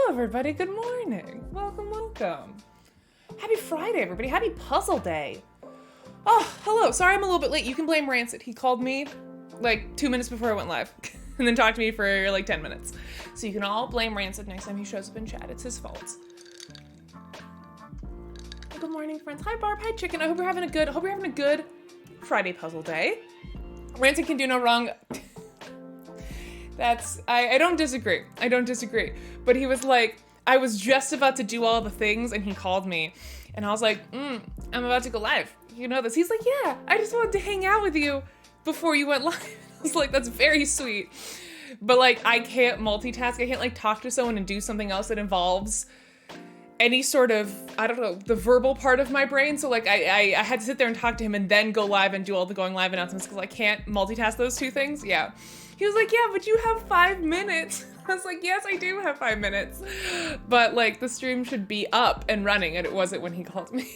everybody. Good morning. Welcome, welcome. Happy Friday, everybody. Happy puzzle day. Oh, hello. Sorry I'm a little bit late. You can blame Rancid. He called me like 2 minutes before I went live and then talked to me for like 10 minutes. So you can all blame Rancid next time he shows up in chat. It's his fault. Good morning, friends. Hi, Barb. Hi, Chicken. I hope you're having a good Friday puzzle day. Rancid can do no wrong. I don't disagree. But he was like, I was just about to do all the things and he called me and I was like, I'm about to go live. You know this. He's like, yeah, I just wanted to hang out with you before you went live. I was like, that's very sweet. But like, I can't multitask. I can't like talk to someone and do something else that involves any sort of, I don't know, the verbal part of my brain. So like I had to sit there and talk to him and then go live and do all the going live announcements because I can't multitask those two things. Yeah. He was like, yeah, but you have 5 minutes. I was like, yes, I do have 5 minutes. But like the stream should be up and running and it wasn't when he called me.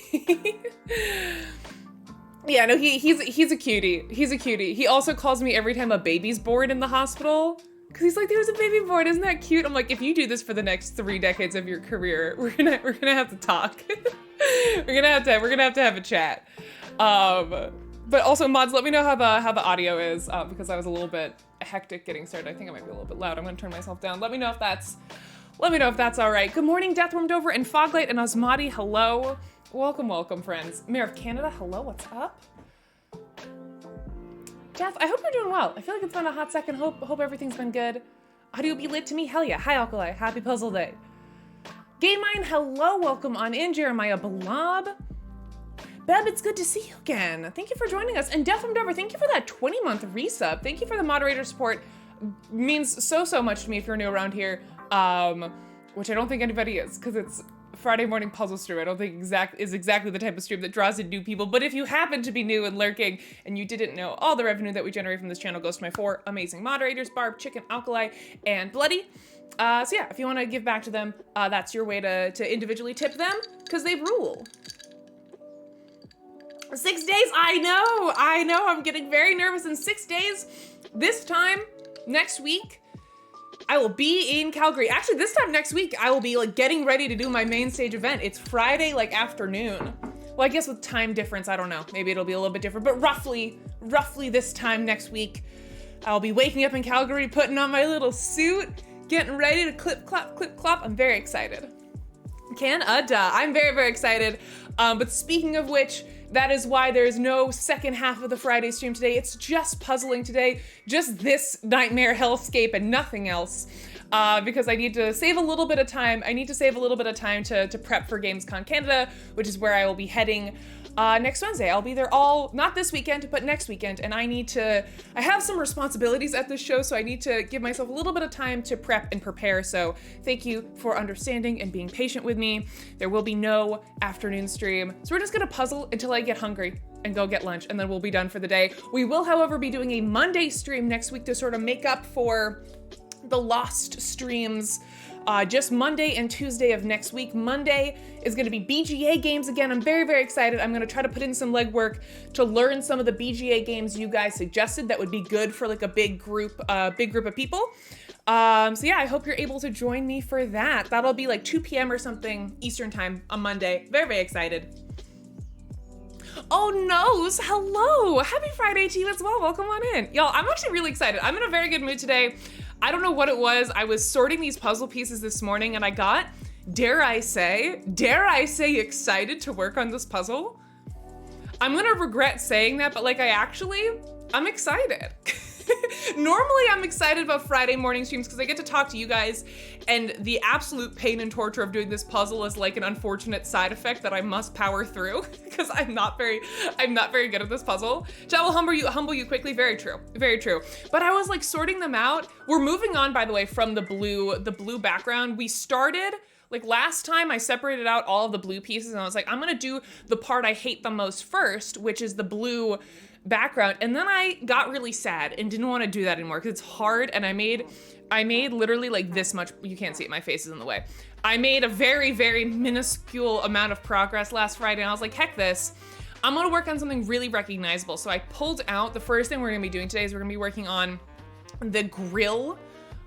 Yeah, no, he's a cutie. He's a cutie. He also calls me every time a baby's born in the hospital. Cause he's like, there's a baby born, isn't that cute? I'm like, if you do this for the next 3 decades of your career, we're gonna have to talk. we're gonna have to have a chat. But also mods, let me know how the audio is, because I was a little bit hectic getting started. I think I might be a little bit loud. I'm gonna turn myself down. Let me know if that's all right. Good morning, Deathworm Dover and Foglight and Osmati. Hello. Welcome, friends. Mayor of Canada, hello, what's up? Jeff, I hope you're doing well. I feel like it's been a hot second. Hope everything's been good. Audio be lit to me? Hell yeah. Hi, Alkali. Happy puzzle day. Game Mine, hello. Welcome on in. Jeremiah Blob. Beb, it's good to see you again. Thank you for joining us. And Deathworm Dover, thank you for that 20-month resub. Thank you for the moderator support. Means so much to me if you're new around here. Which I don't think anybody is, because it's Friday morning puzzle stream. I don't think is exactly the type of stream that draws in new people, but if you happen to be new and lurking and you didn't know, all the revenue that we generate from this channel goes to my 4 amazing moderators, Barb, Chicken, Alkali, and Bloody. So yeah, if you want to give back to them, that's your way to individually tip them, because they rule. 6 days, I know, I'm getting very nervous. In 6 days, this time, next week, I will be in Calgary. Actually, this time next week, I will be like getting ready to do my main stage event. It's Friday, like afternoon. Well, I guess with time difference, I don't know. Maybe it'll be a little bit different, but roughly this time next week, I'll be waking up in Calgary, putting on my little suit, getting ready to clip, clop. I'm very excited. Canada, I'm very excited. But speaking of which, that is why there's no second half of the Friday stream today. It's just puzzling today, just this nightmare hellscape and nothing else. Because I need to save a little bit of time. To prep for Gamescom Canada, which is where I will be heading next Wednesday. I'll be there not this weekend, but next weekend. And I have some responsibilities at this show, so I need to give myself a little bit of time to prep and prepare. So thank you for understanding and being patient with me. There will be no afternoon stream. So we're just gonna puzzle until I get hungry and go get lunch, and then we'll be done for the day. We will, however, be doing a Monday stream next week to sort of make up for the lost streams. Just Monday and Tuesday of next week. Monday is going to be BGA games again. I'm very excited. I'm going to try to put in some legwork to learn some of the BGA games you guys suggested that would be good for like a big group of people. So yeah, I hope you're able to join me for that. That'll be like 2 p.m. or something Eastern time on Monday. Very excited. Oh noes, hello. Happy Friday to you as well. Welcome on in. Y'all, I'm actually really excited. I'm in a very good mood today. I don't know what it was. I was sorting these puzzle pieces this morning and I got, dare I say, excited to work on this puzzle. I'm gonna regret saying that, but like I'm excited. Normally I'm excited about Friday morning streams because I get to talk to you guys, and the absolute pain and torture of doing this puzzle is like an unfortunate side effect that I must power through because I'm not very good at this puzzle. Chat will humble you quickly. Very true. But I was like sorting them out. We're moving on, by the way, from the blue background. We started, like last time I separated out all of the blue pieces and I was like, I'm gonna do the part I hate the most first, which is the blue background. And then I got really sad and didn't want to do that anymore because it's hard. And I made literally like this much. You can't see it, my face is in the way. I made a very minuscule amount of progress last Friday and I was like, heck this. I'm gonna work on something really recognizable. So I pulled out, the first thing we're gonna be doing today is we're gonna be working on the grill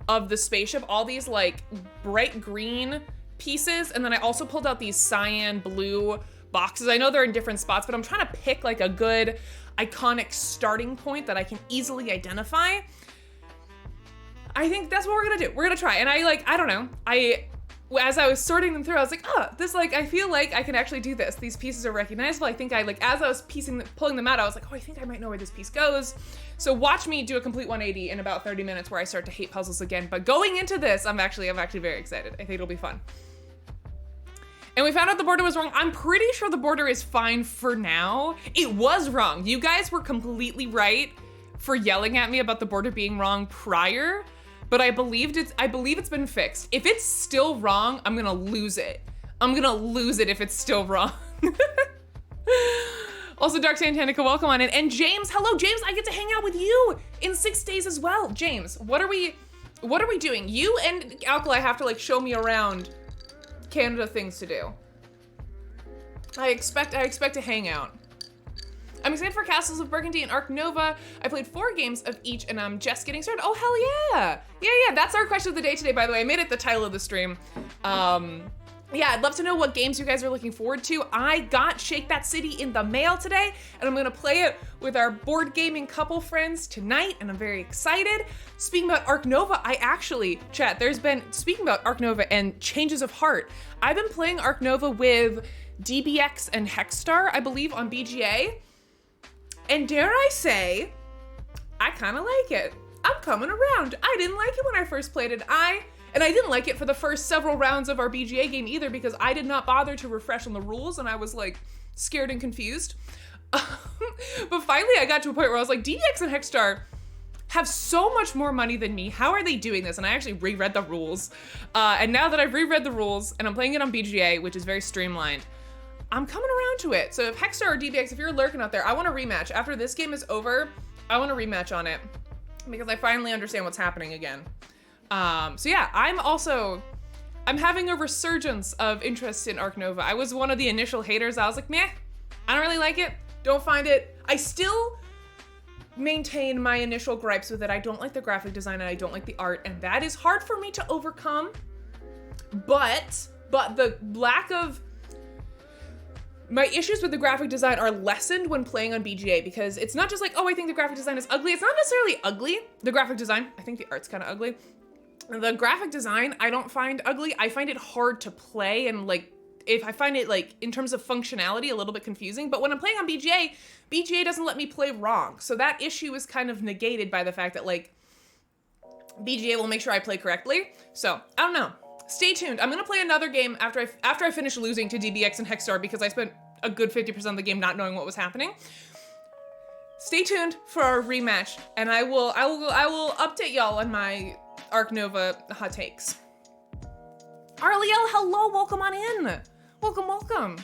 of the spaceship, all these like bright green pieces, and then I also pulled out these cyan blue boxes. I know they're in different spots, but I'm trying to pick like a good iconic starting point that I can easily identify. I think that's what we're gonna do. We're gonna try. And I don't know. As I was sorting them through, I was like, this like, I feel like I can actually do this. These pieces are recognizable. I think as I was pulling them out, I was like, I think I might know where this piece goes. So watch me do a complete 180 in about 30 minutes where I start to hate puzzles again. But going into this, I'm actually very excited. I think it'll be fun. And we found out the border was wrong. I'm pretty sure the border is fine for now. It was wrong. You guys were completely right for yelling at me about the border being wrong prior, but I believe it's been fixed. If it's still wrong, I'm gonna lose it. I'm gonna lose it if it's still wrong. Also, Dark Santanica, welcome on in. And James, hello, James, I get to hang out with you in 6 days as well. James, what are we doing? You and Alkali have to like show me around Canada things to do. I expect to hang out. I'm excited for Castles of Burgundy and Ark Nova. I played 4 games of each and I'm just getting started. Oh, hell yeah. Yeah, that's our question of the day today, by the way. I made it the title of the stream. Yeah, I'd love to know what games you guys are looking forward to. I got Shake That City in the mail today, and I'm gonna play it with our board gaming couple friends tonight, and I'm very excited. Speaking about Ark Nova, speaking about Ark Nova and changes of heart, I've been playing Ark Nova with DBX and Hexstar, I believe, on BGA. And dare I say, I kind of like it. I'm coming around. I didn't like it when I first played it. And I didn't like it for the first several rounds of our BGA game either because I did not bother to refresh on the rules and I was like scared and confused. But finally I got to a point where I was like, DBX and Hexstar have so much more money than me. How are they doing this? And I actually reread the rules. And now that I've reread the rules and I'm playing it on BGA, which is very streamlined, I'm coming around to it. So if Hexstar or DBX, if you're lurking out there, I want a rematch. After this game is over, I want a rematch on it because I finally understand what's happening again. So yeah, I'm having a resurgence of interest in Ark Nova. I was one of the initial haters. I was like, meh, I don't really like it. Don't find it. I still maintain my initial gripes with it. I don't like the graphic design and I don't like the art, and that is hard for me to overcome. But the lack of my issues with the graphic design are lessened when playing on BGA because it's not just like, I think the graphic design is ugly. It's not necessarily ugly, the graphic design. I think the art's kind of ugly. The graphic design, I don't find ugly. I find it hard to play and like, if I find it like in terms of functionality, a little bit confusing. But when I'm playing on BGA doesn't let me play wrong. So that issue is kind of negated by the fact that like BGA will make sure I play correctly. So I don't know. Stay tuned. I'm gonna play another game after I finish losing to DBX and Hexstar because I spent a good 50% of the game not knowing what was happening. Stay tuned for our rematch, and I will update y'all on my Ark Nova hot takes. Arliel, hello, welcome on in. Welcome.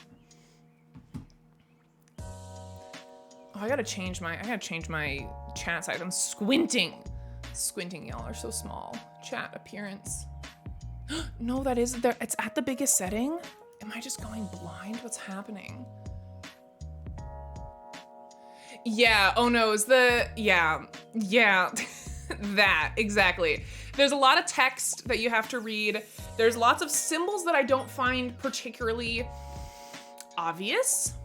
Oh, I gotta change my chat size. I'm squinting, y'all are so small. Chat appearance. No, that isn't there. It's at the biggest setting. Am I just going blind? What's happening? Yeah, oh no, yeah. That, exactly. There's a lot of text that you have to read. There's lots of symbols that I don't find particularly obvious.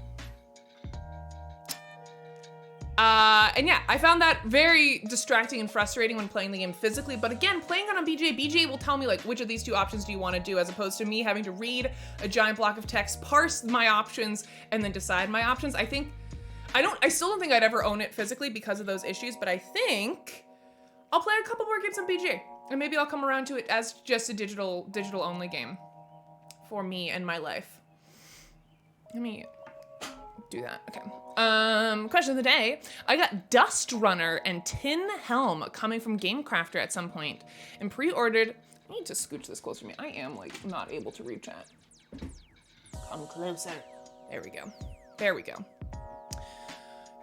And yeah, I found that very distracting and frustrating when playing the game physically, but again, playing it on BGA will tell me like, which of these 2 options do you want to do, as opposed to me having to read a giant block of text, parse my options, and then decide my options. I still don't think I'd ever own it physically because of those issues, but I think I'll play a couple more games on BGA, and maybe I'll come around to it as just a digital only game for me and my life. Let me do that, okay. Question of the day. I got Dust Runner and Tin Helm coming from Gamecrafter at some point and pre-ordered. I need to scooch this closer to me. I am like not able to read chat. Come closer. There we go.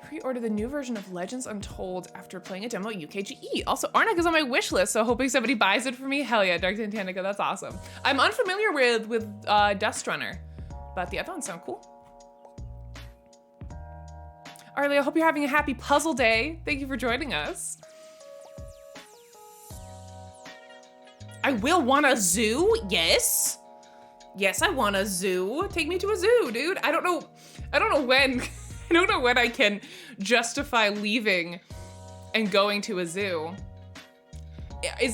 Pre-order the new version of Legends Untold after playing a demo at UKGE. Also, Arnak is on my wish list, so hoping somebody buys it for me. Hell yeah, Dark Santanica, that's awesome. I'm unfamiliar with Dust Runner, but the other ones sound cool. Arlie, I hope you're having a happy puzzle day. Thank you for joining us. I will want a zoo, yes. Yes, I want a zoo. Take me to a zoo, dude. I don't know when, I don't know when I can justify leaving and going to a zoo.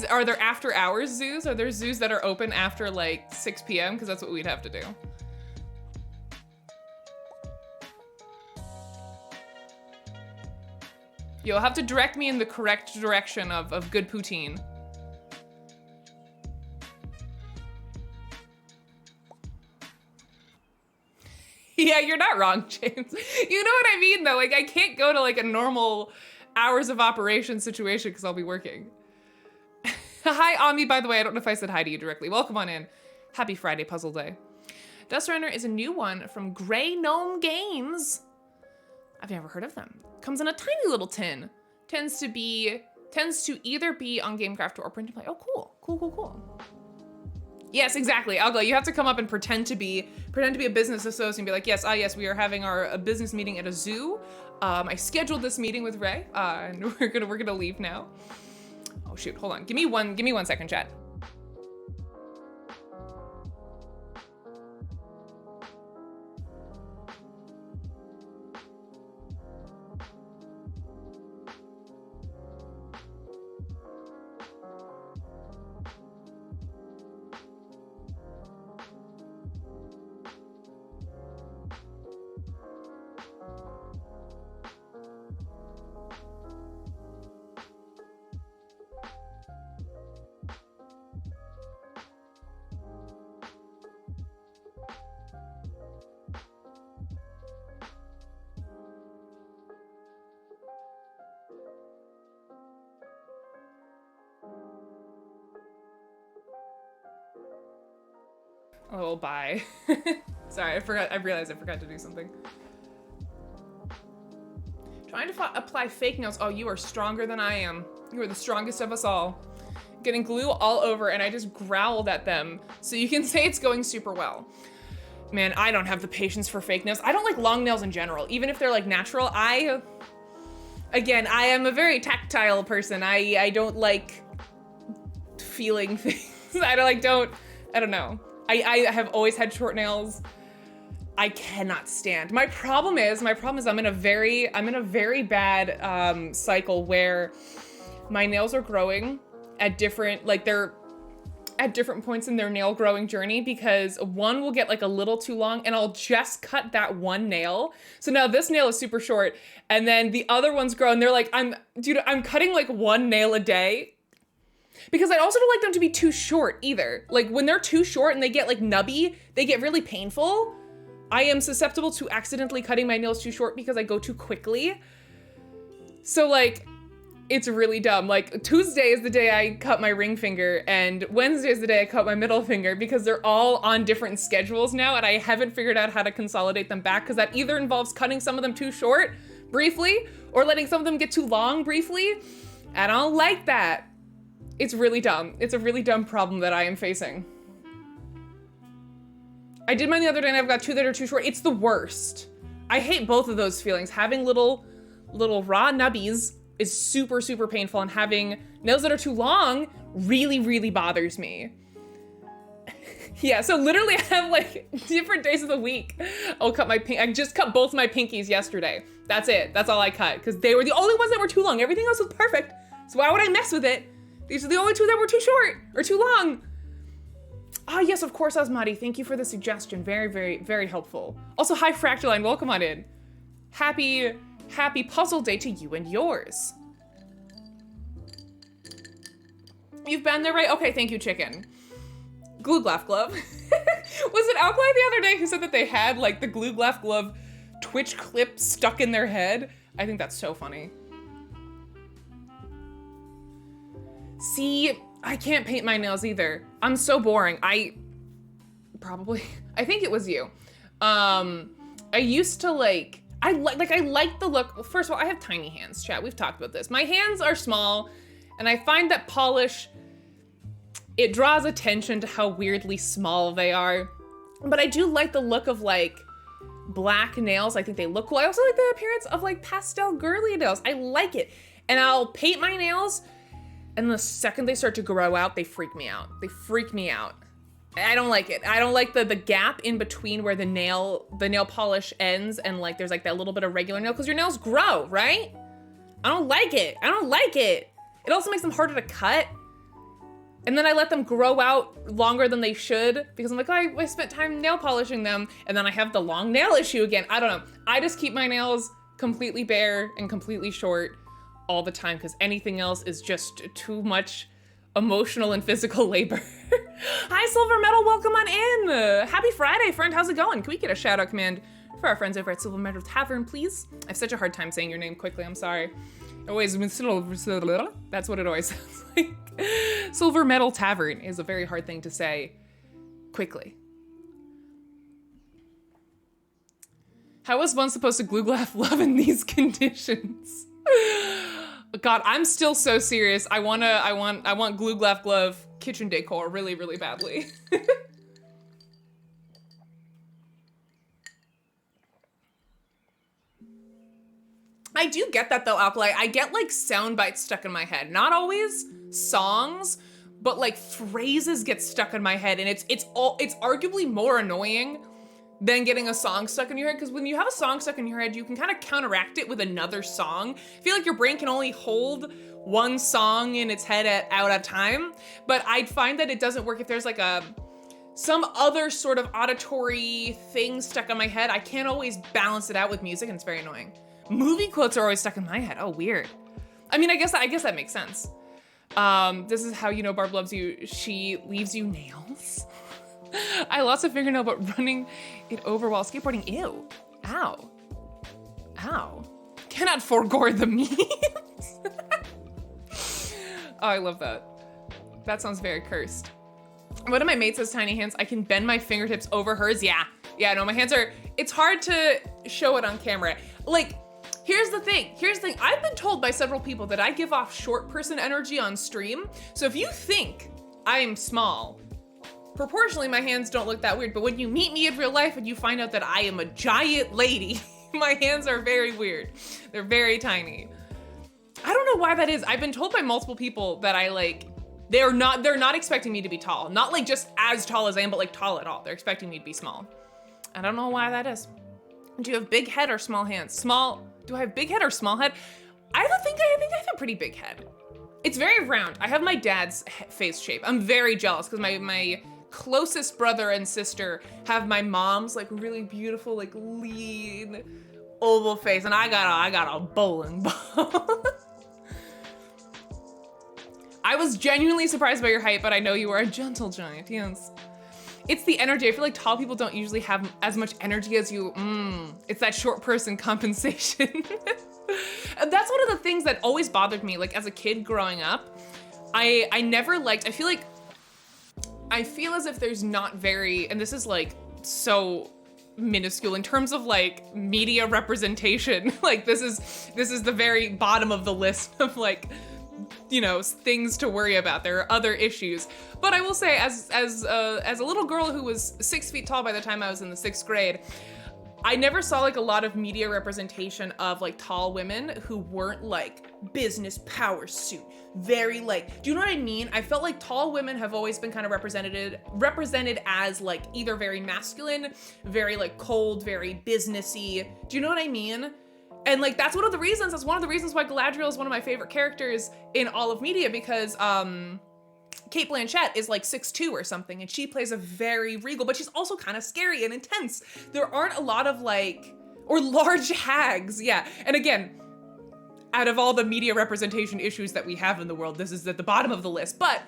Are there after hours zoos? Are there zoos that are open after like 6 p.m.? Because that's what we'd have to do. You'll have to direct me in the correct direction of good poutine. Yeah, you're not wrong, James. You know what I mean, though? Like, I can't go to like a normal hours of operation situation because I'll be working. Hi, Ami, by the way. I don't know if I said hi to you directly. Welcome on in. Happy Friday Puzzle Day. Dust Runner is a new one from Grey Gnome Games. I've never heard of them. Comes in a tiny little tin. Tends to either be on Gamecraft or print and play. Oh, cool. Cool. Yes, exactly. I'll go. You have to come up and pretend to be a business associate and be like, yes, we are having a business meeting at a zoo. I scheduled this meeting with Ray, and we're gonna leave now. Oh shoot, hold on. Give me 1 second, chat. Oh, bye. Sorry, I realized I forgot to do something. Trying to apply fake nails. Oh, you are stronger than I am. You are the strongest of us all. Getting glue all over and I just growled at them. So you can say it's going super well. Man, I don't have the patience for fake nails. I don't like long nails in general, even if they're like natural. Again, I am a very tactile person. I don't like feeling things. I don't know. I have always had short nails. I cannot stand. My problem is I'm in a very bad cycle where my nails are growing at different points in their nail growing journey, because one will get like a little too long and I'll just cut that one nail. So now this nail is super short and then the other ones grow and they're like, I'm cutting like one nail a day. Because I also don't like them to be too short either. Like when they're too short and they get like nubby, they get really painful. I am susceptible to accidentally cutting my nails too short because I go too quickly. So like, it's really dumb. Like Tuesday is the day I cut my ring finger and Wednesday is the day I cut my middle finger, because they're all on different schedules now and I haven't figured out how to consolidate them back, because that either involves cutting some of them too short briefly or letting some of them get too long briefly. I don't like that. It's really dumb. It's a really dumb problem that I am facing. I did mine the other day and I've got two that are too short. It's the worst. I hate both of those feelings. Having little raw nubbies is super, super painful, and having nails that are too long really, really bothers me. Yeah, so literally I have like different days of the week. I'll cut I just cut both my pinkies yesterday. That's it. That's all I cut, because they were the only ones that were too long. Everything else was perfect. So why would I mess with it? These are the only two that were too short or too long. Ah, yes, of course, Asmati. Thank you for the suggestion. Very, very, very helpful. Also, hi, Fractaline. Welcome on in. Happy puzzle day to you and yours. You've been there, right? Okay, thank you, chicken. Glue Glove Glove. Was it Alkali the other day who said that they had like the Glue Glove Glove Twitch clip stuck in their head? I think that's so funny. See, I can't paint my nails either. I'm so boring. I think it was you. I used to I like the look. Well, first of all, I have tiny hands, chat. We've talked about this. My hands are small, and I find that polish, it draws attention to how weirdly small they are. But I do like the look of like black nails. I think they look cool. I also like the appearance of like pastel girly nails. I like it. And I'll paint my nails, And the second they start to grow out, they freak me out. They freak me out. I don't like it. I don't like the gap in between where the nail polish ends and like there's like that little bit of regular nail, because your nails grow, right? I don't like it. I don't like it. It also makes them harder to cut. And then I let them grow out longer than they should because I'm like, oh, I spent time nail polishing them. And then I have the long nail issue again. I don't know. I just keep my nails completely bare and completely short all the time because anything else is just too much emotional and physical labor. Hi, Silver Metal, welcome on in. Happy Friday, friend, how's it going? Can we get a shout out command for our friends over at Silver Metal Tavern, please? I have such a hard time saying your name quickly, I'm sorry. Always, that's what it always sounds like. Silver Metal Tavern is a very hard thing to say quickly. How is one supposed to glue glove love in these conditions? God, I'm still so serious. I want glue glove kitchen decor really, really badly. I do get that though, Alkali. I get like sound bites stuck in my head. Not always songs, but like phrases get stuck in my head, and it's arguably more annoying than getting a song stuck in your head, because when you have a song stuck in your head, you can kind of counteract it with another song. I feel like your brain can only hold one song in its head at a time, but I'd find that it doesn't work if there's like some other sort of auditory thing stuck in my head. I can't always balance it out with music, and it's very annoying. Movie quotes are always stuck in my head. Oh, weird. I mean, I guess that makes sense. This is how you know Barb loves you. She leaves you nails. I lost a fingernail, but running it over while skateboarding. Ew. Ow. Ow. Cannot forego the memes. Oh, I love that. That sounds very cursed. One of my mates has tiny hands. I can bend my fingertips over hers. Yeah, no, my hands are, it's hard to show it on camera. Like, here's the thing. I've been told by several people that I give off short person energy on stream. So if you think I am small, proportionally my hands don't look that weird. But when you meet me in real life and you find out that I am a giant lady, my hands are very weird. They're very tiny. I don't know why that is. I've been told by multiple people that they're not expecting me to be tall. Not like just as tall as I am, but like tall at all. They're expecting me to be small. I don't know why that is. Do you have big head or small hands? Do I have big head or small head? I think I have a pretty big head. It's very round. I have my dad's face shape. I'm very jealous because my closest brother and sister have my mom's like really beautiful, like lean, oval face, and I got a bowling ball. I was genuinely surprised by your height, but I know you are a gentle giant, yes. It's the energy. I feel like tall people don't usually have as much energy as you. It's that short person compensation. And that's one of the things that always bothered me. Like as a kid growing up, I never liked, I feel as if there's not very, and this is like so minuscule in terms of like media representation. Like this is the very bottom of the list of like, you know, things to worry about. There are other issues. But I will say, as a little girl who was 6 feet tall by the time I was in the 6th grade, I never saw like a lot of media representation of like tall women who weren't like business power suit. Very like, do you know what I mean? I felt like tall women have always been kind of represented as like either very masculine, very like cold, very businessy. Do you know what I mean? And like that's one of the reasons why Galadriel is one of my favorite characters in all of media, because Cate Blanchett is like 6'2" or something, and she plays a very regal, but she's also kind of scary and intense. There aren't a lot of like, or large hags, yeah. And again, out of all the media representation issues that we have in the world, this is at the bottom of the list. But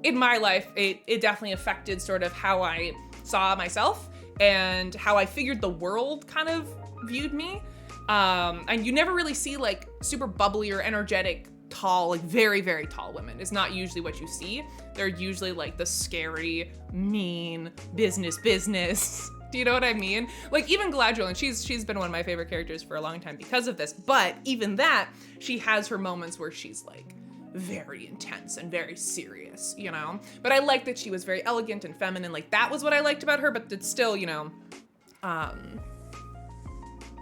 in my life, it definitely affected sort of how I saw myself and how I figured the world kind of viewed me. And you never really see like super bubbly or energetic, tall, like very, very tall women. It's not usually what you see. They're usually like the scary, mean, business. Do you know what I mean? Like even Galadriel, and she's been one of my favorite characters for a long time because of this, but even that, she has her moments where she's like very intense and very serious, you know? But I like that she was very elegant and feminine. Like that was what I liked about her, but it's still, you know,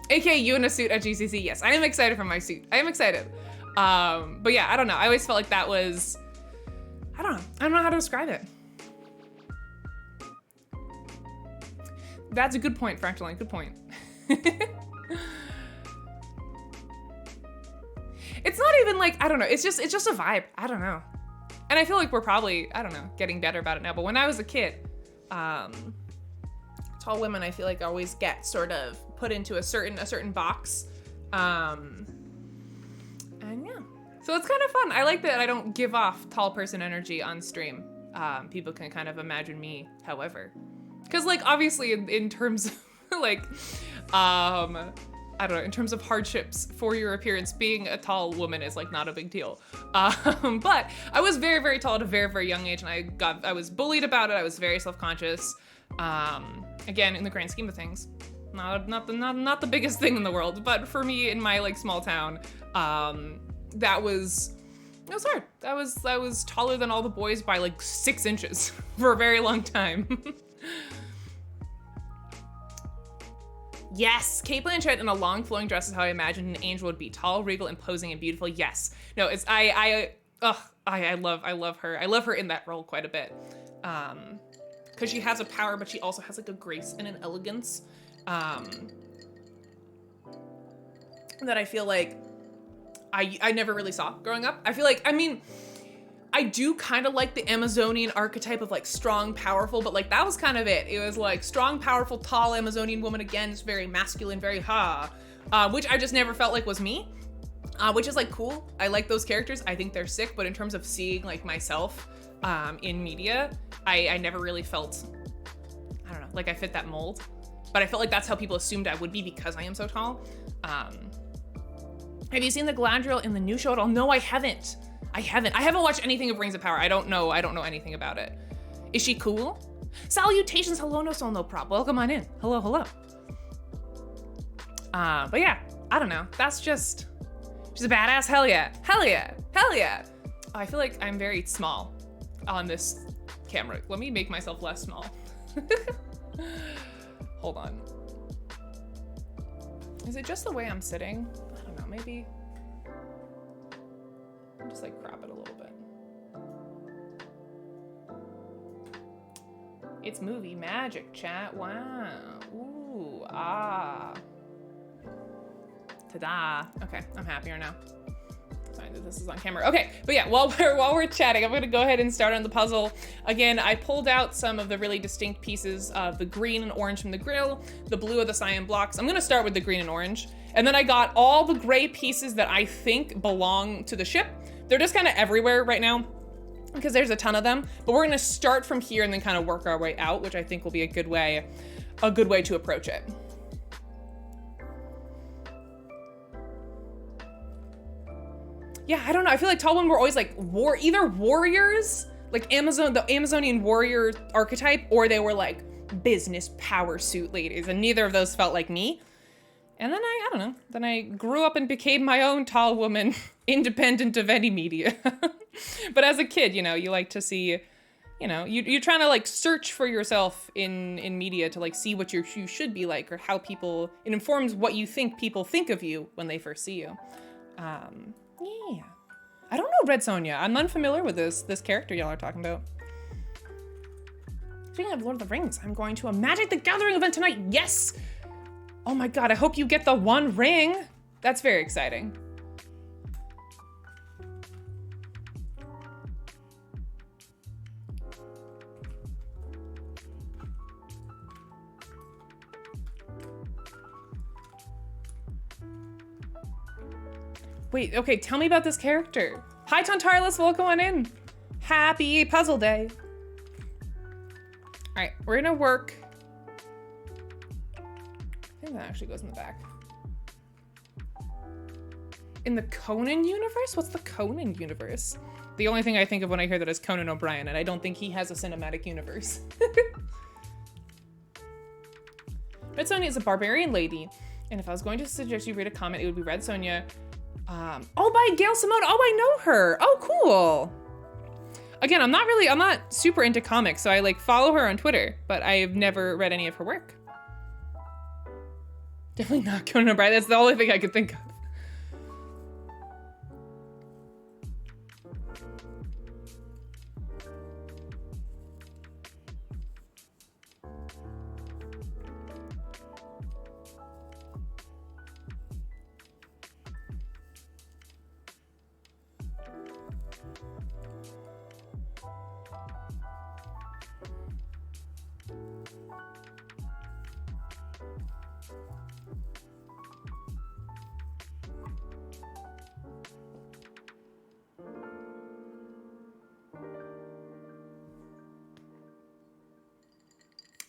AKA you in a suit at GCC. Yes, I am excited for my suit. I am excited. But yeah, I don't know. I always felt like that was I don't know how to describe it. That's a good point, Fractaline, good point. It's not even like, I don't know, it's just a vibe. I don't know. And I feel like we're probably, I don't know, getting better about it now. But when I was a kid, tall women, I feel like always get sort of put into a certain box. And yeah, so it's kind of fun. I like that I don't give off tall person energy on stream. People can kind of imagine me, however. Because like, obviously in terms of like, I don't know, in terms of hardships for your appearance, being a tall woman is like not a big deal. But I was very, very tall at a very, very young age, and I was bullied about it. I was very self-conscious. Again, in the grand scheme of things, not the biggest thing in the world, but for me in my like small town, it was hard. I was taller than all the boys by like 6 inches for a very long time. Yes, Cate Blanchett in a long flowing dress is how I imagined an angel would be. Tall, regal, imposing, and beautiful. Yes. No, it's I love her. I love her in that role quite a bit. Because she has a power, but she also has like a grace and an elegance that I feel like I never really saw growing up. I feel like, I mean, I do kind of like the Amazonian archetype of like strong, powerful, but like that was kind of it. It was like strong, powerful, tall Amazonian woman. Again, it's very masculine, very which I just never felt like was me, which is like cool. I like those characters. I think they're sick, but in terms of seeing like myself in media, I never really felt, I don't know, like I fit that mold, but I felt like that's how people assumed I would be because I am so tall. Have you seen the Galadriel in the new show at all? No, I haven't. I haven't watched anything of Rings of Power. I don't know anything about it. Is she cool? Salutations, hello, no soul, no prop. Welcome on in. Hello. But yeah, I don't know. That's just, she's a badass. Hell yeah. Oh, I feel like I'm very small on this camera. Let me make myself less small. Hold on. Is it just the way I'm sitting? I don't know, maybe. I'll just like crop it a little bit. It's movie magic, chat. Wow. Ooh, Ta-da. Okay, I'm happier now. Fine that this is on camera. Okay, but yeah, while we're chatting, I'm gonna go ahead and start on the puzzle. Again, I pulled out some of the really distinct pieces of the green and orange from the grill, the blue of the cyan blocks. I'm gonna start with the green and orange. And then I got all the gray pieces that I think belong to the ship. They're just kind of everywhere right now because there's a ton of them, but we're gonna start from here and then kind of work our way out, which I think will be a good way to approach it. Yeah, I don't know. I feel like tall women were always like either warriors, like the Amazonian warrior archetype, or they were like business power suit ladies, and neither of those felt like me. And then I don't know, then I grew up and became my own tall woman, independent of any media. But as a kid, you know, you like to see, you know, you're trying to like search for yourself in media to like see what you should be like, or how people, it informs what you think people think of you when they first see you. Yeah. I don't know Red Sonja. I'm unfamiliar with this character y'all are talking about. Speaking of Lord of the Rings, I'm going to a Magic the Gathering event tonight. Yes! Oh my god, I hope you get the one ring. That's very exciting. Wait, okay, tell me about this character. Hi, Tontarless, welcome on in. Happy puzzle day. All right, we're gonna work. I think that actually goes in the back. In the Conan universe? What's the Conan universe? The only thing I think of when I hear that is Conan O'Brien, and I don't think he has a cinematic universe. Red Sonja is a barbarian lady, and if I was going to suggest you read a comment, it would be Red Sonja. Oh, by Gail Simone. Oh, I know her. Oh, cool. Again, I'm not super into comics, so I like follow her on Twitter, but I've never read any of her work. Definitely not Conan O'Brien. That's the only thing I could think of.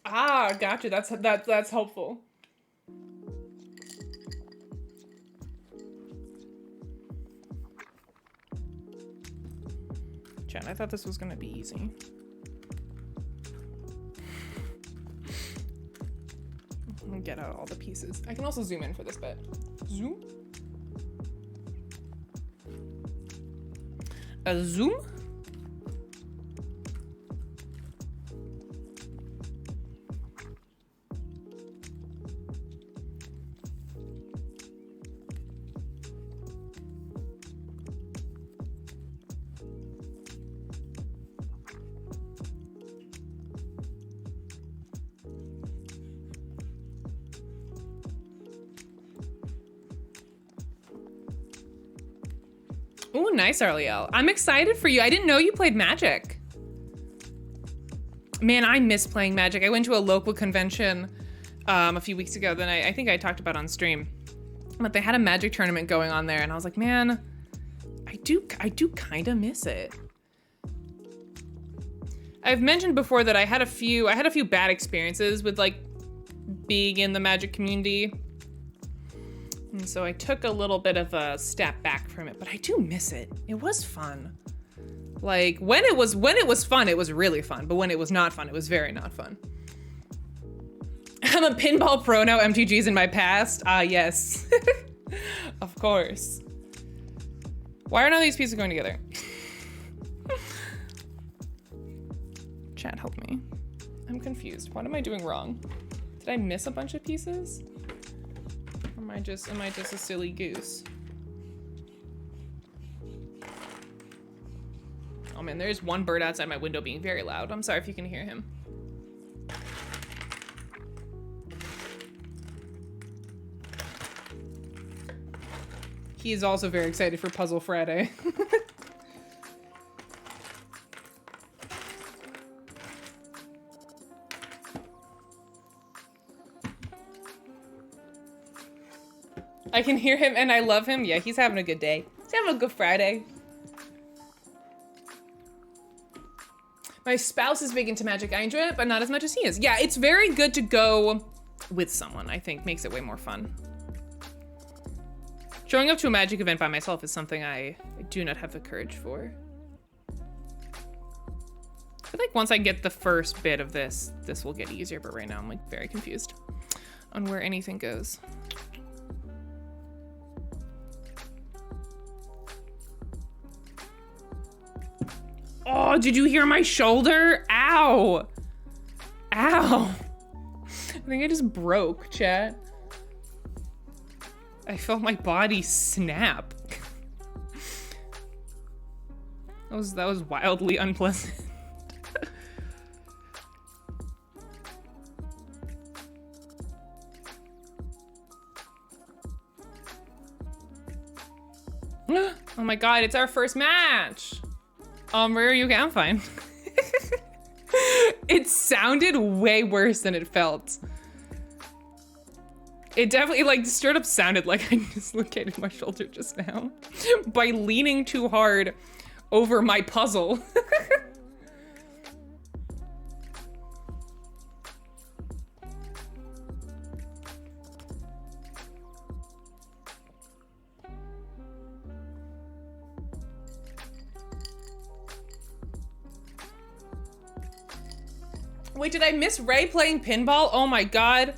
Ah, gotcha. That's helpful. Chat, I thought this was gonna be easy. I'm gonna get out all the pieces. I can also zoom in for this bit. Zoom. A zoom. Ooh, nice, Arliel. I'm excited for you. I didn't know you played Magic. Man, I miss playing Magic. I went to a local convention a few weeks ago that I think I talked about on stream. But they had a Magic tournament going on there, and I was like, man, I do kind of miss it. I've mentioned before that I had a few bad experiences with like being in the Magic community. And so I took a little bit of a step back from it, but I do miss it. It was fun. Like when it was fun, it was really fun. But when it was not fun, it was very not fun. I'm a pinball pro now, MTG's in my past. Ah, yes. Of course. Why are none of these pieces going together? Chat, help me. I'm confused. What am I doing wrong? Did I miss a bunch of pieces? Or am I just a silly goose? Oh man, there's one bird outside my window being very loud. I'm sorry if you can hear him. He is also very excited for Puzzle Friday. I can hear him and I love him. Yeah, he's having a good day. He's having a good Friday. My spouse is big into Magic. I enjoy it, but not as much as he is. Yeah, it's very good to go with someone, I think. Makes it way more fun. Showing up to a Magic event by myself is something I do not have the courage for. I feel like once I get the first bit of this will get easier, but right now I'm like very confused on where anything goes. Oh, did you hear my shoulder? Ow. Ow. I think I just broke, chat. I felt my body snap. That was wildly unpleasant. Oh my god, it's our first match. Where are you? Okay, I'm fine. It sounded way worse than it felt. It definitely like straight up sounded like I dislocated my shoulder just now by leaning too hard over my puzzle. Wait, did I miss Ray playing pinball? Oh my god.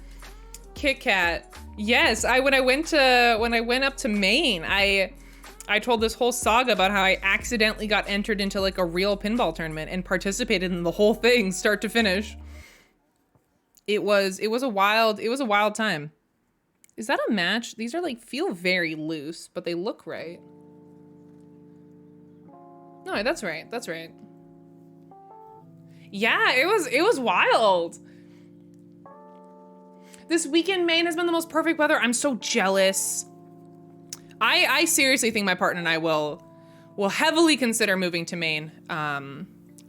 Kit Kat. Yes, when I went up to Maine, I told this whole saga about how I accidentally got entered into like a real pinball tournament and participated in the whole thing start to finish. It was a wild time. Is that a match? These are like feel very loose, but they look right. No, that's right. That's right. Yeah, it was wild. This weekend, Maine has been the most perfect weather. I'm so jealous. I seriously think my partner and I will heavily consider moving to Maine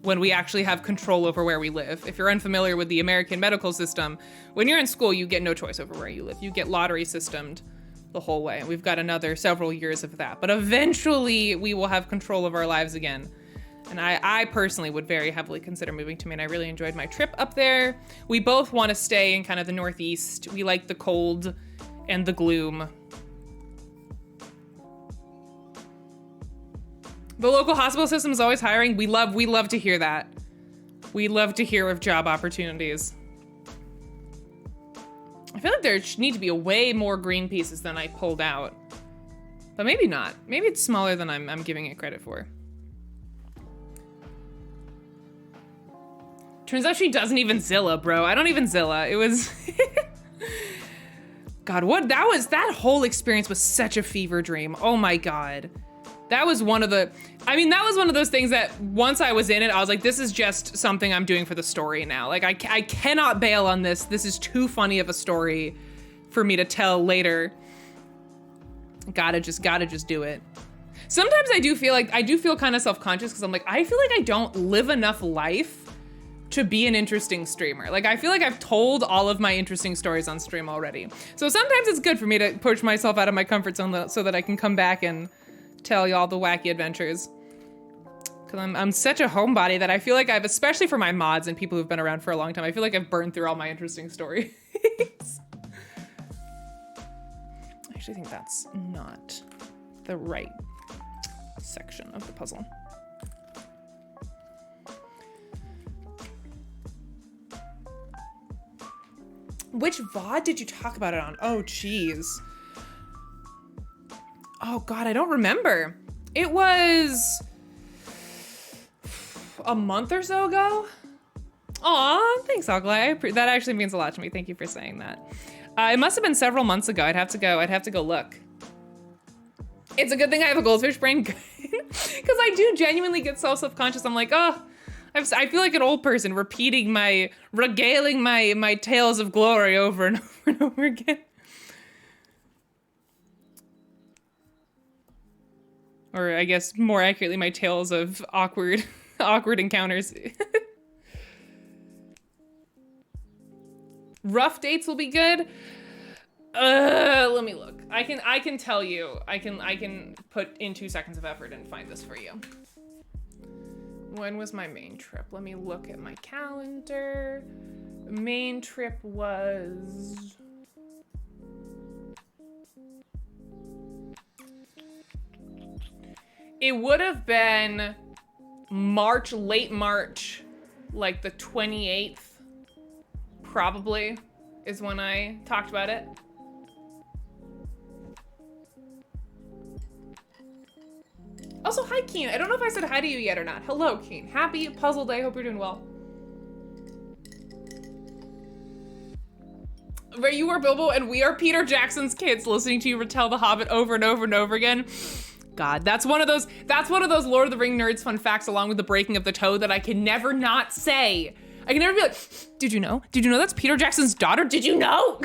when we actually have control over where we live. If you're unfamiliar with the American medical system, when you're in school, you get no choice over where you live. You get lottery systemed the whole way. And we've got another several years of that. But eventually, we will have control of our lives again. And I personally would very heavily consider moving to Maine. I really enjoyed my trip up there. We both want to stay in kind of the Northeast. We like the cold and the gloom. The local hospital system is always hiring. We love to hear that. We love to hear of job opportunities. I feel like there need to be a way more green pieces than I pulled out. But maybe not. Maybe it's smaller than I'm giving it credit for. Turns out she doesn't even Zilla, bro. I don't even Zilla. It was... God, that whole experience was such a fever dream. Oh my God. That was one of the, I mean, that was one of those things that once I was in it, I was like, this is just something I'm doing for the story now. Like, I cannot bail on this. This is too funny of a story for me to tell later. Gotta just do it. Sometimes I do feel kind of self-conscious because I'm like, I feel like I don't live enough life to be an interesting streamer. Like, I feel like I've told all of my interesting stories on stream already. So sometimes it's good for me to push myself out of my comfort zone so that I can come back and tell y'all the wacky adventures. Cause I'm such a homebody that I feel like I've, especially for my mods and people who've been around for a long time, I feel like I've burned through all my interesting stories. I actually think that's not the right section of the puzzle. Which VOD did you talk about it on? Oh, geez. Oh God, I don't remember. It was a month or so ago. Aw, thanks, Oglai. That actually means a lot to me. Thank you for saying that. It must have been several months ago. I'd have to go look. It's a good thing I have a goldfish brain because I do genuinely get so self-conscious. I'm like, oh, I feel like an old person regaling my tales of glory over and over and over again. Or I guess more accurately, my tales of awkward encounters. Rough dates will be good. Let me look. I can tell you. I can put in 2 seconds of effort and find this for you. When was my main trip? Let me look at my calendar. Main trip was... It would have been March, late March, like the 28th, probably, is when I talked about it. Also, hi, Keen. I don't know if I said hi to you yet or not. Hello, Keen. Happy puzzle day. Hope you're doing well. Where you are Bilbo and we are Peter Jackson's kids listening to you retell The Hobbit over and over and over again. God, that's one of those Lord of the Ring nerds fun facts along with the breaking of the toe that I can never not say. I can never be like, did you know? Did you know that's Peter Jackson's daughter? Did you know?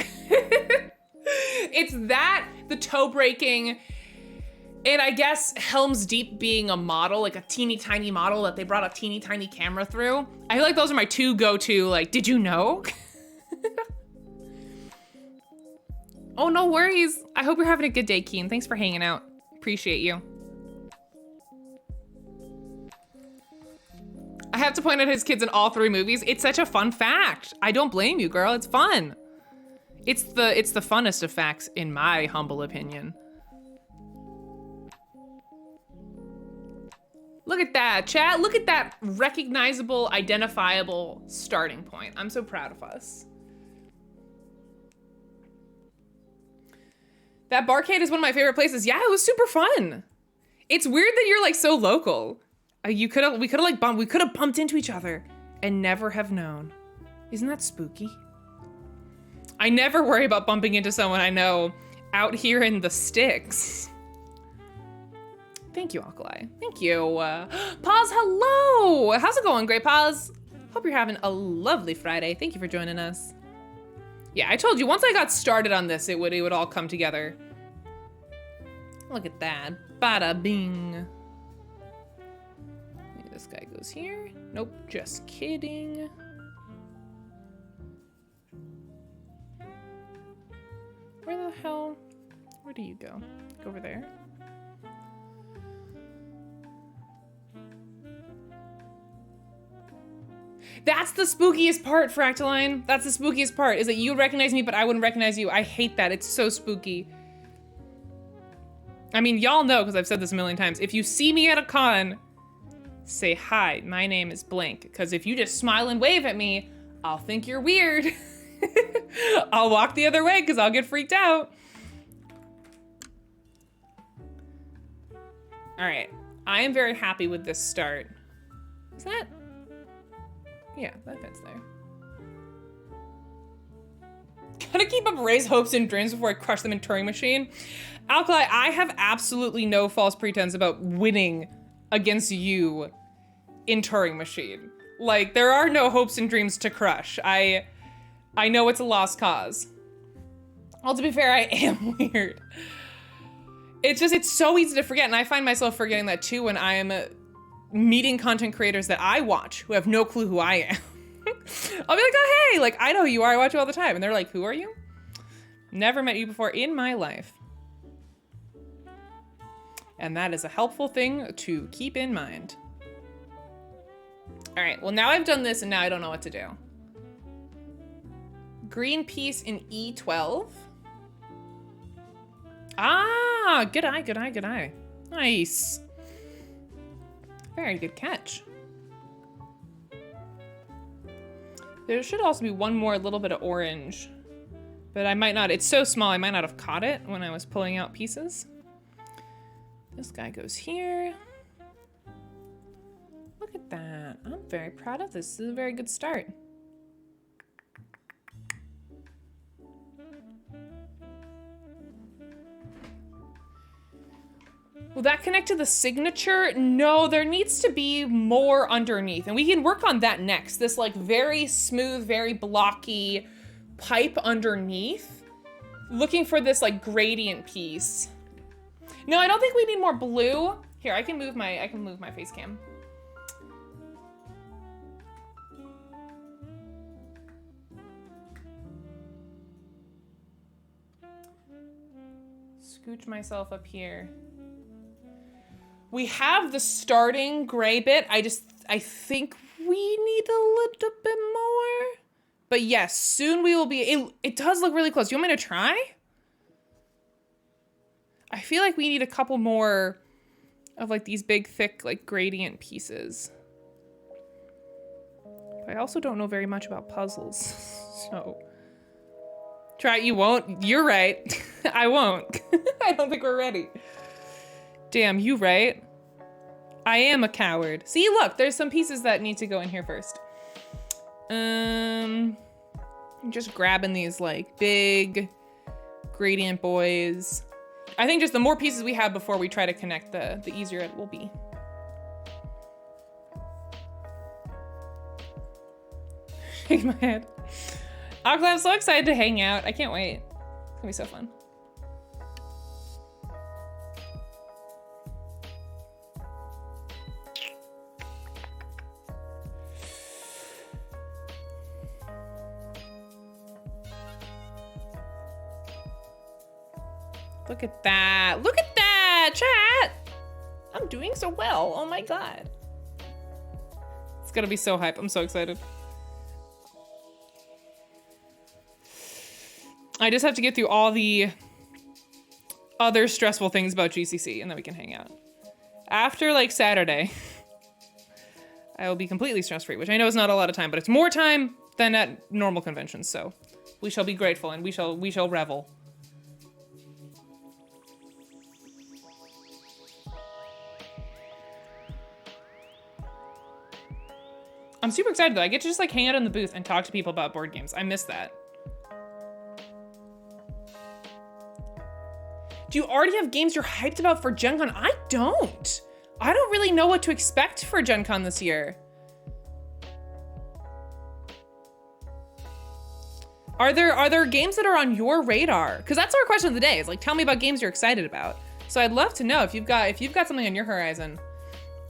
It's that, the toe breaking, and I guess Helm's Deep being a model, like a teeny tiny model that they brought a teeny tiny camera through. I feel like those are my 2 go-to, like, did you know? Oh, no worries. I hope you're having a good day, Keen. Thanks for hanging out. Appreciate you. I have to point out his kids in all 3 movies. It's such a fun fact. I don't blame you, girl. It's fun. It's the funnest of facts, in my humble opinion. Look at that, chat. Look at that recognizable, identifiable starting point. I'm so proud of us. That barcade is one of my favorite places. Yeah, it was super fun. It's weird that you're like so local. We could have bumped into each other and never have known. Isn't that spooky? I never worry about bumping into someone I know out here in the sticks. Thank you, Alkali. Thank you. Paz, hello. How's it going, Great Paz? Hope you're having a lovely Friday. Thank you for joining us. Yeah, I told you, once I got started on this, it would all come together. Look at that. Bada bing. Maybe this guy goes here. Nope, just kidding. Where do you go? Go over there. That's the spookiest part, Fractaline. That's the spookiest part, is that you would recognize me, but I wouldn't recognize you. I hate that. It's so spooky. I mean, y'all know, because I've said this a million times. If you see me at a con, say, hi, my name is blank. Because if you just smile and wave at me, I'll think you're weird. I'll walk the other way because I'll get freaked out. All right, I am very happy with this start. Is that? Yeah, that fits there. Gotta keep up Ray's hopes and dreams before I crush them in Turing Machine. Alkali, I have absolutely no false pretense about winning against you in Turing Machine. Like, there are no hopes and dreams to crush. I know it's a lost cause. Well, to be fair, I am weird. It's just, it's so easy to forget, and I find myself forgetting that too when I am meeting content creators that I watch who have no clue who I am. I'll be like, oh, hey, like, I know who you are, I watch you all the time. And they're like, who are you? Never met you before in my life. And that is a helpful thing to keep in mind. All right, well, now I've done this and now I don't know what to do. Green piece in E12. Ah, good eye, good eye, good eye. Nice. Very good catch. There should also be one more little bit of orange, but I might not. It's so small, I might not have caught it when I was pulling out pieces. This guy goes here. Look at that. I'm very proud of this. This is a very good start. Will that connect to the signature? No, there needs to be more underneath. And we can work on that next. This like very smooth, very blocky pipe underneath. Looking for this like gradient piece. No, I don't think we need more blue. Here, I can move my face cam. Scooch myself up here. We have the starting gray bit. I think we need a little bit more. But yes, soon we will be, it does look really close. You want me to try? I feel like we need a couple more of like these big, thick, like gradient pieces. I also don't know very much about puzzles, so. Try it, you won't. You're right. I won't. I don't think we're ready. Damn, you right. I am a coward. See, look, there's some pieces that need to go in here first. I'm just grabbing these like big gradient boys. I think just the more pieces we have before we try to connect, the easier it will be. Shake my head. Aquila, I'm so excited to hang out. I can't wait. It's gonna be so fun. Look at that. Look at that, chat. I'm doing so well. Oh my God. It's gonna be so hype. I'm so excited. I just have to get through all the other stressful things about GCC and then we can hang out. After like Saturday, I will be completely stress-free, which I know is not a lot of time, but it's more time than at normal conventions. So we shall be grateful and we shall revel. I'm super excited though. I get to just like hang out in the booth and talk to people about board games. I miss that. Do you already have games you're hyped about for Gen Con? I don't. I don't really know what to expect for Gen Con this year. Are there games that are on your radar? Because that's our question of the day, is like, tell me about games you're excited about. So I'd love to know if you've got something on your horizon.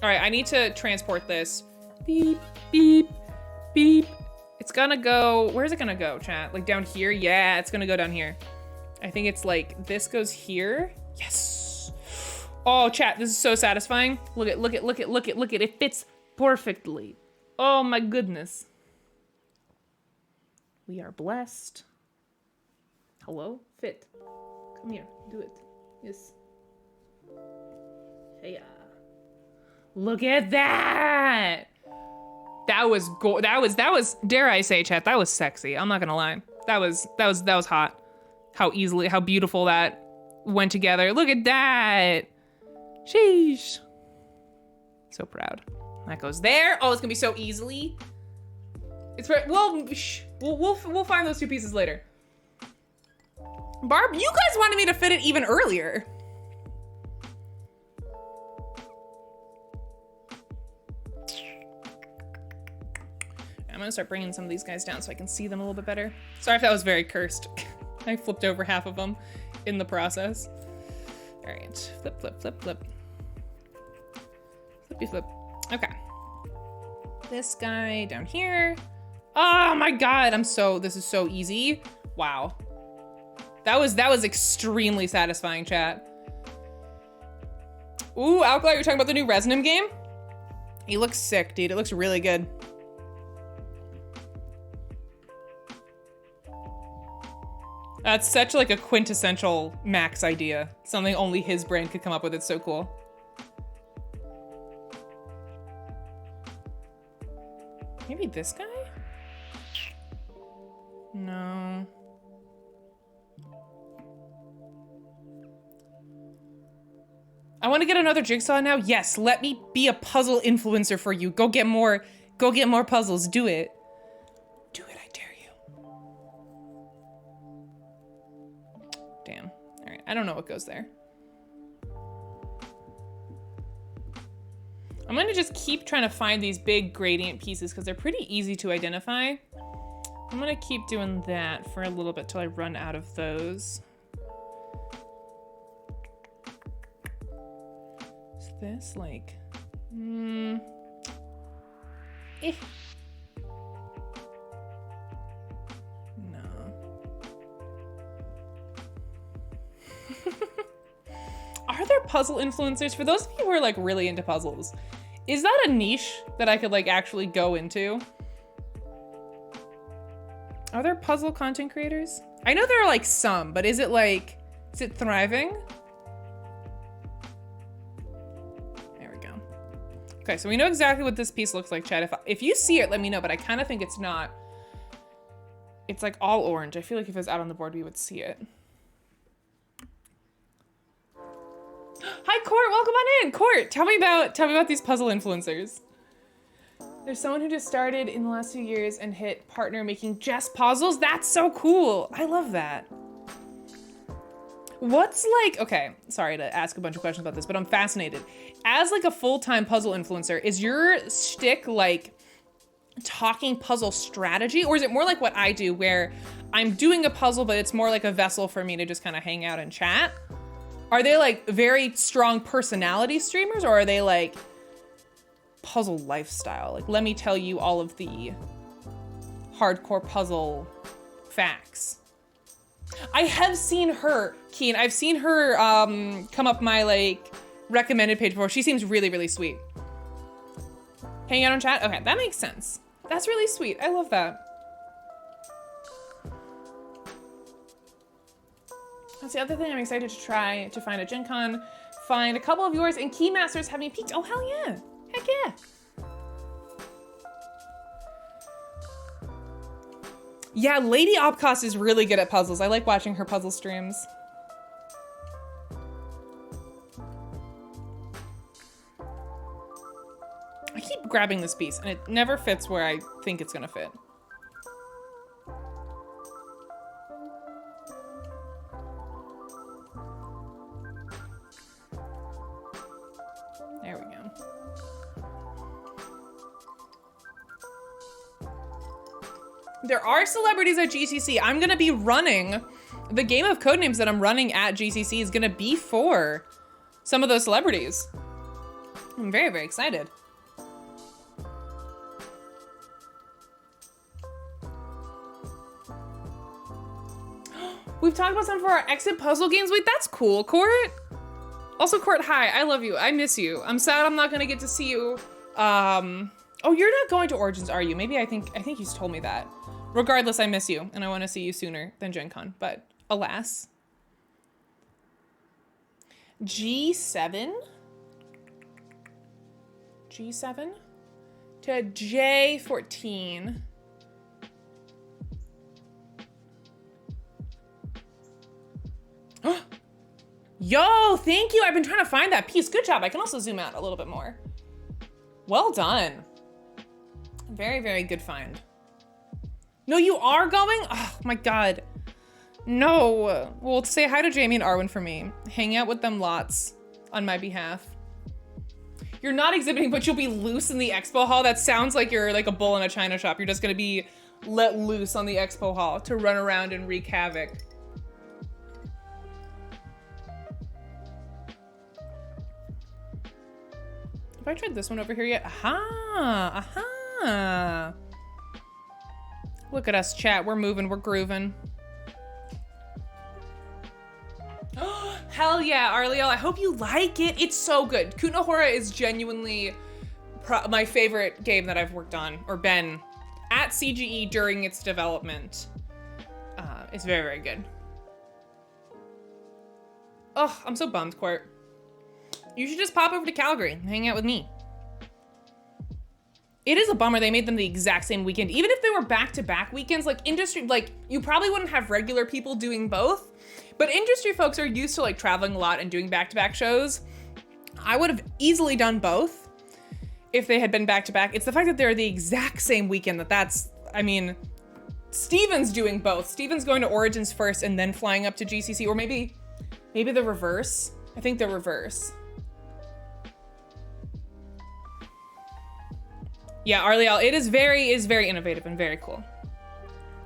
All right, I need to transport this. Beep, beep, beep. It's gonna go, where's it gonna go, chat? Like down here? Yeah, it's gonna go down here. I think it's like, this goes here. Yes. Oh, chat, this is so satisfying. Look at, it fits perfectly. Oh my goodness. We are blessed. Hello? Fit. Come here. Do it. Yes. Hey. Look at that! That was dare I say, chat, that was sexy. I'm not gonna lie. That was hot. How beautiful that went together. Look at that! Sheesh. So proud. That goes there. Oh, it's gonna be so easily. It's well, we'll find those two pieces later. Barb, you guys wanted me to fit it even earlier. I'm gonna start bringing some of these guys down so I can see them a little bit better. Sorry if that was very cursed. I flipped over half of them in the process. All right, flip, flip, flip, flip. Flippy flip. Okay. This guy down here. Oh my God, this is so easy. Wow. That was extremely satisfying, chat. Ooh, Alkali, you're talking about the new Resonum game? He looks sick, dude. It looks really good. That's such like a quintessential Max idea. Something only his brain could come up with. It's so cool. Maybe this guy? No. I want to get another Jigsaw now. Yes, let me be a puzzle influencer for you. Go get more puzzles. Do it. Do it, I dare you. Damn. All right, I don't know what goes there. I'm gonna just keep trying to find these big gradient pieces because they're pretty easy to identify. I'm gonna keep doing that for a little bit till I run out of those. Is this like, eh. No. Are there puzzle influencers? For those of you who are like really into puzzles, is that a niche that I could like actually go into? Are there puzzle content creators? I know there are like some, but is it thriving? There we go. Okay, so we know exactly what this piece looks like, Chad. If you see it, let me know, but I kind of think it's not. It's like all orange. I feel like if it was out on the board, we would see it. Hi, Court, welcome on in. Court, tell me about these puzzle influencers. There's someone who just started in the last few years and hit partner making just puzzles. That's so cool. I love that. What's like, okay, sorry to ask a bunch of questions about this, but I'm fascinated. As like a full-time puzzle influencer, is your shtick like talking puzzle strategy, or is it more like what I do where I'm doing a puzzle, but it's more like a vessel for me to just kind of hang out and chat? Are they like very strong personality streamers, or are they like puzzle lifestyle? Like, let me tell you all of the hardcore puzzle facts. I have seen her, Keen. I've seen her come up my like recommended page before. She seems really, really sweet. Hang out on chat? Okay, that makes sense. That's really sweet. I love that. That's the other thing I'm excited to try to find at Gen Con. Find a couple of yours, and Keymasters have me peaked. Oh, hell yeah. Heck yeah. Yeah, Lady Opcost is really good at puzzles. I like watching her puzzle streams. I keep grabbing this piece, and it never fits where I think it's gonna fit. There we go. There are celebrities at GCC. I'm gonna be running, the game of Codenames that I'm running at GCC is gonna be for some of those celebrities. I'm very, very excited. We've talked about some for our exit puzzle games. Wait, that's cool, Court. Also, Court, hi, I love you. I miss you. I'm sad I'm not gonna get to see you. Oh, you're not going to Origins, are you? Maybe I think he's told me that. Regardless, I miss you, and I want to see you sooner than Gen Con, but alas. G7? G7 to J14. Yo, thank you. I've been trying to find that piece. Good job. I can also zoom out a little bit more. Well done. Very, very good find. No, you are going? Oh my God. No. Well, say hi to Jamie and Arwen for me. Hang out with them lots on my behalf. You're not exhibiting, but you'll be loose in the expo hall. That sounds like you're like a bull in a china shop. You're just gonna be let loose on the expo hall to run around and wreak havoc. Have I tried this one over here yet? Aha, aha. Look at us, chat. We're moving, we're grooving. Hell yeah, Arliel. I hope you like it. It's so good. Kunohora is genuinely my favorite game that I've worked on or been at CGE during its development. It's very, very good. Oh, I'm so bummed, Court. You should just pop over to Calgary and hang out with me. It is a bummer they made them the exact same weekend. Even if they were back-to-back weekends, like industry, like you probably wouldn't have regular people doing both, but industry folks are used to like traveling a lot and doing back-to-back shows. I would have easily done both if they had been back-to-back. It's the fact that they're the exact same weekend I mean, Steven's doing both. Steven's going to Origins first and then flying up to GCC, or maybe the reverse. I think the reverse. Yeah, Arliel, it is very innovative and very cool.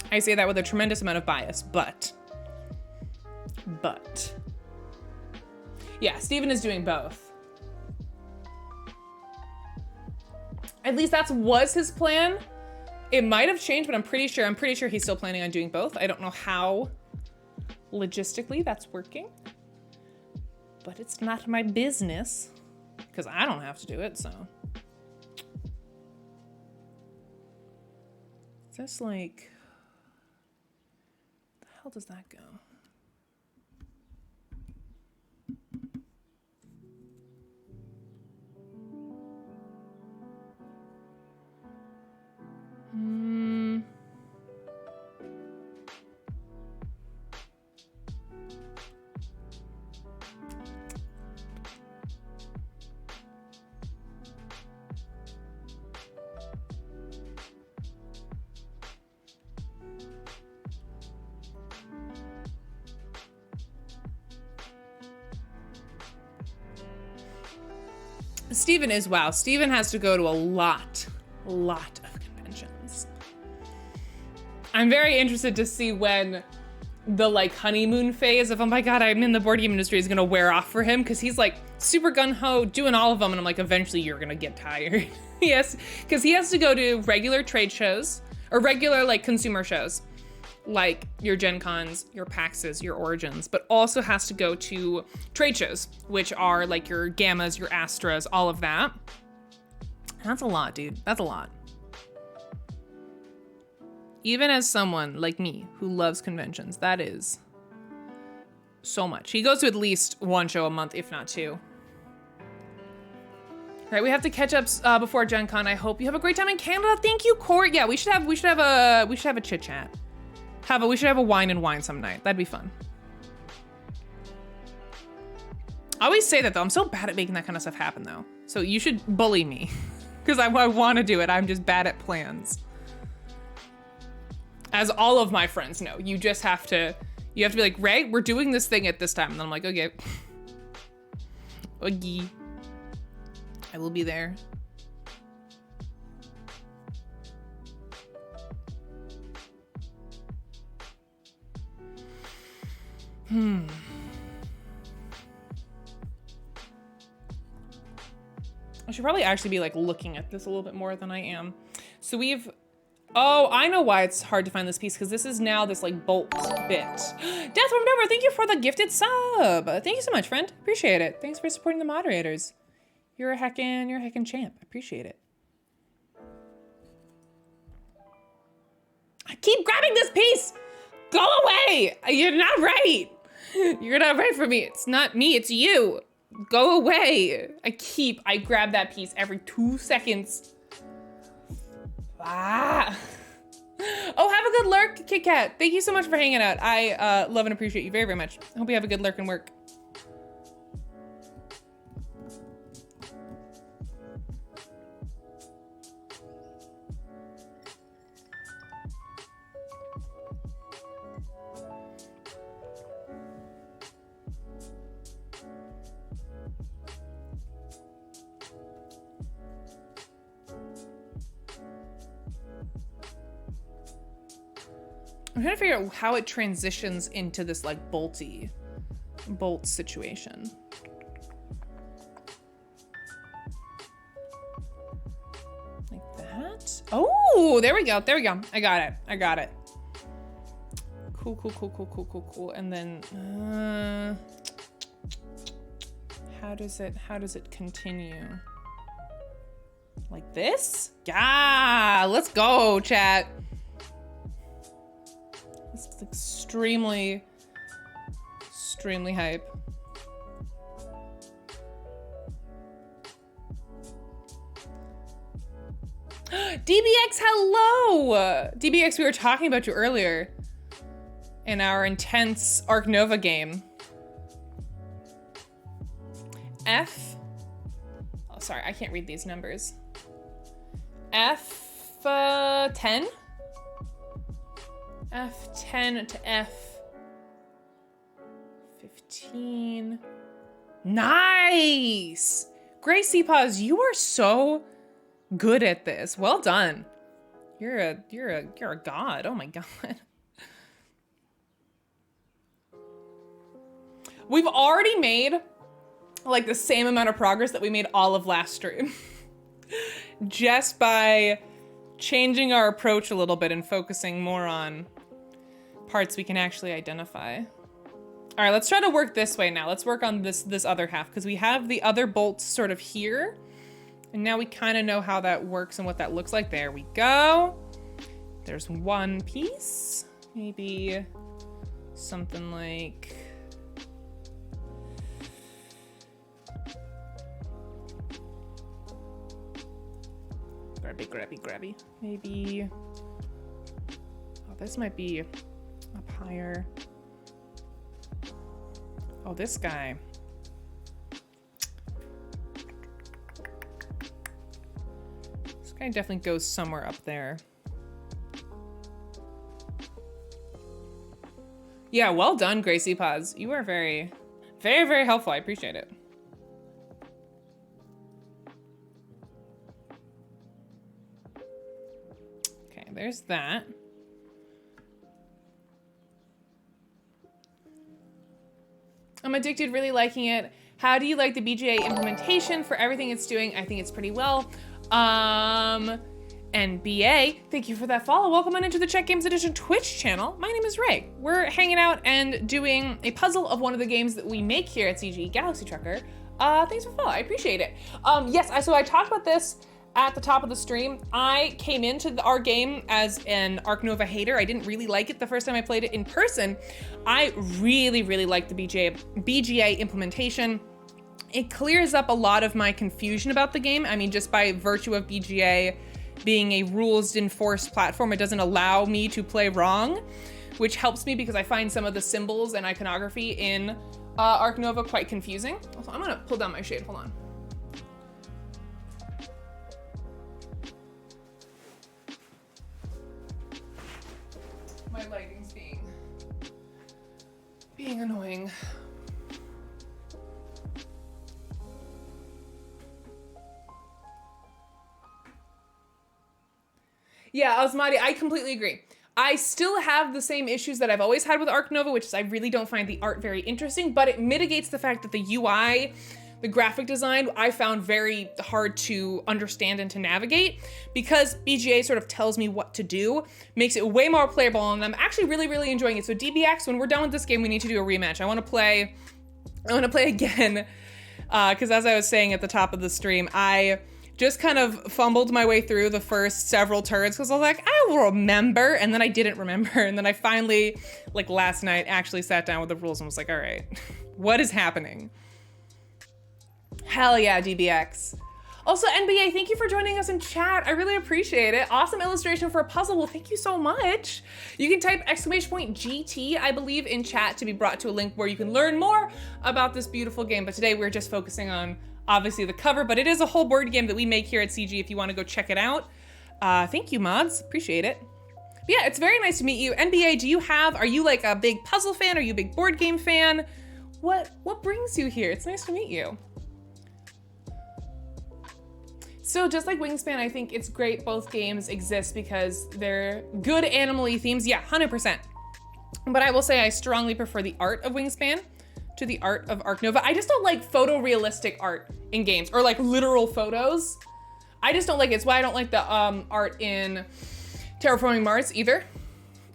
I say that with a tremendous amount of bias, but. Yeah, Steven is doing both. At least that was his plan. It might have changed, but I'm pretty sure he's still planning on doing both. I don't know how logistically that's working, but it's not my business because I don't have to do it, so. That's like, the hell does that go? Steven is, wow. Steven has to go to a lot of conventions. I'm very interested to see when the like honeymoon phase of, oh my God, I'm in the board game industry is gonna wear off for him, because he's like super gung-ho doing all of them, and I'm like, eventually you're gonna get tired. Yes, because he has to go to regular trade shows, or regular like consumer shows, like your Gen Cons, your PAXs, your Origins, but also has to go to trade shows, which are like your Gammas, your Astras, all of that. That's a lot, dude. That's a lot. Even as someone like me who loves conventions, that is so much. He goes to at least one show a month, if not two. All right, we have to catch up before Gen Con. I hope you have a great time in Canada. Thank you, Court. Yeah, we should have a chit chat. We should have a wine and wine some night. That'd be fun. I always say that though. I'm so bad at making that kind of stuff happen though. So you should bully me because I want to do it. I'm just bad at plans. As all of my friends know, you have to be like, Ray, we're doing this thing at this time. And then I'm like, okay. Okay. I will be there. I should probably actually be like looking at this a little bit more than I am. So oh, I know why it's hard to find this piece, because this is now this like bolt bit. Death from Dover, thank you for the gifted sub. Thank you so much, friend. Appreciate it. Thanks for supporting the moderators. You're a heckin' champ. Appreciate it. I keep grabbing this piece. Go away. You're not right. You're not right for me. It's not me, it's you. Go away. I grab that piece every 2 seconds. Ah. Oh, have a good lurk, Kit Kat. Thank you so much for hanging out. I love and appreciate you very, very much. I hope you have a good lurk and work. I'm trying to figure out how it transitions into this like bolt situation. Like that. Oh, there we go. There we go. I got it. I got it. Cool, cool, cool, cool, cool, cool, cool. And then, how does it continue? Like this? Yeah, let's go, chat. This is extremely hype. DBX, hello! DBX, we were talking about you earlier in our intense Ark Nova game. Oh, sorry, I can't read these numbers. F10? F10 to F15. Nice! Gray Seapaws, you are so good at this. Well done. You're a god. Oh my god. We've already made like the same amount of progress that we made all of last stream. Just by changing our approach a little bit and focusing more on parts we can actually identify. All right, let's try to work this way now. Let's work on this other half because we have the other bolts sort of here. And now we kind of know how that works and what that looks like. There we go. There's one piece. Maybe something like... Grabby. Maybe... Oh, this might be up higher. Oh, this guy. This guy definitely goes somewhere up there. Yeah, well done, Gracie Paz. You are very, very, very helpful. I appreciate it. Okay, there's that. I'm addicted, really liking it. How do you like the BGA implementation for everything it's doing? I think it's pretty well. And BA, thank you for that follow. Welcome on into the Czech Games Edition Twitch channel. My name is Ray. We're hanging out and doing a puzzle of one of the games that we make here at CG Galaxy Trucker. Thanks for the follow, I appreciate it. Yes, so I talked about this at the top of the stream. I came into our game as an Ark Nova hater. I didn't really like it the first time I played it in person. I really, really liked the BGA implementation. It clears up a lot of my confusion about the game. I mean, just by virtue of BGA being a rules-enforced platform, it doesn't allow me to play wrong, which helps me because I find some of the symbols and iconography in Ark Nova quite confusing. Also, I'm gonna pull down my shade, hold on. My lighting's being annoying. Yeah, Osmati, I completely agree. I still have the same issues that I've always had with Ark Nova, which is I really don't find the art very interesting, but it mitigates the fact that the UI, the graphic design, I found very hard to understand and to navigate because BGA sort of tells me what to do, makes it way more playable, and I'm actually really, really enjoying it. So DBX, when we're done with this game, we need to do a rematch. I want to play again, because as I was saying at the top of the stream, I just kind of fumbled my way through the first several turns because I was like, I will remember. And then I didn't remember. And then I finally, like last night, actually sat down with the rules and was like, all right, what is happening? Hell yeah, DBX. Also, NBA, thank you for joining us in chat. I really appreciate it. Awesome illustration for a puzzle. Well, thank you so much. You can type !GT, I believe, in chat to be brought to a link where you can learn more about this beautiful game. But today we're just focusing on, obviously, the cover, but it is a whole board game that we make here at CG if you want to go check it out. Thank you, mods. Appreciate it. But yeah, it's very nice to meet you. NBA, are you like a big puzzle fan? Are you a big board game fan? What brings you here? It's nice to meet you. So just like Wingspan, I think it's great both games exist because they're good animal-y themes. Yeah, 100%. But I will say I strongly prefer the art of Wingspan to the art of Arc Nova. I just don't like photorealistic art in games or like literal photos. I just don't like it. It's why I don't like the art in Terraforming Mars either.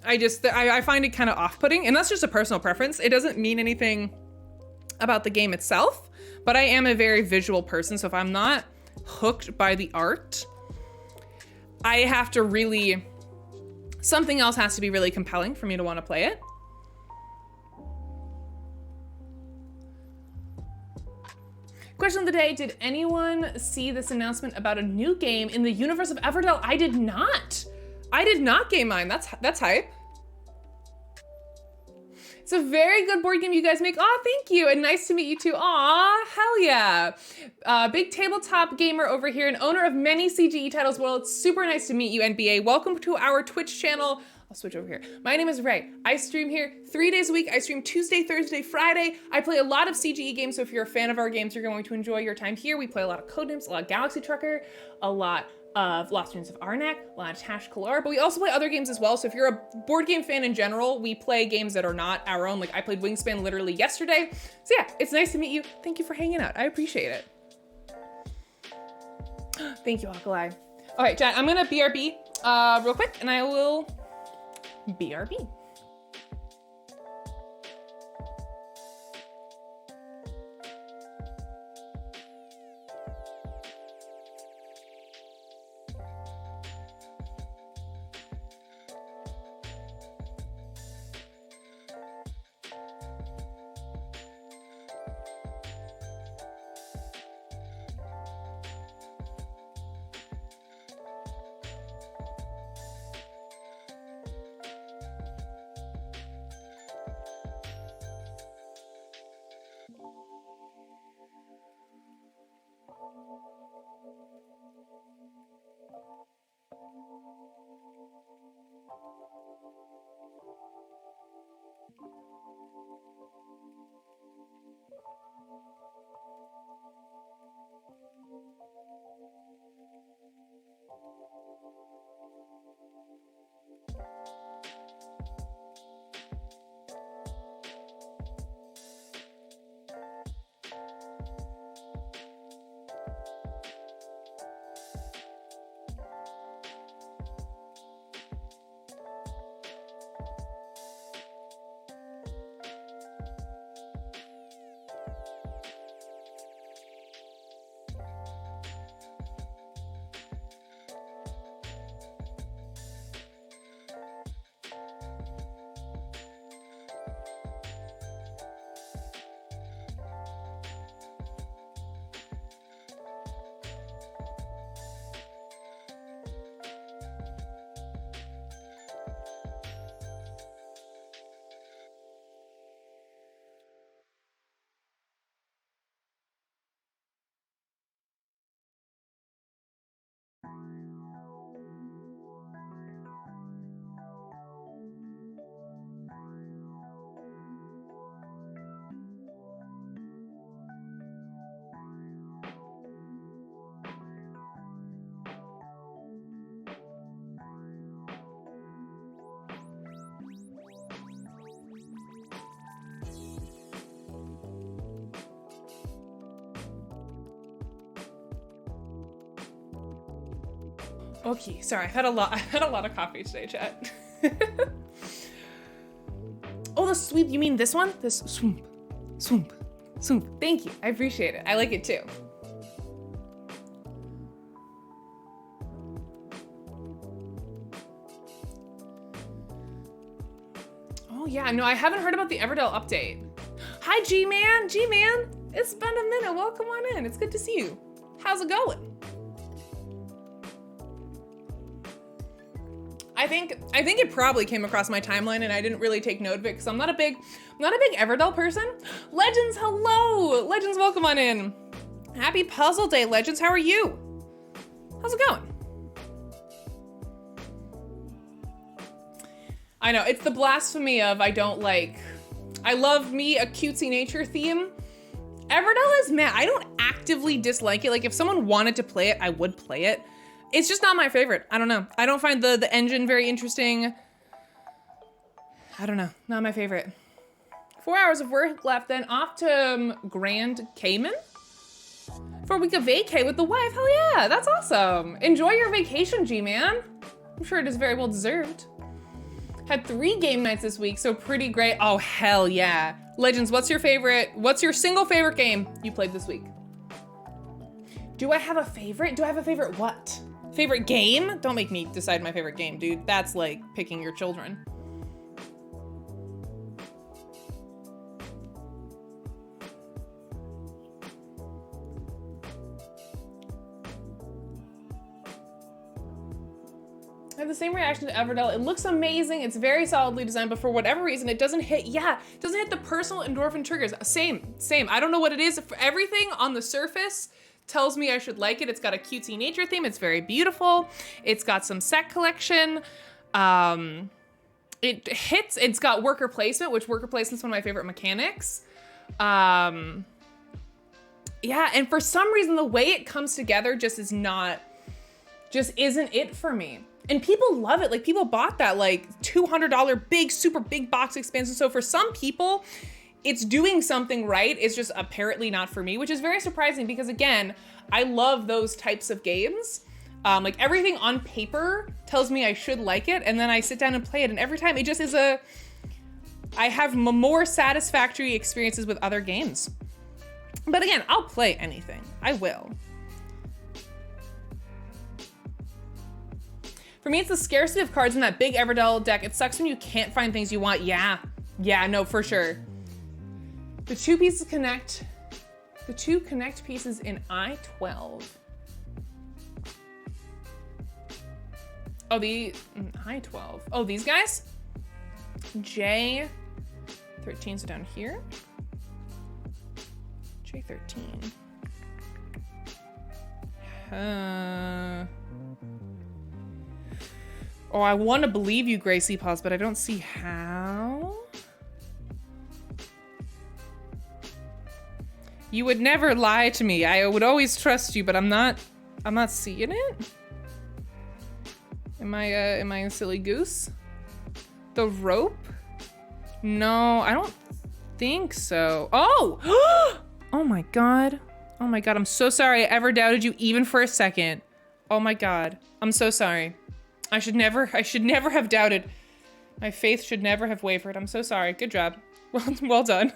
I find it kind of off-putting, and that's just a personal preference. It doesn't mean anything about the game itself, but I am a very visual person, so if I'm not hooked by the art, I have to really, something else has to be really compelling for me to want to play it. Question of the day, did anyone see this announcement about a new game in the universe of Everdell? I did not. I did not game mine. That's hype. It's a very good board game you guys make. Aw, thank you, and nice to meet you too. Aw, hell yeah. Big tabletop gamer over here and owner of many CGE titles. Well, it's super nice to meet you, NBA. Welcome to our Twitch channel. I'll switch over here. My name is Ray. I stream here 3 days a week. I stream Tuesday, Thursday, Friday. I play a lot of CGE games, so if you're a fan of our games, you're going to enjoy your time here. We play a lot of Codenames, a lot of Galaxy Trucker, a lot of Lost Students of Arnak, a lot of Tash Kalar, but we also play other games as well. So if you're a board game fan in general, we play games that are not our own. Like I played Wingspan literally yesterday. So yeah, it's nice to meet you. Thank you for hanging out. I appreciate it. Thank you, Alkali. All right, chat, I'm gonna BRB real quick and I will BRB. Okay, sorry, I've had a lot of coffee today, chat. Oh, the sweep, you mean this one? This swoop, swoop, swoop. Thank you, I appreciate it. I like it too. Oh yeah, no, I haven't heard about the Everdell update. Hi, G-Man. G-Man, it's been a minute. Welcome on in. It's good to see you. How's it going? I think it probably came across my timeline and I didn't really take note of it because I'm not a big Everdell person. Legends, hello. Legends, welcome on in. Happy Puzzle Day, Legends. How are you? How's it going? I know, it's the blasphemy of I love me a cutesy nature theme. Everdell is meh. I don't actively dislike it. Like if someone wanted to play it, I would play it. It's just not my favorite. I don't know. I don't find the engine very interesting. I don't know, not my favorite. 4 hours of work left, then off to Grand Cayman for a week of vacay with the wife. Hell yeah, that's awesome. Enjoy your vacation, G-Man. I'm sure it is very well deserved. Had 3 game nights this week, so pretty great. Oh, hell yeah. Legends, what's your single favorite game you played this week? Do I have a favorite? Do I have a favorite what? Favorite game? Don't make me decide my favorite game, dude. That's like picking your children. I have the same reaction to Everdell. It looks amazing. It's very solidly designed, but for whatever reason, it doesn't hit the personal endorphin triggers. Same. I don't know what it is. Everything on the surface tells me I should like it. It's got a cutesy nature theme. It's very beautiful. It's got some set collection. It's got worker placement, which worker placement is one of my favorite mechanics. Yeah, and for some reason, the way it comes together just isn't it for me. And people love it. Like people bought that like $200 super big box expansion. So for some people, it's doing something right. It's just apparently not for me, which is very surprising because again, I love those types of games. Like everything on paper tells me I should like it. And then I sit down and play it. And every time it just is I have more satisfactory experiences with other games. But again, I'll play anything. I will. For me, it's the scarcity of cards in that big Everdell deck. It sucks when you can't find things you want. Yeah, no, for sure. The two connect pieces in I-12. Oh, the I-12. Oh, these guys? J13, so down here. J13. Oh, I want to believe you, Gracie Paws, but I don't see how. You would never lie to me. I would always trust you, but I'm not seeing it. Am I a silly goose? The rope? No, I don't think so. Oh! Oh my God. Oh my God, I'm so sorry I ever doubted you even for a second. Oh my God, I'm so sorry. I should never have doubted. My faith should never have wavered. I'm so sorry. Good job. Well done.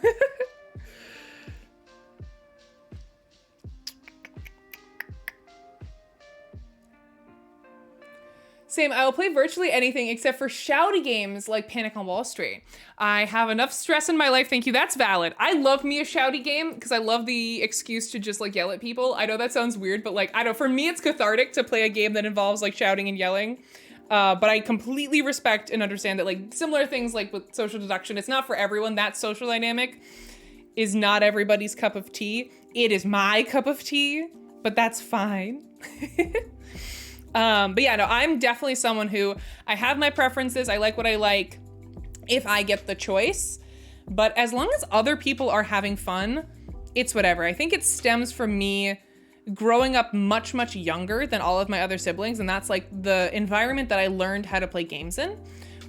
Same, I will play virtually anything except for shouty games like Panic on Wall Street. I have enough stress in my life, thank you, that's valid. I love me a shouty game because I love the excuse to just like yell at people. I know that sounds weird, but like, I don't, for me it's cathartic to play a game that involves like shouting and yelling. But I completely respect and understand that like similar things like with social deduction, it's not for everyone. That social dynamic is not everybody's cup of tea. It is my cup of tea, but that's fine. But yeah, no, I'm definitely someone who I have my preferences. I like what I like if I get the choice, but as long as other people are having fun, it's whatever. I think it stems from me growing up much, much younger than all of my other siblings. And that's like the environment that I learned how to play games in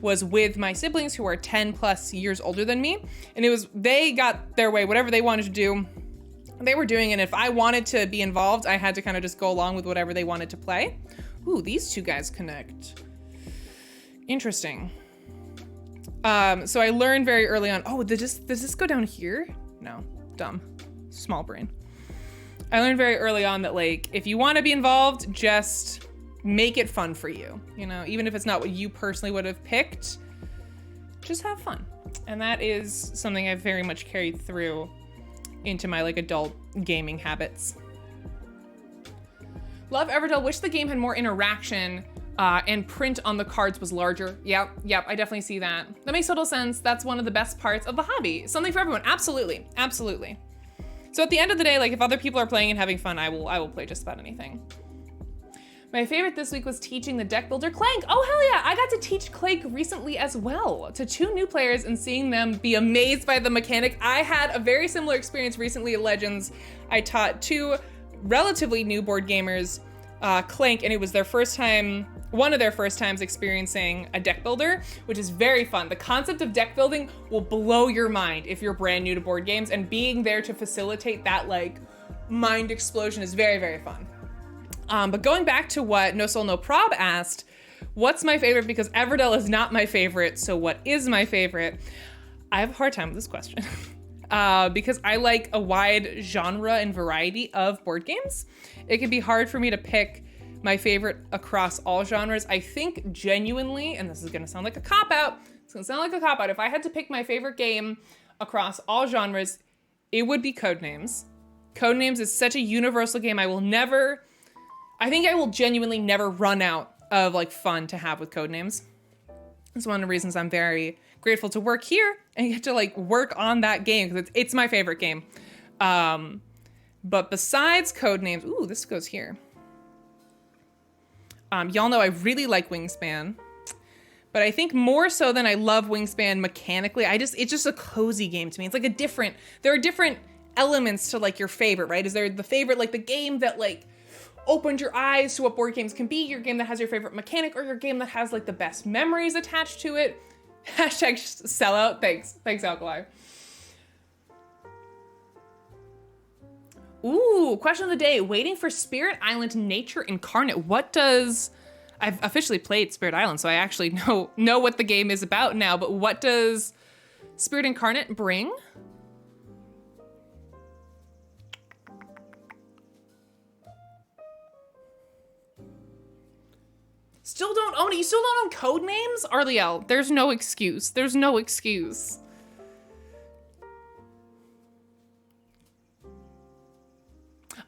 was with my siblings who are 10 plus years older than me. And they got their way, whatever they wanted to do, they were doing. And if I wanted to be involved, I had to kind of just go along with whatever they wanted to play. Ooh, these two guys connect. Interesting. So I learned very early on, oh, does this go down here? No, dumb, small brain. I learned very early on that like, if you want to be involved, just make it fun for you. You know, even if it's not what you personally would have picked, just have fun. And that is something I've very much carried through into my like adult gaming habits. Love Everdell. Wish the game had more interaction and print on the cards was larger. Yep, I definitely see that. That makes total sense. That's one of the best parts of the hobby. Something for everyone. Absolutely, absolutely. So at the end of the day, like if other people are playing and having fun, I will play just about anything. My favorite this week was teaching the deck builder Clank. Oh hell yeah, I got to teach Clank recently as well to 2 new players and seeing them be amazed by the mechanic. I had a very similar experience recently at Legends. I taught 2 relatively new board gamers Clank, and it was their first time, one of their first times experiencing a deck builder, which is very fun. The concept of deck building will blow your mind if you're brand new to board games, and being there to facilitate that like mind explosion is very, very fun. But going back to what No Soul No Prob asked, what's my favorite? Because Everdell is not my favorite, so what is my favorite? I have a hard time with this question because I like a wide genre and variety of board games. It can be hard for me to pick my favorite across all genres. I think genuinely, and this is gonna sound like a cop-out, if I had to pick my favorite game across all genres, it would be Codenames. Codenames is such a universal game. I think I will genuinely never run out of like fun to have with Codenames. It's one of the reasons I'm very grateful to work here and get to like work on that game because it's my favorite game. But besides Codenames, ooh, this goes here. Y'all know I really like Wingspan, but I think more so than I love Wingspan mechanically, it's just a cozy game to me. It's like there are different elements to like your favorite, right? Is there the favorite, like the game that like opened your eyes to what board games can be, your game that has your favorite mechanic, or your game that has like the best memories attached to it? Hashtag sellout. Thanks Alkali. Ooh, question of the day. Waiting for Spirit Island Nature Incarnate. I've officially played Spirit Island, so I actually know what the game is about now, but what does Spirit Incarnate bring? Still don't own it? You still don't own Codenames? Arliel, there's no excuse. There's no excuse.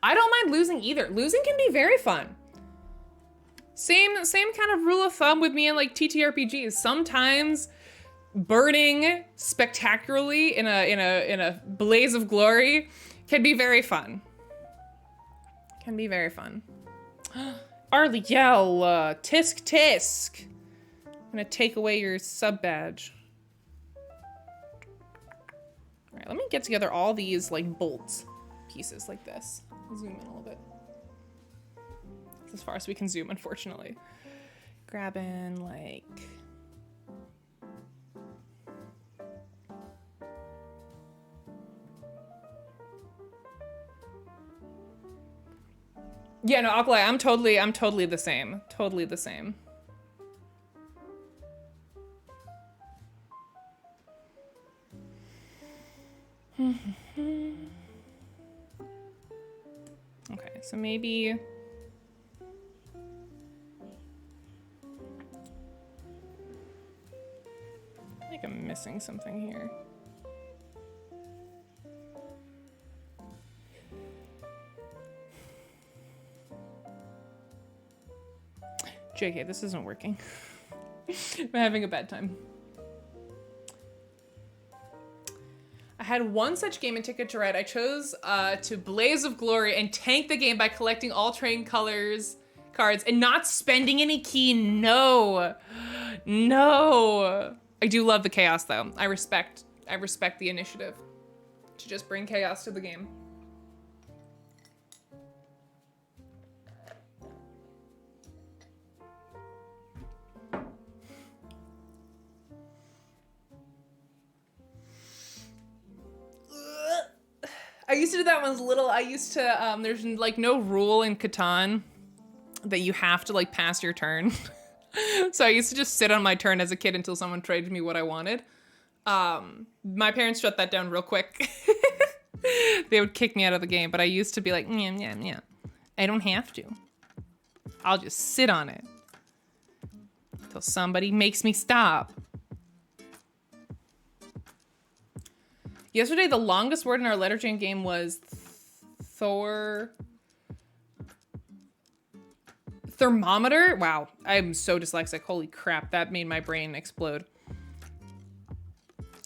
I don't mind losing either. Losing can be very fun. Same kind of rule of thumb with me and like TTRPGs. Sometimes burning spectacularly in a blaze of glory can be very fun. Can be very fun. Arliel, tisk tisk. I'm gonna take away your sub badge. All right, let me get together all these like bolt pieces like this. I'll zoom in a little bit. That's as far as we can zoom, unfortunately. Grabbing like... Yeah, no, Alkali, I'm totally the same. Totally the same. Okay, so maybe... I think I'm missing something here. JK, this isn't working. I'm having a bad time. I had one such game in Ticket to Ride. I chose to Blaze of Glory and tank the game by collecting all train colors cards and not spending any key. No. I do love the chaos though. I respect the initiative to just bring chaos to the game. I used to do that when I was little. I used to, there's like no rule in Catan that you have to like pass your turn. So I used to just sit on my turn as a kid until someone traded me what I wanted. My parents shut that down real quick. They would kick me out of the game, but I used to be like, yeah. I don't have to. I'll just sit on it until somebody makes me stop. Yesterday, the longest word in our letter jam game was thermometer. Wow, I'm so dyslexic. Holy crap, that made my brain explode.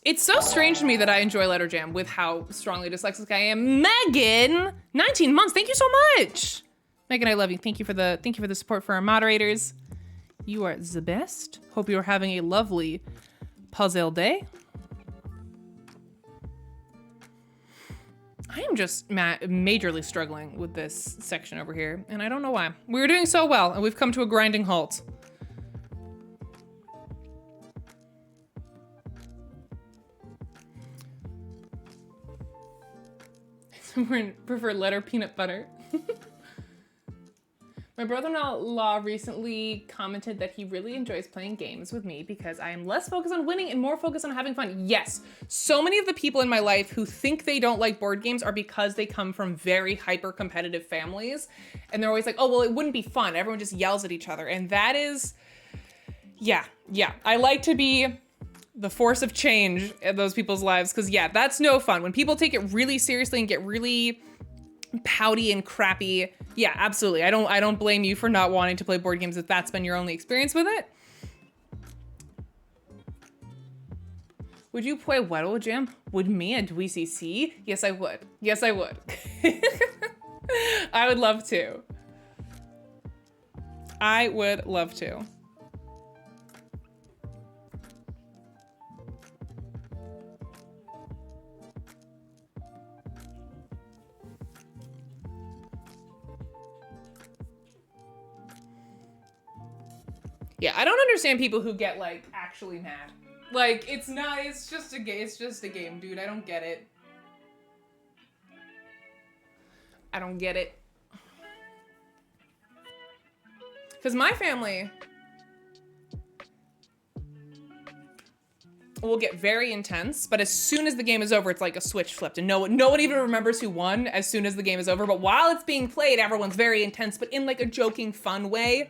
It's so strange to me that I enjoy letter jam with how strongly dyslexic I am. Megan, 19 months. Thank you so much. Megan, I love you. Thank you for the support for our moderators. You are the best. Hope you are having a lovely puzzle day. I am just majorly struggling with this section over here, and I don't know why. We were doing so well, and we've come to a grinding halt. Prefer letter peanut butter. My brother-in-law recently commented that he really enjoys playing games with me because I am less focused on winning and more focused on having fun. Yes, so many of the people in my life who think they don't like board games are because they come from very hyper-competitive families. And they're always like, oh, well, it wouldn't be fun. Everyone just yells at each other. And that is, yeah. I like to be the force of change in those people's lives because, yeah, that's no fun. When people take it really seriously and get really pouty and crappy, yeah, absolutely. I don't blame you for not wanting to play board games if that's been your only experience with it. Would you play Weddle Jam with me and WCC? Yes, I would. Yes, I would. I would love to. I would love to. Yeah, I don't understand people who get like actually mad. Like it's just a game, dude. I don't get it. I don't get it. Cuz my family will get very intense, but as soon as the game is over, it's like a switch flipped and no one even remembers who won as soon as the game is over. But while it's being played, everyone's very intense, but in like a joking, fun way.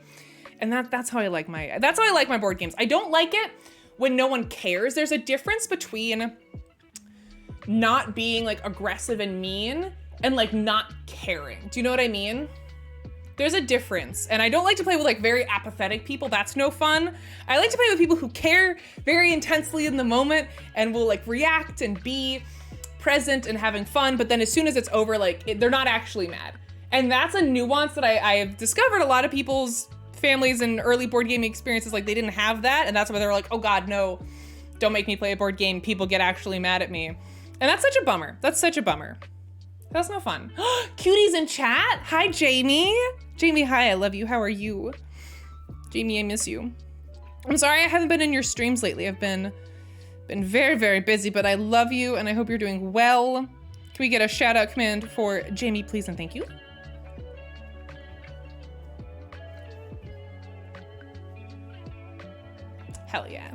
And that's how I like my board games. I don't like it when no one cares. There's a difference between not being like aggressive and mean and like not caring. Do you know what I mean? There's a difference. And I don't like to play with like very apathetic people. That's no fun. I like to play with people who care very intensely in the moment and will like react and be present and having fun. But then as soon as it's over, like they're not actually mad. And that's a nuance that I have discovered. A lot of people's families and early board gaming experiences, like they didn't have that. And that's why they're like, oh God, no, don't make me play a board game. People get actually mad at me. And that's such a bummer. That's such a bummer. That's no fun. Cuties in chat. Hi, Jamie. Jamie, hi, I love you. How are you? Jamie, I miss you. I'm sorry I haven't been in your streams lately. I've been very, very busy, but I love you and I hope you're doing well. Can we get a shout out command for Jamie, please, and thank you? Hell yeah.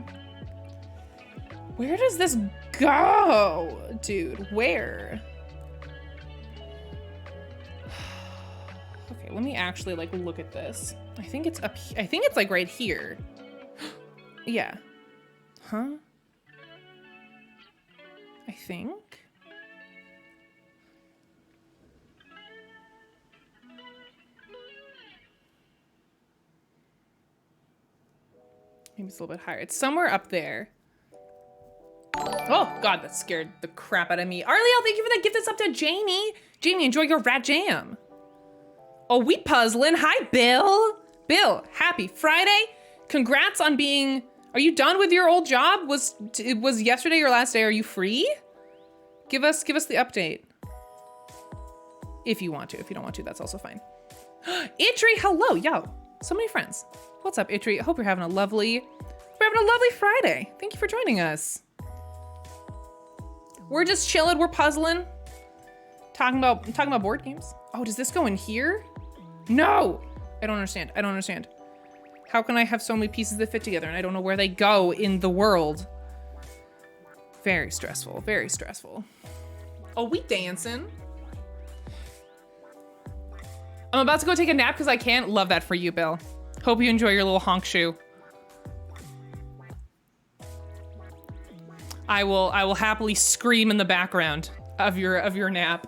Where does this go? Dude, where? Okay, let me actually like look at this. I think it's up here. I think it's like right here. Yeah. Huh? I think. Maybe it's a little bit higher. It's somewhere up there. Oh God, that scared the crap out of me. Arliel, thank you for that gift. That's up to Jamie. Jamie, enjoy your rat jam. Oh, we puzzling. Hi, Bill. Bill, happy Friday. Congrats on being, are you done with your old job? Was yesterday your last day? Are you free? Give us the update. If you want to. If you don't want to, that's also fine. Itri, hello, yo. So many friends. What's up, Itri? I hope you're having a lovely Friday. Thank you for joining us. We're just chilling, we're puzzling. Talking about board games. Oh, does this go in here? No! I don't understand. How can I have so many pieces that fit together and I don't know where they go in the world? Very stressful, very stressful. Oh, we dancing. I'm about to go take a nap because I can. Love that for you, Bill. Hope you enjoy your little honk shoe. I will happily scream in the background of your nap.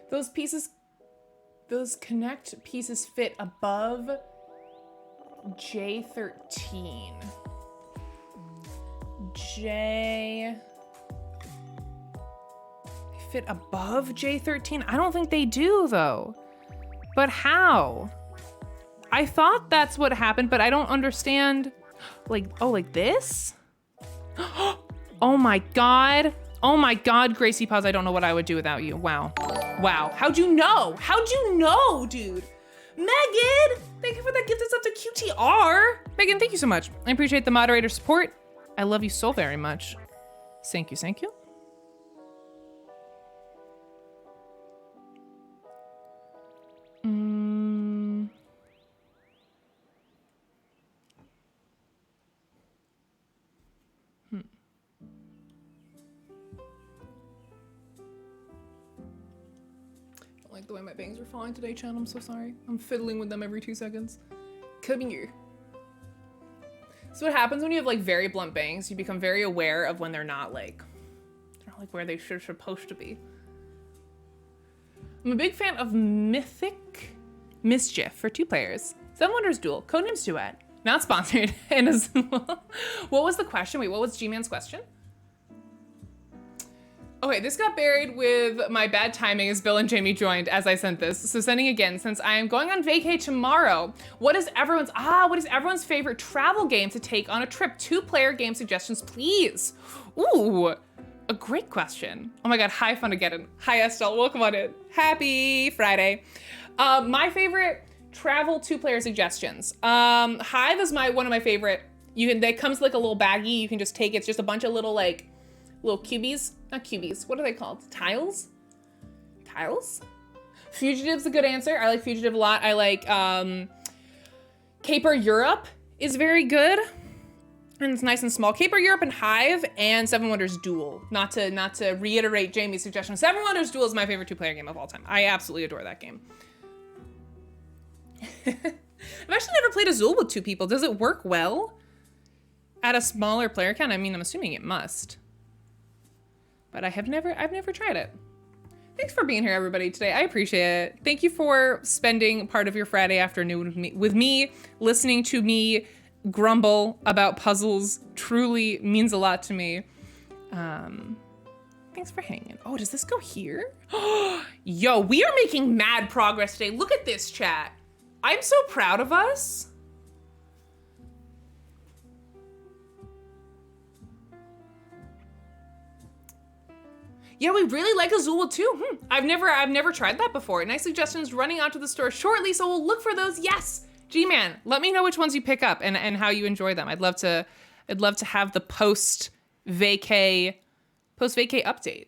Those Connect pieces fit above J13. They fit above J13? I don't think they do though. But how? I thought that's what happened, but I don't understand. Like, oh, like this? Oh my God. Oh my God, Gracie Pause, I don't know what I would do without you. Wow. Wow, how'd you know? How'd you know, dude? Megan, thank you for that gift. It's up to QTR. Megan, thank you so much. I appreciate the moderator support. I love you so very much. Thank you, thank you. I like the way my bangs are falling today, Chan. I'm so sorry. I'm fiddling with them every 2 seconds. Come here. So what happens when you have like very blunt bangs, you become very aware of when they're not like where they supposed to be. I'm a big fan of Mythic Mischief for 2 players. Seven Wonders Duel, Codenames Duet. Not sponsored. And as well. What was the question? Wait, what was G-Man's question? Okay, this got buried with my bad timing as Bill and Jamie joined as I sent this. So sending again, since I am going on vacay tomorrow, what is everyone's favorite travel game to take on a trip? 2-player game suggestions, please. Ooh, a great question. Oh my God, hi Funageddon. Hi Estelle, welcome on in. Happy Friday. My favorite travel 2-player suggestions. Hive is one of my favorite. That comes like a little baggie. You can just take it. It's just a bunch of little cubies, not cubies. What are they called? Tiles? Tiles? Fugitive's a good answer. I like Fugitive a lot. I like Caper Europe is very good. And it's nice and small. Caper Europe and Hive and Seven Wonders Duel. Not to reiterate Jamie's suggestion. Seven Wonders Duel is my favorite 2-player game of all time. I absolutely adore that game. I've actually never played Azul with 2 people. Does it work well at a smaller player count? I mean, I'm assuming it must. But I've never tried it. Thanks for being here, everybody, today. I appreciate it. Thank you for spending part of your Friday afternoon with me, listening to me grumble about puzzles. Truly means a lot to me. Thanks for hanging. Oh, does this go here? Yo, we are making mad progress today. Look at this, chat. I'm so proud of us. Yeah, we really like Azul too. I've never tried that before. Nice suggestions running out to the store shortly, so we'll look for those. Yes, G-Man, let me know which ones you pick up and how you enjoy them. I'd love to have the post vacay update.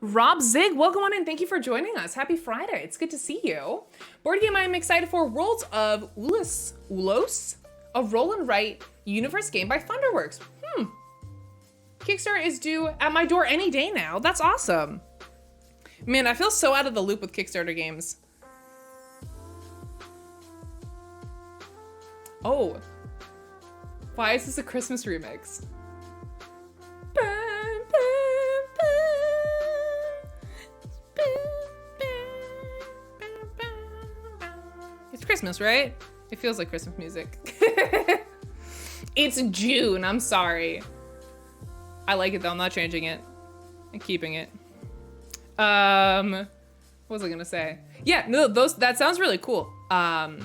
Rob Zig, welcome on in. Thank you for joining us. Happy Friday. It's good to see you. Board game I am excited for, Worlds of Ulos, a roll and write universe game by Thunderworks. Kickstarter is due at my door any day now. That's awesome. Man, I feel so out of the loop with Kickstarter games. Oh, why is this a Christmas remix? It's Christmas, right? It feels like Christmas music. It's June, I'm sorry. I like it though, I'm not changing it. I'm keeping it. What was I gonna say? Yeah, no, that sounds really cool. Rob,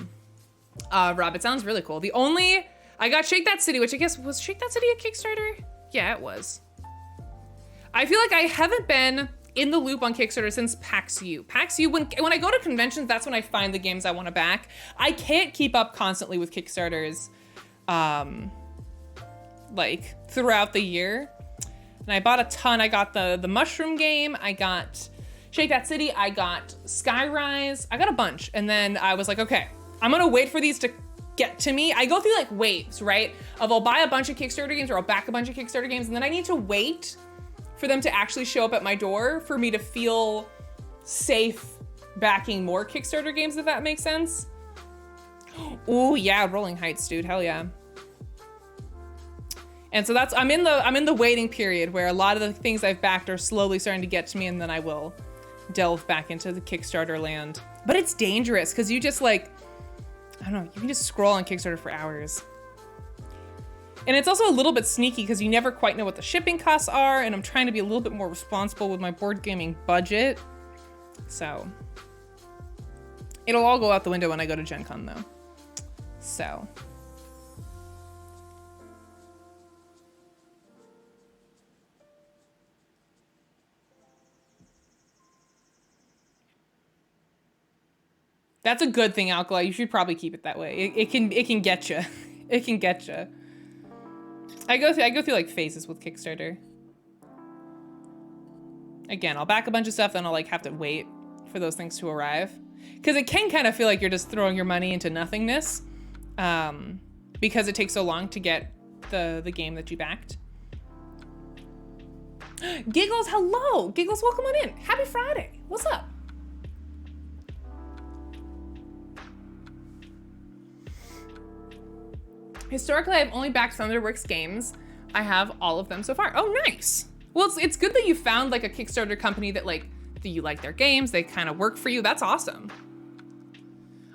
it sounds really cool. I got Shake That City, which I guess, was Shake That City a Kickstarter? Yeah, it was. I feel like I haven't been in the loop on Kickstarter since PAX U. PAX U, when I go to conventions, that's when I find the games I want to back. I can't keep up constantly with Kickstarters, like throughout the year. And I bought a ton. I got the Mushroom game. I got Shake That City. I got Skyrise. I got a bunch. And then I was like, okay, I'm gonna wait for these to get to me. I go through like waves, right? I'll buy a bunch of Kickstarter games or I'll back a bunch of Kickstarter games, and then I need to wait for them to actually show up at my door for me to feel safe backing more Kickstarter games, if that makes sense. Oh yeah, Rolling Heights, dude, hell yeah. And so that's, I'm in the waiting period where a lot of the things I've backed are slowly starting to get to me, and then I will delve back into the Kickstarter land. But it's dangerous because you just like, I don't know, you can just scroll on Kickstarter for hours. And it's also a little bit sneaky because you never quite know what the shipping costs are, and I'm trying to be a little bit more responsible with my board gaming budget. So it'll all go out the window when I go to Gen Con though. So. That's a good thing, Alkali. You should probably keep it that way. It can get you. It can get you. I go through like phases with Kickstarter. Again, I'll back a bunch of stuff, then I'll like have to wait for those things to arrive. Because it can kind of feel like you're just throwing your money into nothingness. Because it takes so long to get the game that you backed. Giggles, hello! Giggles, welcome on in. Happy Friday. What's up? Historically, I've only backed Thunderworks games. I have all of them so far. Oh, nice. Well, it's good that you found like a Kickstarter company that like, that you like their games, they kind of work for you. That's awesome.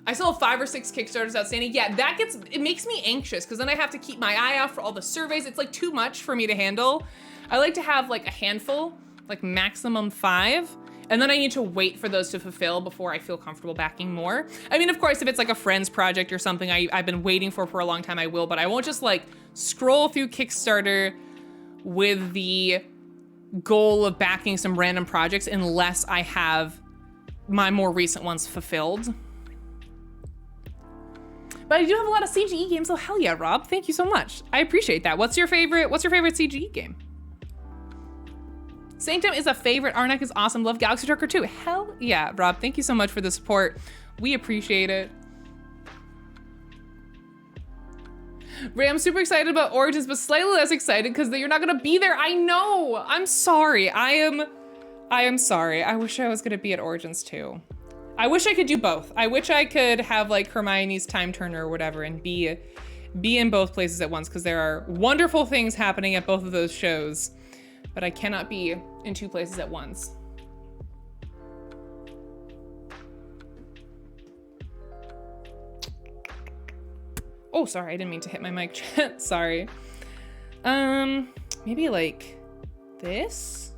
I still have 5 or 6 Kickstarters outstanding. Yeah, it makes me anxious because then I have to keep my eye out for all the surveys. It's like too much for me to handle. I like to have like a handful, like maximum 5. And then I need to wait for those to fulfill before I feel comfortable backing more. I mean, of course, if it's like a friend's project or something I've been waiting for a long time, I will, but I won't just like scroll through Kickstarter with the goal of backing some random projects unless I have my more recent ones fulfilled. But I do have a lot of CGE games, so hell yeah, Rob. Thank you so much. I appreciate that. What's your favorite CGE game? Sanctum is a favorite. Arnak is awesome. Love Galaxy Trucker too. Hell yeah, Rob. Thank you so much for the support. We appreciate it. Ray, I'm super excited about Origins, but slightly less excited because you're not gonna be there. I know. I'm sorry. I am sorry. I wish I was gonna be at Origins too. I wish I could do both. I wish I could have like Hermione's time turner or whatever and be in both places at once because there are wonderful things happening at both of those shows. But I cannot be in 2 places at once. Oh, sorry, I didn't mean to hit my mic chat, sorry. Maybe like this?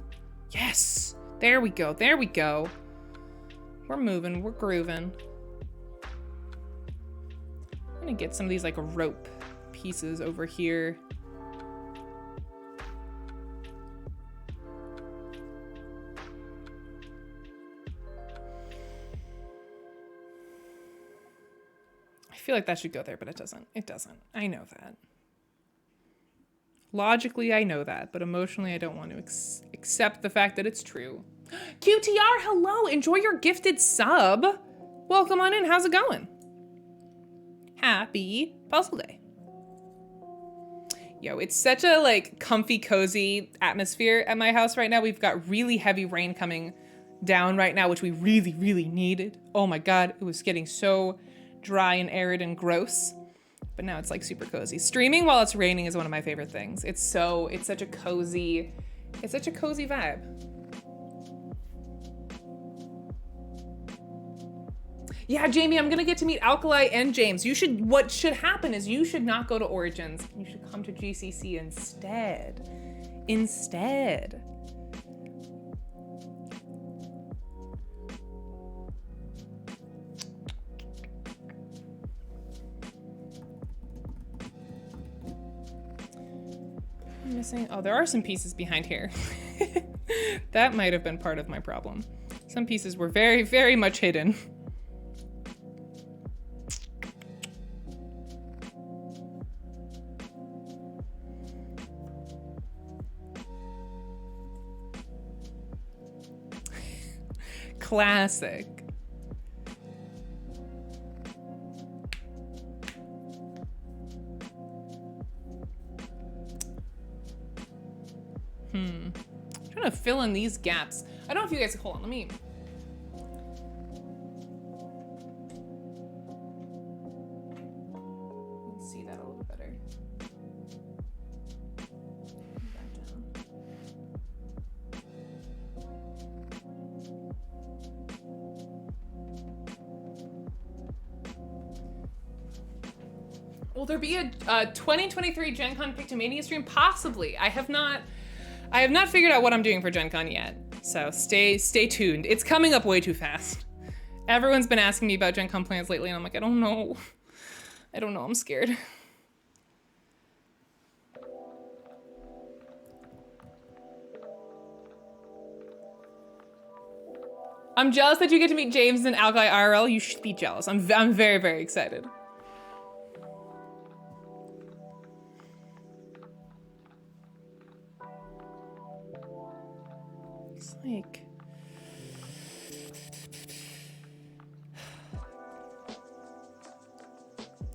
Yes, there we go, there we go. We're moving, we're grooving. I'm gonna get some of these like rope pieces over here. I feel like that should go there, but it doesn't. It doesn't. I know that. Logically, I know that, but emotionally, I don't want to accept the fact that it's true. QTR, hello. Enjoy your gifted sub. Welcome on in. How's it going? Happy Puzzle Day. Yo, it's such a like comfy, cozy atmosphere at my house right now. We've got really heavy rain coming down right now, which we really, really needed. Oh my God, it was getting so dry and arid and gross, but now it's like super cozy. Streaming while it's raining is one of my favorite things. It's such a cozy vibe. Yeah, Jamie, I'm gonna get to meet Alkali and James. What should happen is you should not go to Origins. You should come to GCC instead. I'm missing, oh, there are some pieces behind here. That might have been part of my problem. Some pieces were very, very much hidden. Classic. I'm trying fill in these gaps. I don't know if you guys, hold on, let me. Let's see that a little better. Back down. Will there be a 2023 Gen Con Pictomania stream? Possibly. I have not figured out what I'm doing for Gen Con yet. So stay tuned. It's coming up way too fast. Everyone's been asking me about Gen Con plans lately, and I'm like, I don't know. I'm scared. I'm jealous that you get to meet James and Algai IRL. You should be jealous. I'm very, very excited. It's like...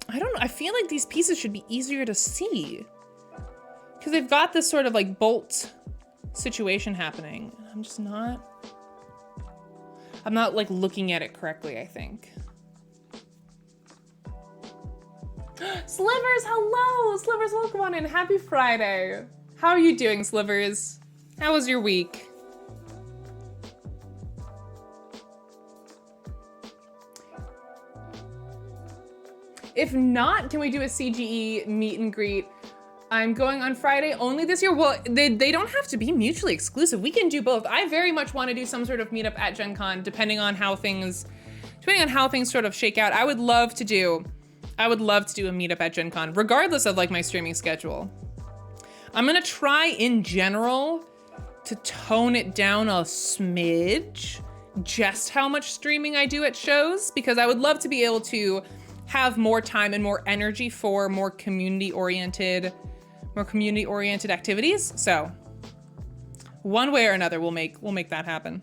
I don't know. I feel like these pieces should be easier to see. Because they've got this sort of like bolt situation happening. I'm just not... I'm not like looking at it correctly, I think. Slivers, hello! Slivers, welcome on in. Happy Friday. How are you doing, Slivers? How was your week? If not, can we do a CGE meet and greet? I'm going on Friday only this year. Well, they don't have to be mutually exclusive. We can do both. I very much want to do some sort of meetup at Gen Con, depending on how things sort of shake out. I would love to do a meetup at Gen Con, regardless of like my streaming schedule. I'm gonna try in general to tone it down a smidge, just how much streaming I do at shows, because I would love to be able to have more time and more energy for more community-oriented activities. So one way or another, we'll make that happen.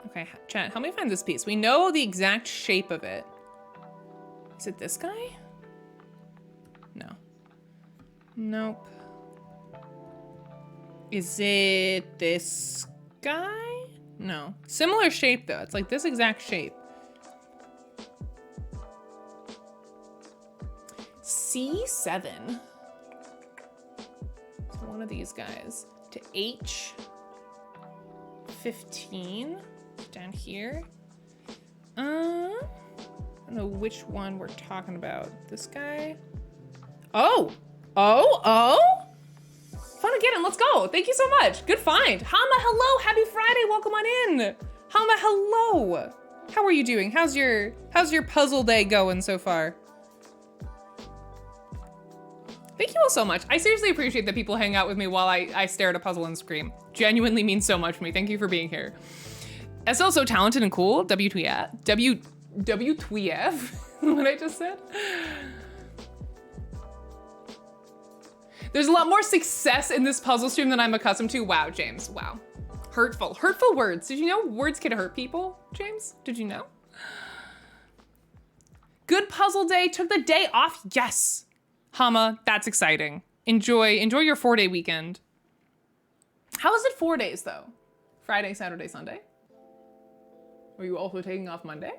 Okay, chat, help me find this piece. We know the exact shape of it. Is it this guy? No. Nope. Is it this guy? No. Similar shape though. It's like this exact shape. C7. So one of these guys. To H15 down here. I don't know which one we're talking about. This guy. Oh! Fun again, let's go. Thank you so much. Good find. Hama, hello. Happy Friday. Welcome on in. Hama, hello. How are you doing? How's your puzzle day going so far? Thank you all so much. I seriously appreciate that people hang out with me while I stare at a puzzle and scream. Genuinely means so much to me. Thank you for being here. SL so talented and cool. WTF. What I just said? There's a lot more success in this puzzle stream than I'm accustomed to. Wow, James, wow. Hurtful words. Did you know words can hurt people, James? Did you know? Good puzzle day, took the day off, yes. Hama, that's exciting. Enjoy your 4-day weekend. How is it 4 days though? Friday, Saturday, Sunday? Were you also taking off Monday?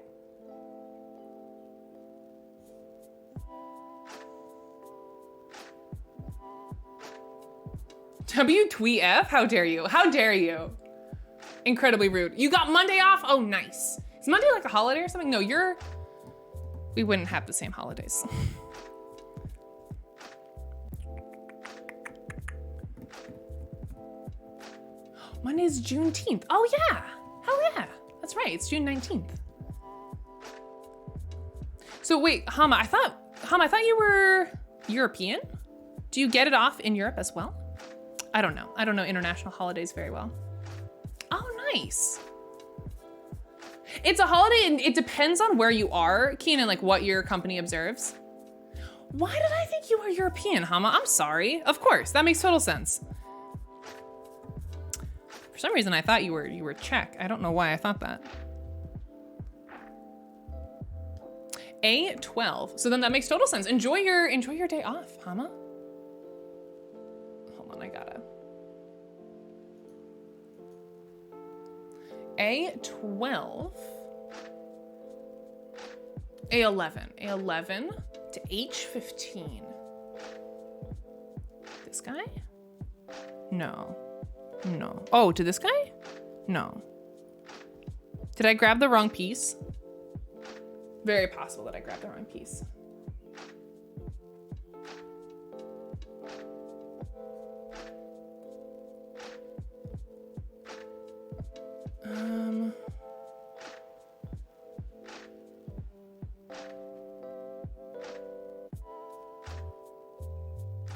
WTF? How dare you? How dare you? Incredibly rude. You got Monday off? Oh, nice. Is Monday like a holiday or something? No, we wouldn't have the same holidays. Monday's Juneteenth. Oh yeah, hell yeah. That's right, it's June 19th. So wait, Hama, I thought you were European? Do you get it off in Europe as well? I don't know. I don't know international holidays very well. Oh, nice. It's a holiday and it depends on where you are, Keenan, like what your company observes. Why did I think you were European, Hama? I'm sorry. Of course, that makes total sense. For some reason, I thought you were Czech. I don't know why I thought that. A12. So then that makes total sense. Enjoy your day off, Hama. Hold on, I gotta. A12. A11 to H15. This guy? No. Oh, to this guy? No. Did I grab the wrong piece? Very possible that I grabbed the wrong piece.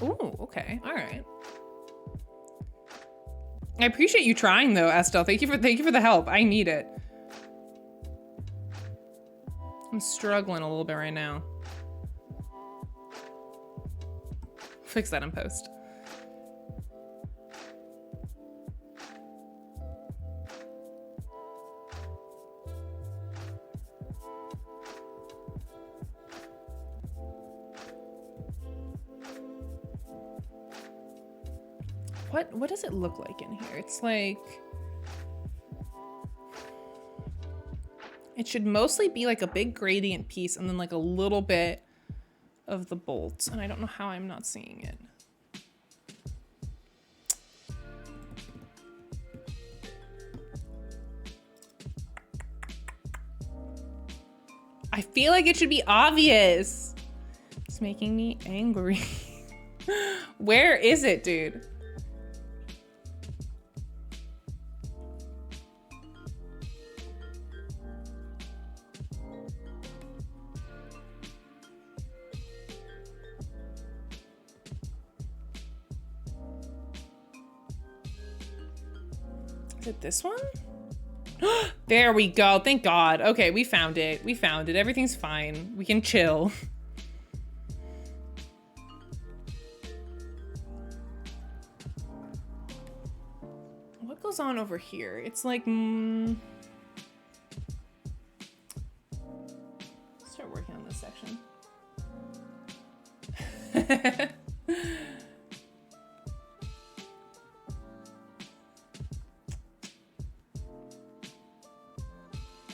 Ooh, okay, all right. I appreciate you trying though, Estelle. Thank you for the help. I need it. I'm struggling a little bit right now. Fix that in post. What does it look like in here? It's like, it should mostly be like a big gradient piece and then like a little bit of the bolts. And I don't know how I'm not seeing it. I feel like it should be obvious. It's making me angry. Where is it, dude? Is it this one? There we go. Thank God. Okay, we found it. We found it. Everything's fine. We can chill. What goes on over here? It's like, start working on this section.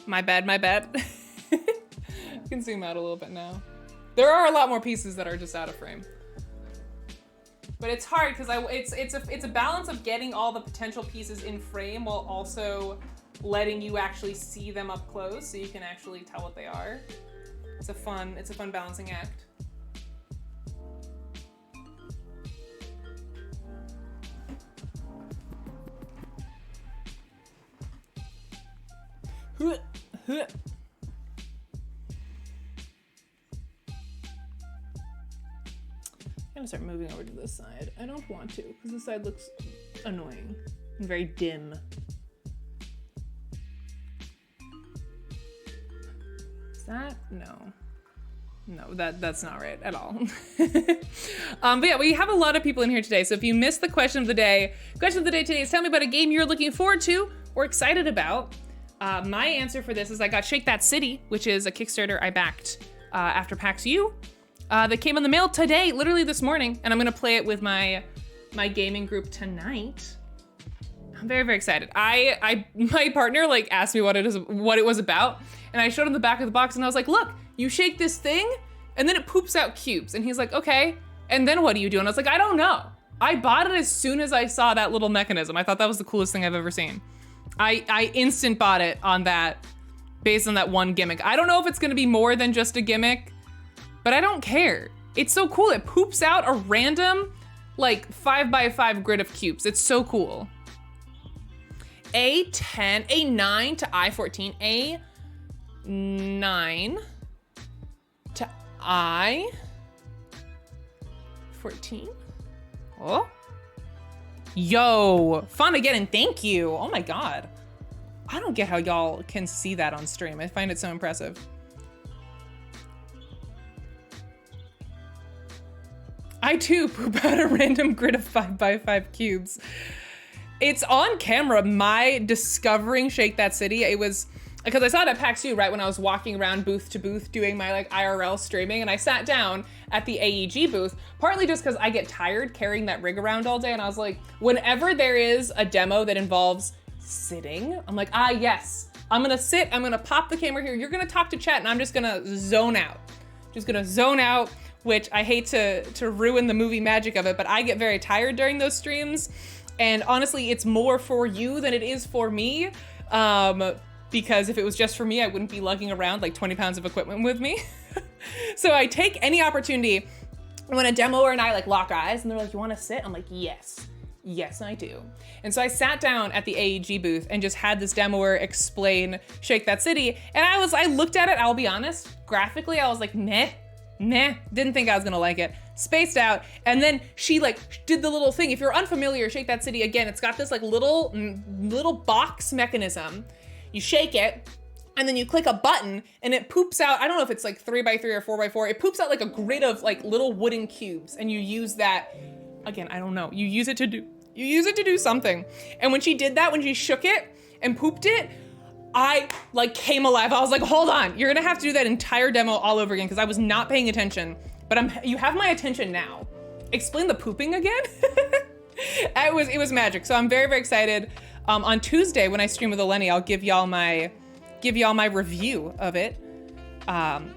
My bad. I can zoom out a little bit now. There are a lot more pieces that are just out of frame. But it's hard because it's a balance of getting all the potential pieces in frame while also letting you actually see them up close so you can actually tell what they are. It's a fun balancing act. I'm gonna start moving over to this side. I don't want to, because this side looks annoying and very dim. Is that? No, that's not right at all. But yeah, we have a lot of people in here today. So if you missed the question of the day today is tell me about a game you're looking forward to or excited about. My answer for this is I got Shake That City, which is a Kickstarter I backed after PAX U. That came in the mail today, literally this morning, and I'm gonna play it with my gaming group tonight. I'm very, very excited. My partner like asked me what it was about, and I showed him the back of the box, and I was like, look, you shake this thing, and then it poops out cubes. And he's like, okay, and then what do you do? And I was like, I don't know. I bought it as soon as I saw that little mechanism. I thought that was the coolest thing I've ever seen. I instant bought it on that, based on that one gimmick. I don't know if it's gonna be more than just a gimmick, but I don't care. It's so cool. It poops out a random, like 5x5 grid of cubes. It's so cool. A10, A9 to I14, A9 to I14. Oh. Yo, fun again, and thank you. Oh my God. I don't get how y'all can see that on stream. I find it so impressive. I too poop out a random grid of 5x5 cubes. It's on camera, my discovering Shake That City. It was because I saw it at PAX U right when I was walking around booth to booth doing my like IRL streaming, and I sat down at the AEG booth, partly just because I get tired carrying that rig around all day, and I was like, whenever there is a demo that involves sitting, I'm like, ah yes, I'm gonna sit, I'm gonna pop the camera here, you're gonna talk to chat, and I'm just gonna zone out. Just gonna zone out, which I hate to ruin the movie magic of it, but I get very tired during those streams, and honestly, it's more for you than it is for me. Because if it was just for me, I wouldn't be lugging around like 20 pounds of equipment with me. So I take any opportunity when a demoer and I like lock eyes and they're like, you wanna sit? I'm like, yes, yes I do. And so I sat down at the AEG booth and just had this demoer explain Shake That City. And I looked at it, I'll be honest, graphically, I was like, meh, didn't think I was gonna like it. Spaced out, and then she like did the little thing. If you're unfamiliar, Shake That City, again, it's got this like little box mechanism. You shake it, and then you click a button, and it poops out, I don't know if it's like 3x3 or 4x4, it poops out like a grid of like little wooden cubes, and you use that, again, I don't know, you use it to do something. And when she did that, when she shook it and pooped it, I like came alive. I was like, hold on, you're gonna have to do that entire demo all over again, because I was not paying attention, but you have my attention now. Explain the pooping again? It was magic, so I'm very, very excited. On Tuesday when I stream with Eleni, I'll give y'all my review of it,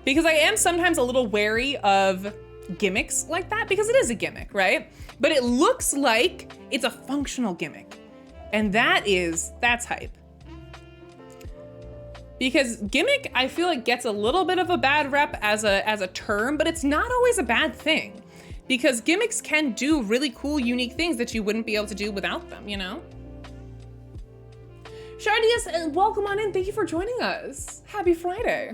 because I am sometimes a little wary of gimmicks like that, because it is a gimmick, right? But it looks like it's a functional gimmick, and that's hype. Because gimmick, I feel like gets a little bit of a bad rep as a term, but it's not always a bad thing, because gimmicks can do really cool, unique things that you wouldn't be able to do without them, you know? Shardius, welcome on in. Thank you for joining us. Happy Friday.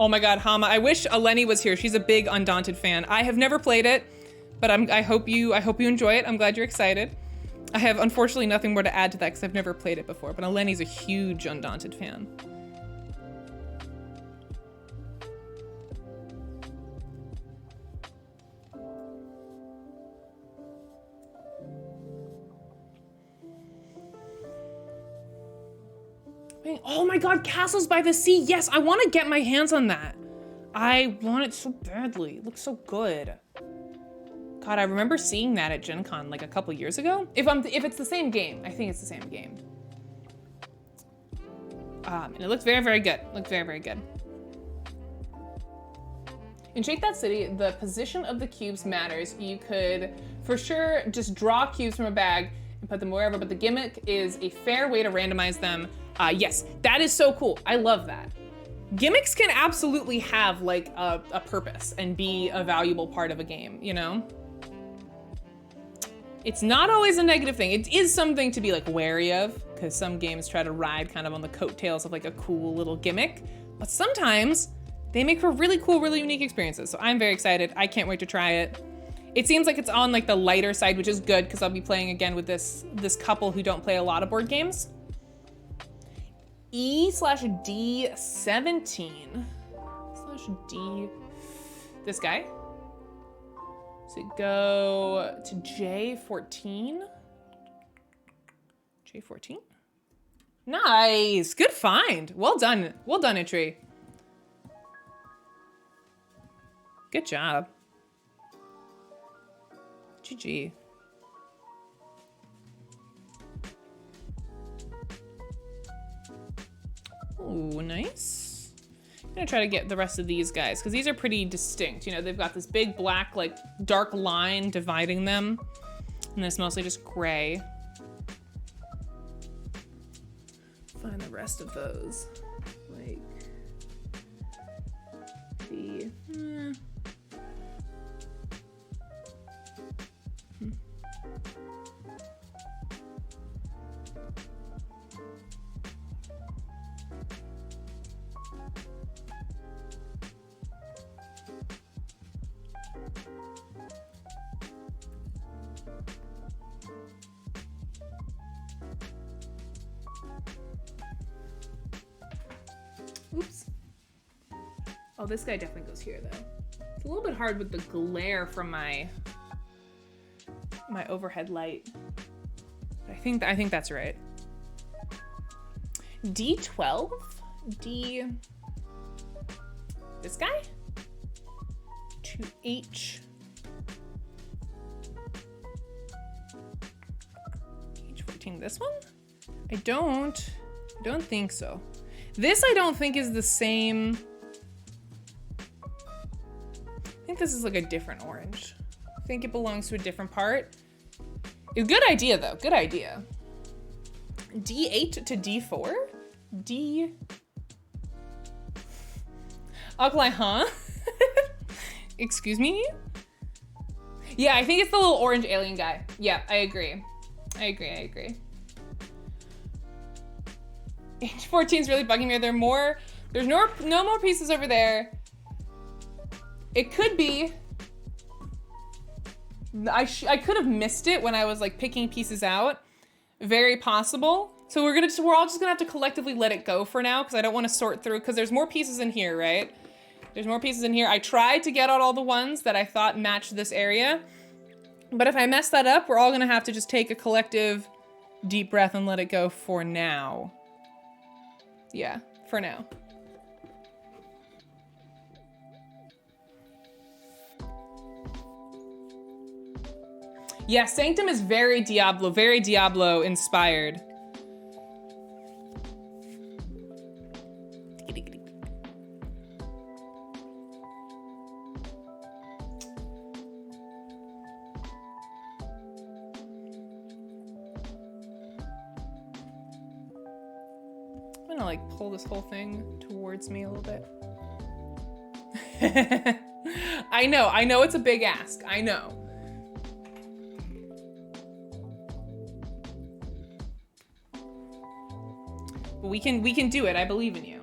Oh my God, Hama, I wish Eleni was here. She's a big Undaunted fan. I have never played it, but I hope you enjoy it. I'm glad you're excited. I have unfortunately nothing more to add to that because I've never played it before, but Eleni's a huge Undaunted fan. Oh my God, Castles by the Sea. Yes, I want to get my hands on that. I want it so badly. It looks so good. God, I remember seeing that at Gen Con like a couple years ago. If it's the same game, I think it's the same game. And it looks very, very good. Looks very, very good. In Shake That City, the position of the cubes matters. You could, for sure, just draw cubes from a bag and put them wherever, but the gimmick is a fair way to randomize them. Yes, that is so cool. I love that. Gimmicks can absolutely have like a purpose and be a valuable part of a game, you know? It's not always a negative thing. It is something to be like wary of, because some games try to ride kind of on the coattails of like a cool little gimmick, but sometimes they make for really cool, really unique experiences. So I'm very excited. I can't wait to try it. It seems like it's on like the lighter side, which is good because I'll be playing again with this couple who don't play a lot of board games. E/D17/D, this guy. So go to J14. J14? Nice, good find. Well done, Itri. Good job. GG. Ooh, nice. I'm gonna try to get the rest of these guys because these are pretty distinct. You know, they've got this big black, like dark line dividing them, and it's mostly just gray. Find the rest of those. Like the. Oops. Oh, this guy definitely goes here though. It's a little bit hard with the glare from my overhead light. But I think that's right. D12? D... This guy? To H... H14, this one? I don't think so. This I don't think is the same. I think this is like a different orange. I think it belongs to a different part. It's a good idea though, good idea. D8 to D4? D... Alkali, huh? Excuse me? Yeah, I think it's the little orange alien guy. Yeah, I agree. I agree. H14 is really bugging me. There's no more pieces over there. It could be, I could have missed it when I was like picking pieces out. Very possible. So we're all just gonna have to collectively let it go for now because I don't want to sort through because there's more pieces in here, right? There's more pieces in here. I tried to get out all the ones that I thought matched this area. But if I mess that up, we're all gonna have to just take a collective deep breath and let it go for now. Yeah, for now. Yeah, Sanctum is very Diablo inspired. I'm gonna like pull this whole thing towards me a little bit. I know it's a big ask, I know. But we can do it, I believe in you.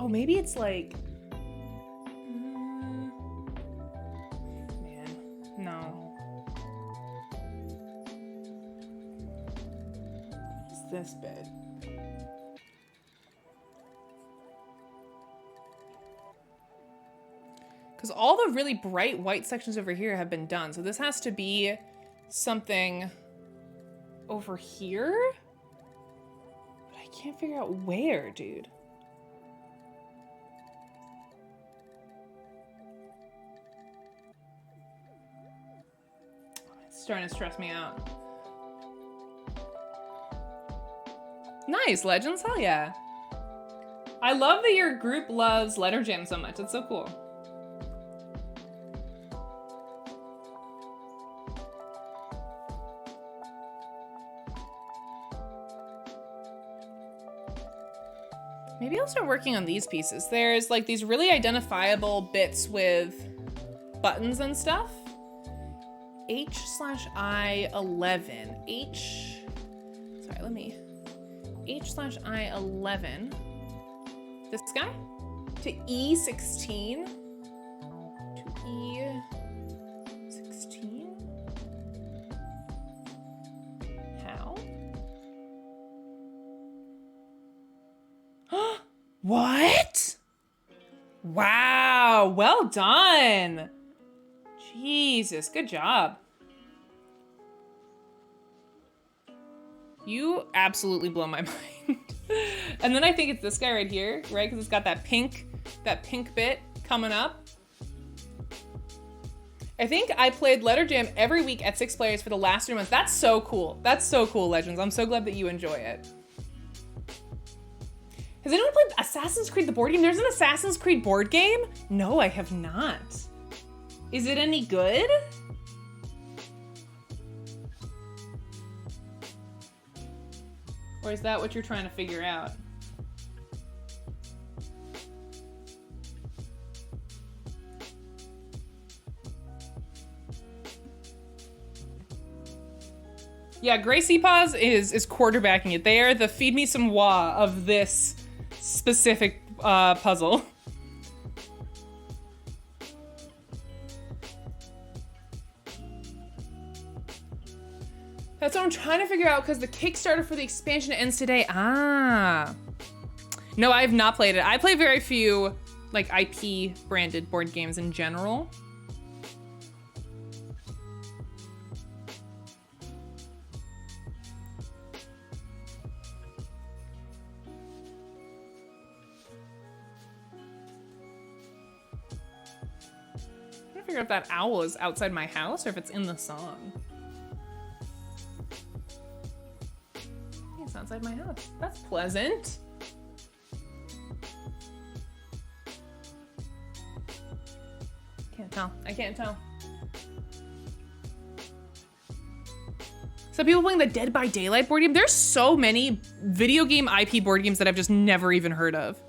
Oh, maybe it's like, man, no. It's this bit. Because all the really bright white sections over here have been done. So this has to be something over here? But I can't figure out where, dude. Starting to stress me out. Nice, Legends, hell yeah. I love that your group loves Letter Jam so much, it's so cool. Maybe I'll start working on these pieces. There's like these really identifiable bits with buttons and stuff. H/I11. H/I11. This guy? To E16? To E16? How? What? Wow, well done. Jesus, good job. You absolutely blow my mind. And then I think it's this guy right here, right? Because it's got that pink bit coming up. I think I played Letter Jam every week at 6 players for the last 3 months. That's so cool. That's so cool, Legends. I'm so glad that you enjoy it. Has anyone played Assassin's Creed the board game? There's an Assassin's Creed board game? No, I have not. Is it any good? Or is that what you're trying to figure out? Yeah, Gray Seapaws is quarterbacking it. They are the feed me some wah of this specific puzzle. That's what I'm trying to figure out because the Kickstarter for the expansion ends today. Ah. No, I have not played it. I play very few like IP branded board games in general. I'm trying to figure out if that owl is outside my house or if it's in the song. It's outside my house. That's pleasant. Can't tell. I can't tell. So people playing the Dead by Daylight board game. There's so many video game IP board games that I've just never even heard of.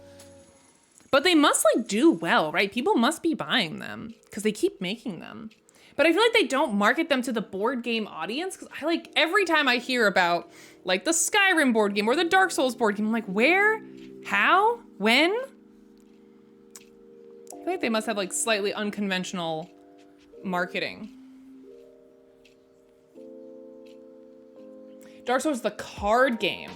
But they must like do well, right? People must be buying them because they keep making them. But I feel like they don't market them to the board game audience because I like every time I hear about like the Skyrim board game or the Dark Souls board game, I'm like, where? How? When? I feel like they must have like slightly unconventional marketing. Dark Souls, the card game.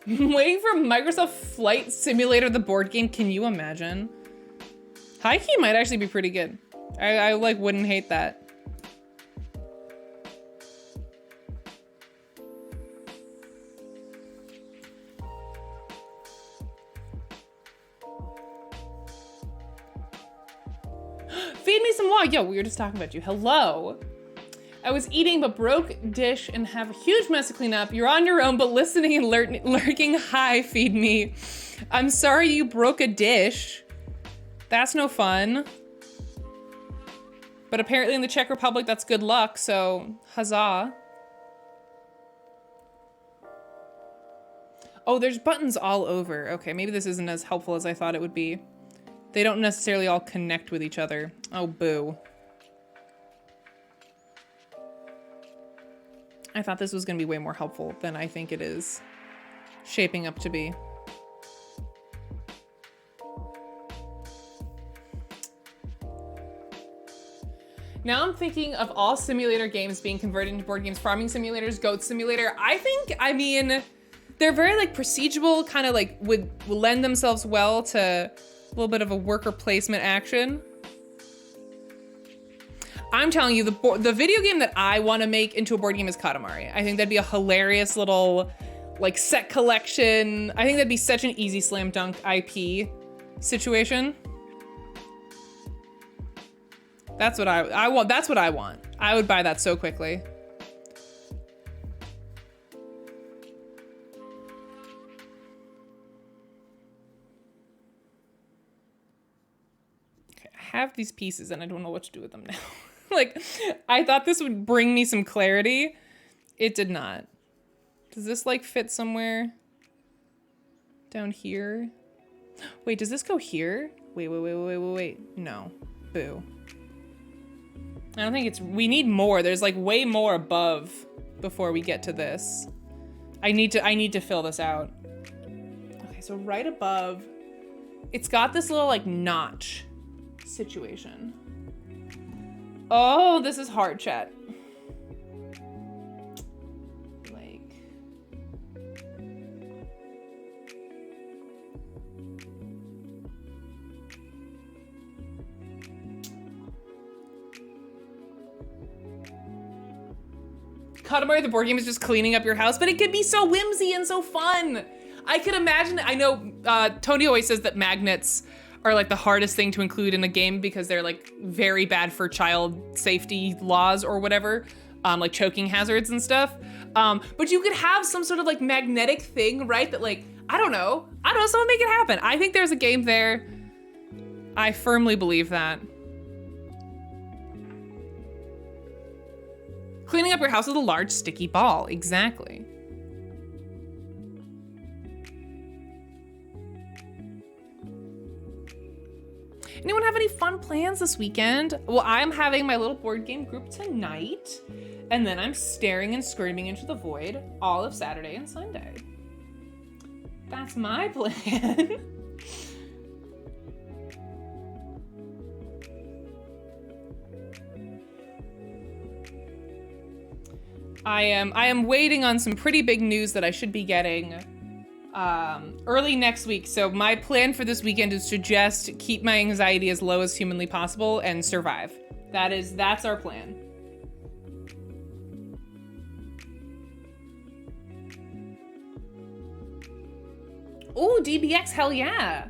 I'm waiting for Microsoft Flight Simulator, the board game. Can you imagine? High key might actually be pretty good. I like wouldn't hate that. Feed me some log. Yo, we were just talking about you. Hello. I was eating but broke dish and have a huge mess to clean up. You're on your own, but listening and lurking. Hi, feed me. I'm sorry you broke a dish. That's no fun. But apparently in the Czech Republic, that's good luck, so huzzah. Oh, there's buttons all over. Okay, maybe this isn't as helpful as I thought it would be. They don't necessarily all connect with each other. Oh, boo. I thought this was gonna be way more helpful than I think it is shaping up to be. Now I'm thinking of all simulator games being converted into board games, Farming Simulators, Goat Simulator. I mean, they're very like procedural, kind of like would lend themselves well to a little bit of a worker placement action. I'm telling you, the video game that I want to make into a board game is Katamari. I think that'd be a hilarious little like set collection. I think that'd be such an easy slam dunk IP situation. That's what I want. That's what I want. I would buy that so quickly. Okay, I have these pieces and I don't know what to do with them now. Like, I thought this would bring me some clarity. It did not. Does this like fit somewhere down here? Wait, does this go here? Wait. No. Boo. I don't think it's, we need more. There's like way more above before we get to this. I need to fill this out. Okay, so right above, it's got this little like notch situation. Oh, this is hard, chat. Like. Katamari the board game is just cleaning up your house, but it could be so whimsy and so fun. I could imagine, I know Tony always says that magnets are like the hardest thing to include in a game because they're like very bad for child safety laws or whatever, like choking hazards and stuff. But you could have some sort of like magnetic thing, right? That like, I don't know, someone make it happen. I think there's a game there. I firmly believe that. Cleaning up your house with a large sticky ball, exactly. Anyone have any fun plans this weekend? Well, I'm having my little board game group tonight, and then I'm staring and screaming into the void all of Saturday and Sunday. That's my plan. I am waiting on some pretty big news that I should be getting early next week. So my plan for this weekend is to just keep my anxiety as low as humanly possible and survive. That's our plan. Ooh, DBX, hell yeah.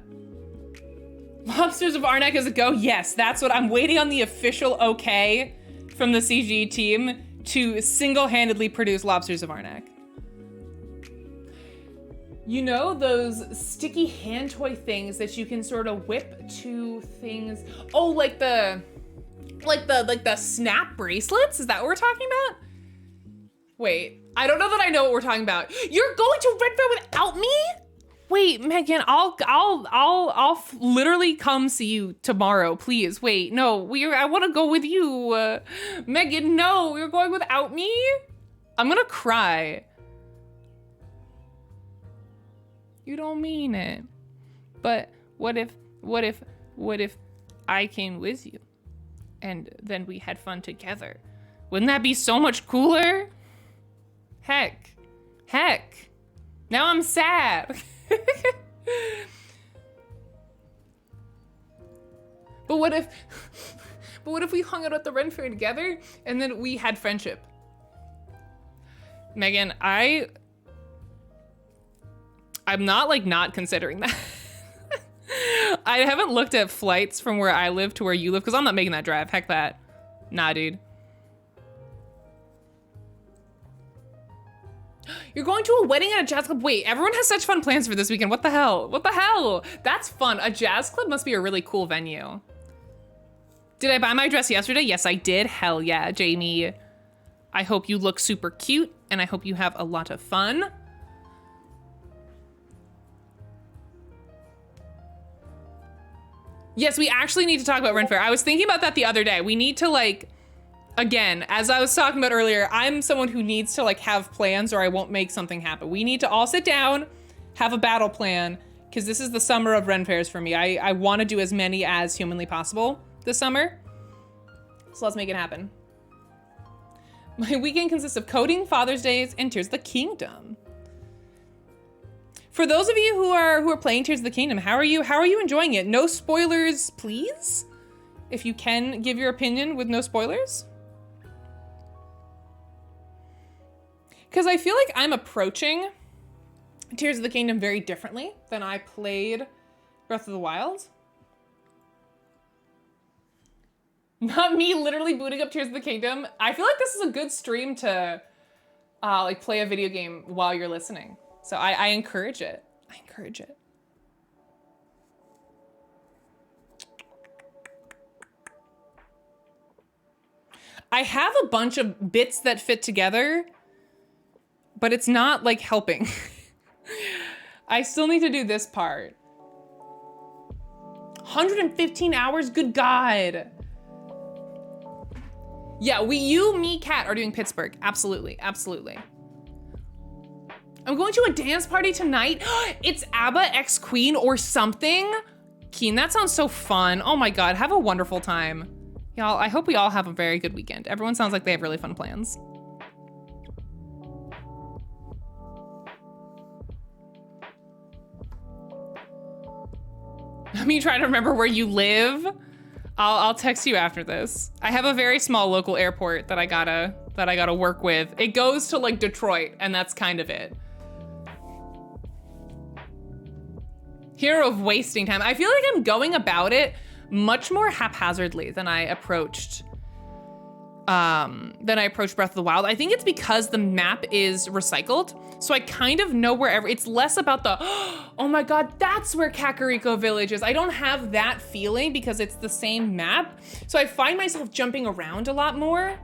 Lobsters of Arnak is a go? Yes, that's what I'm waiting on, the official okay from the CG team to single-handedly produce Lobsters of Arnak. You know those sticky hand toy things that you can sort of whip to things? Oh, like the snap bracelets? Is that what we're talking about? Wait, I don't know that I know what we're talking about. You're going to Red Fair without me? Wait, Megan, I'll literally come see you tomorrow, please. Wait, no, I want to go with you. Megan, no, you're going without me? I'm gonna cry. You don't mean it. But what if I came with you and then we had fun together? Wouldn't that be so much cooler? Heck. Now I'm sad. But what if we hung out at the Ren Fair together and then we had friendship? Megan, I'm not like not considering that. I haven't looked at flights from where I live to where you live because I'm not making that drive. Heck that. Nah, dude. You're going to a wedding at a jazz club? Wait, everyone has such fun plans for this weekend. What the hell? What the hell? That's fun. A jazz club must be a really cool venue. Did I buy my dress yesterday? Yes, I did. Hell yeah, Jamie. I hope you look super cute and I hope you have a lot of fun. Yes, we actually need to talk about Ren Fair. I was thinking about that the other day. We need to like, again, as I was talking about earlier, I'm someone who needs to like have plans or I won't make something happen. We need to all sit down, have a battle plan, because this is the summer of Ren Fairs for me. I want to do as many as humanly possible this summer. So let's make it happen. My weekend consists of coding, Father's Days, and Tears of the Kingdom. For those of you who are playing Tears of the Kingdom, how are you enjoying it? No spoilers, please. If you can give your opinion with no spoilers. Because I feel like I'm approaching Tears of the Kingdom very differently than I played Breath of the Wild. Not me literally booting up Tears of the Kingdom. I feel like this is a good stream to like play a video game while you're listening. So I encourage it. I encourage it. I have a bunch of bits that fit together, but it's not like helping. I still need to do this part. 115 hours, good God. Yeah, you, me, Kat are doing Pittsburgh. Absolutely, absolutely. I'm going to a dance party tonight. It's ABBA X Queen or something. Keen, that sounds so fun. Oh my God, have a wonderful time. Y'all, I hope we all have a very good weekend. Everyone sounds like they have really fun plans. Me trying to remember where you live. I'll text you after this. I have a very small local airport that I gotta work with. It goes to like Detroit, and that's kind of it. Hero of wasting time. I feel like I'm going about it much more haphazardly than I approached Breath of the Wild. I think it's because the map is recycled. So I kind of know wherever, it's less about the, oh my God, that's where Kakariko Village is. I don't have that feeling because it's the same map. So I find myself jumping around a lot more,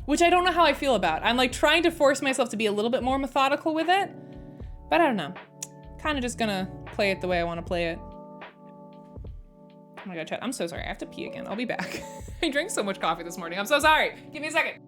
which I don't know how I feel about. I'm like trying to force myself to be a little bit more methodical with it, but I don't know. Kind of just gonna play it the way I want to play it. Oh my God, chat, I'm so sorry. I have to pee again. I'll be back. I drank so much coffee this morning. I'm so sorry. Give me a second.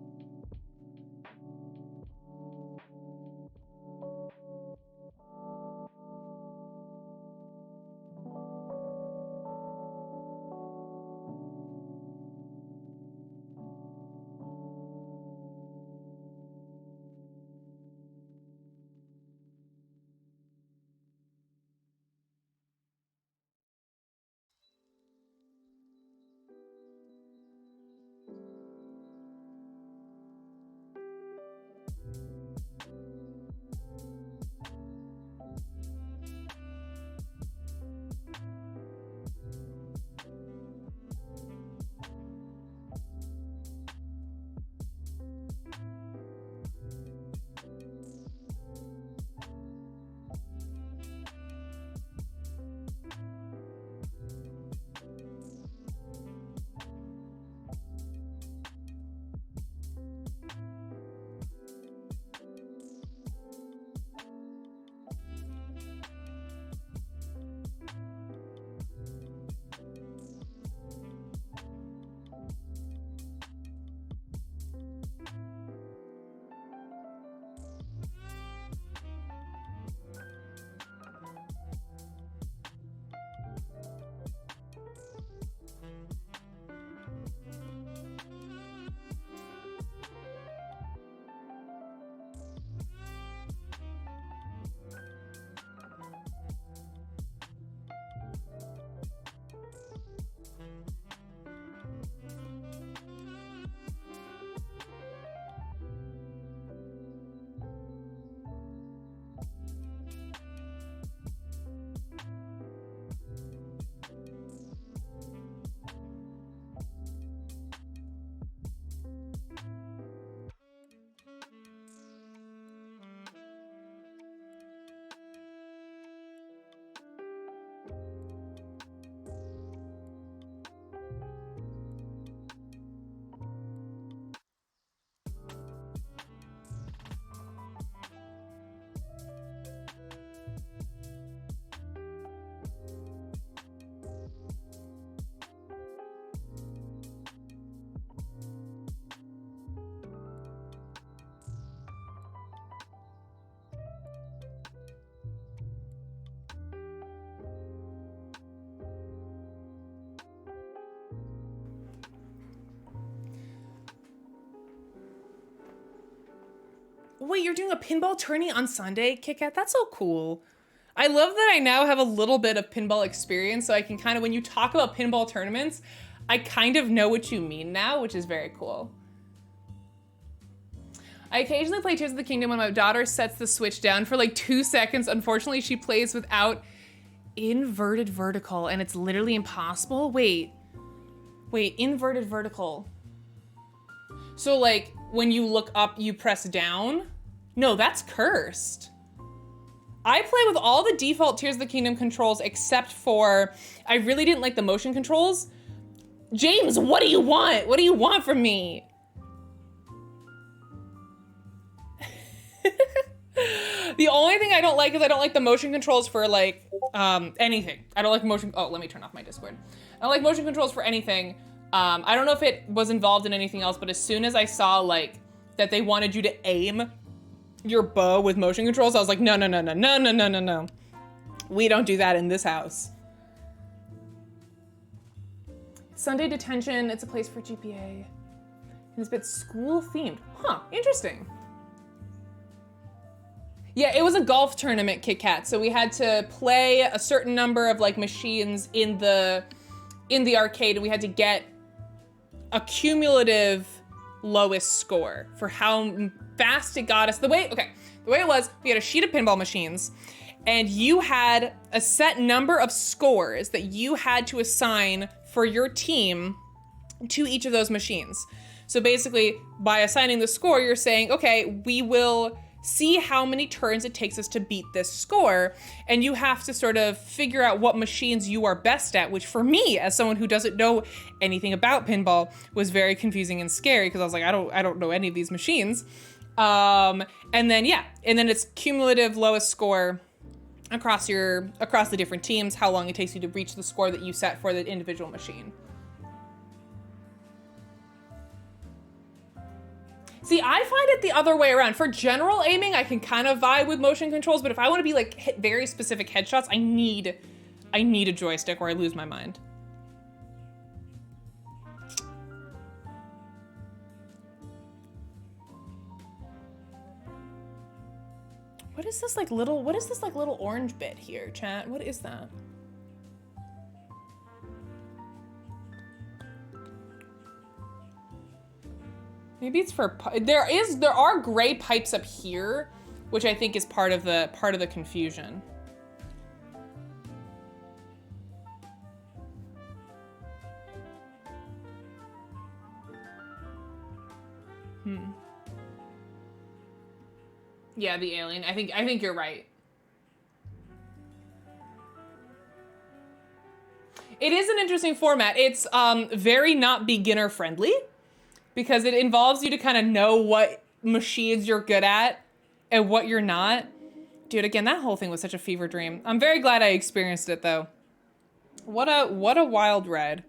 Wait, you're doing a pinball tourney on Sunday, Kit Kat? That's so cool. I love that I now have a little bit of pinball experience, so I can kind of, when you talk about pinball tournaments, I kind of know what you mean now, which is very cool. I occasionally play Tears of the Kingdom when my daughter sets the Switch down for like 2 seconds. Unfortunately, she plays without inverted vertical, and it's literally impossible. Wait, inverted vertical. So like when you look up, you press down? No, that's cursed. I play with all the default Tears of the Kingdom controls except for, I really didn't like the motion controls. James, what do you want? What do you want from me? The only thing I don't like is I don't like the motion controls for like anything. I don't like motion, oh, let me turn off my Discord. I don't like motion controls for anything. I don't know if it was involved in anything else, but as soon as I saw like that they wanted you to aim your bow with motion controls, I was like, no. We don't do that in this house. Sunday detention, it's a place for GPA. And it's a bit school themed. Huh, interesting. Yeah, it was a golf tournament, Kit Kat. So we had to play a certain number of like machines in the arcade, and we had to get a cumulative lowest score for how fast it got us. The way it was, we had a sheet of pinball machines, and you had a set number of scores that you had to assign for your team to each of those machines. So basically, by assigning the score, you're saying, okay, we will see how many turns it takes us to beat this score, and you have to sort of figure out what machines you are best at, which for me, as someone who doesn't know anything about pinball, was very confusing and scary, because I was like, I don't know any of these machines. And then it's cumulative lowest score across the different teams, how long it takes you to reach the score that you set for the individual machine. See, I find it the other way around. For general aiming, I can kind of vibe with motion controls, but if I want to be like hit very specific headshots, I need a joystick or I lose my mind. What is this like little orange bit here, chat? What is that? Maybe it's for, there are gray pipes up here, which I think is part of the confusion. Yeah, the alien. I think you're right. It is an interesting format. It's very not beginner friendly, because it involves you to kind of know what machines you're good at and what you're not. Dude, again, that whole thing was such a fever dream. I'm very glad I experienced it though. What a wild ride.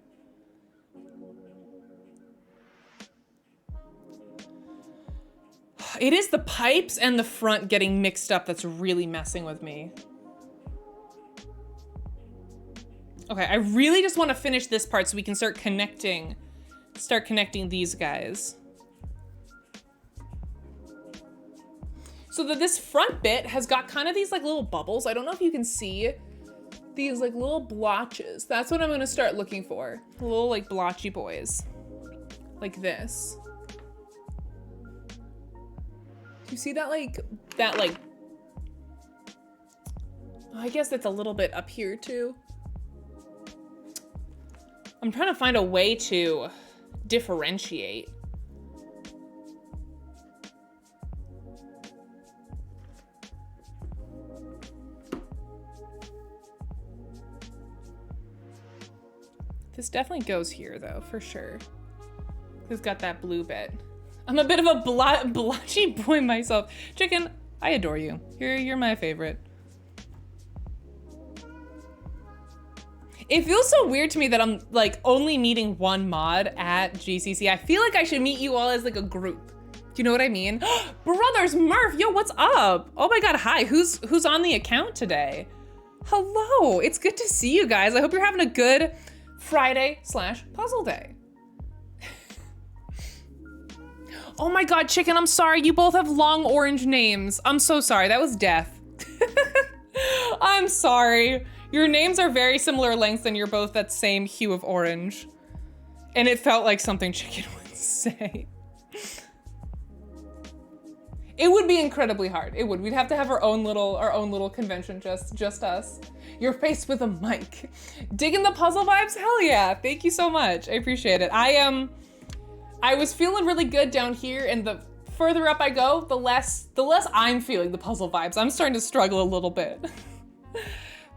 It is the pipes and the front getting mixed up that's really messing with me. Okay, I really just want to finish this part so we can start connecting these guys. So that this front bit has got kind of these like little bubbles. I don't know if you can see these like little blotches. That's what I'm gonna start looking for. Little like blotchy boys, like this. You see that like, oh, I guess it's a little bit up here too. I'm trying to find a way to differentiate. This definitely goes here though, for sure. It's got that blue bit. I'm a bit of a blotchy boy myself. Chicken, I adore you. You're my favorite. It feels so weird to me that I'm like only meeting one mod at GCC. I feel like I should meet you all as like a group. Do you know what I mean? Brothers Murph, yo, what's up? Oh my God, hi, who's on the account today? Hello, it's good to see you guys. I hope you're having a good Friday/puzzle day. Oh my God, Chicken, I'm sorry. You both have long orange names. I'm so sorry. That was death. I'm sorry. Your names are very similar lengths and you're both that same hue of orange. And it felt like something Chicken would say. It would be incredibly hard. It would. We'd have to have our own little convention, just us. You're faced with a mic. Digging the puzzle vibes? Hell yeah. Thank you so much. I appreciate it. I was feeling really good down here, and the further up I go, the less I'm feeling the puzzle vibes. I'm starting to struggle a little bit.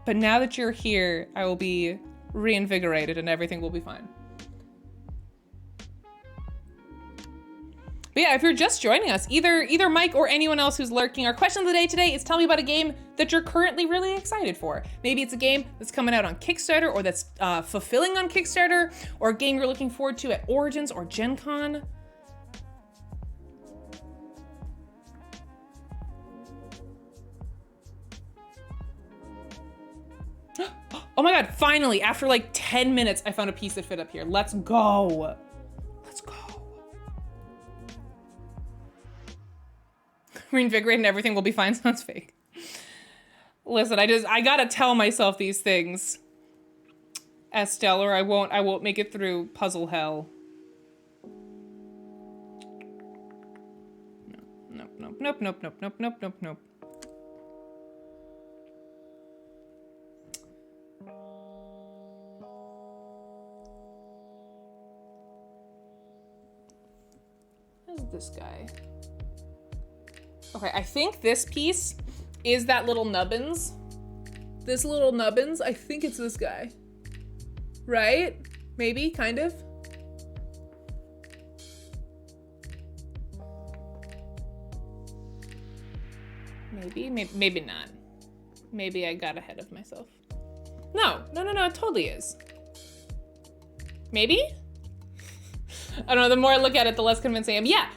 But now that you're here, I will be reinvigorated and everything will be fine. But yeah, if you're just joining us, either Mike or anyone else who's lurking, our question of the day today is tell me about a game that you're currently really excited for. Maybe it's a game that's coming out on Kickstarter or that's fulfilling on Kickstarter, or a game you're looking forward to at Origins or Gen Con. Oh my God, finally, after like 10 minutes, I found a piece that fit up here. Let's go. Let's go. Reinvigorate and everything will be fine sounds fake. Listen, I gotta tell myself these things. Estelle, or I won't make it through puzzle hell. Nope. Who's this guy? Okay, I think this piece is that little nubbins. This little nubbins, I think it's this guy. Right? Maybe, kind of. Maybe not. Maybe I got ahead of myself. No, it totally is. Maybe? I don't know, the more I look at it, the less convincing I am. Yeah.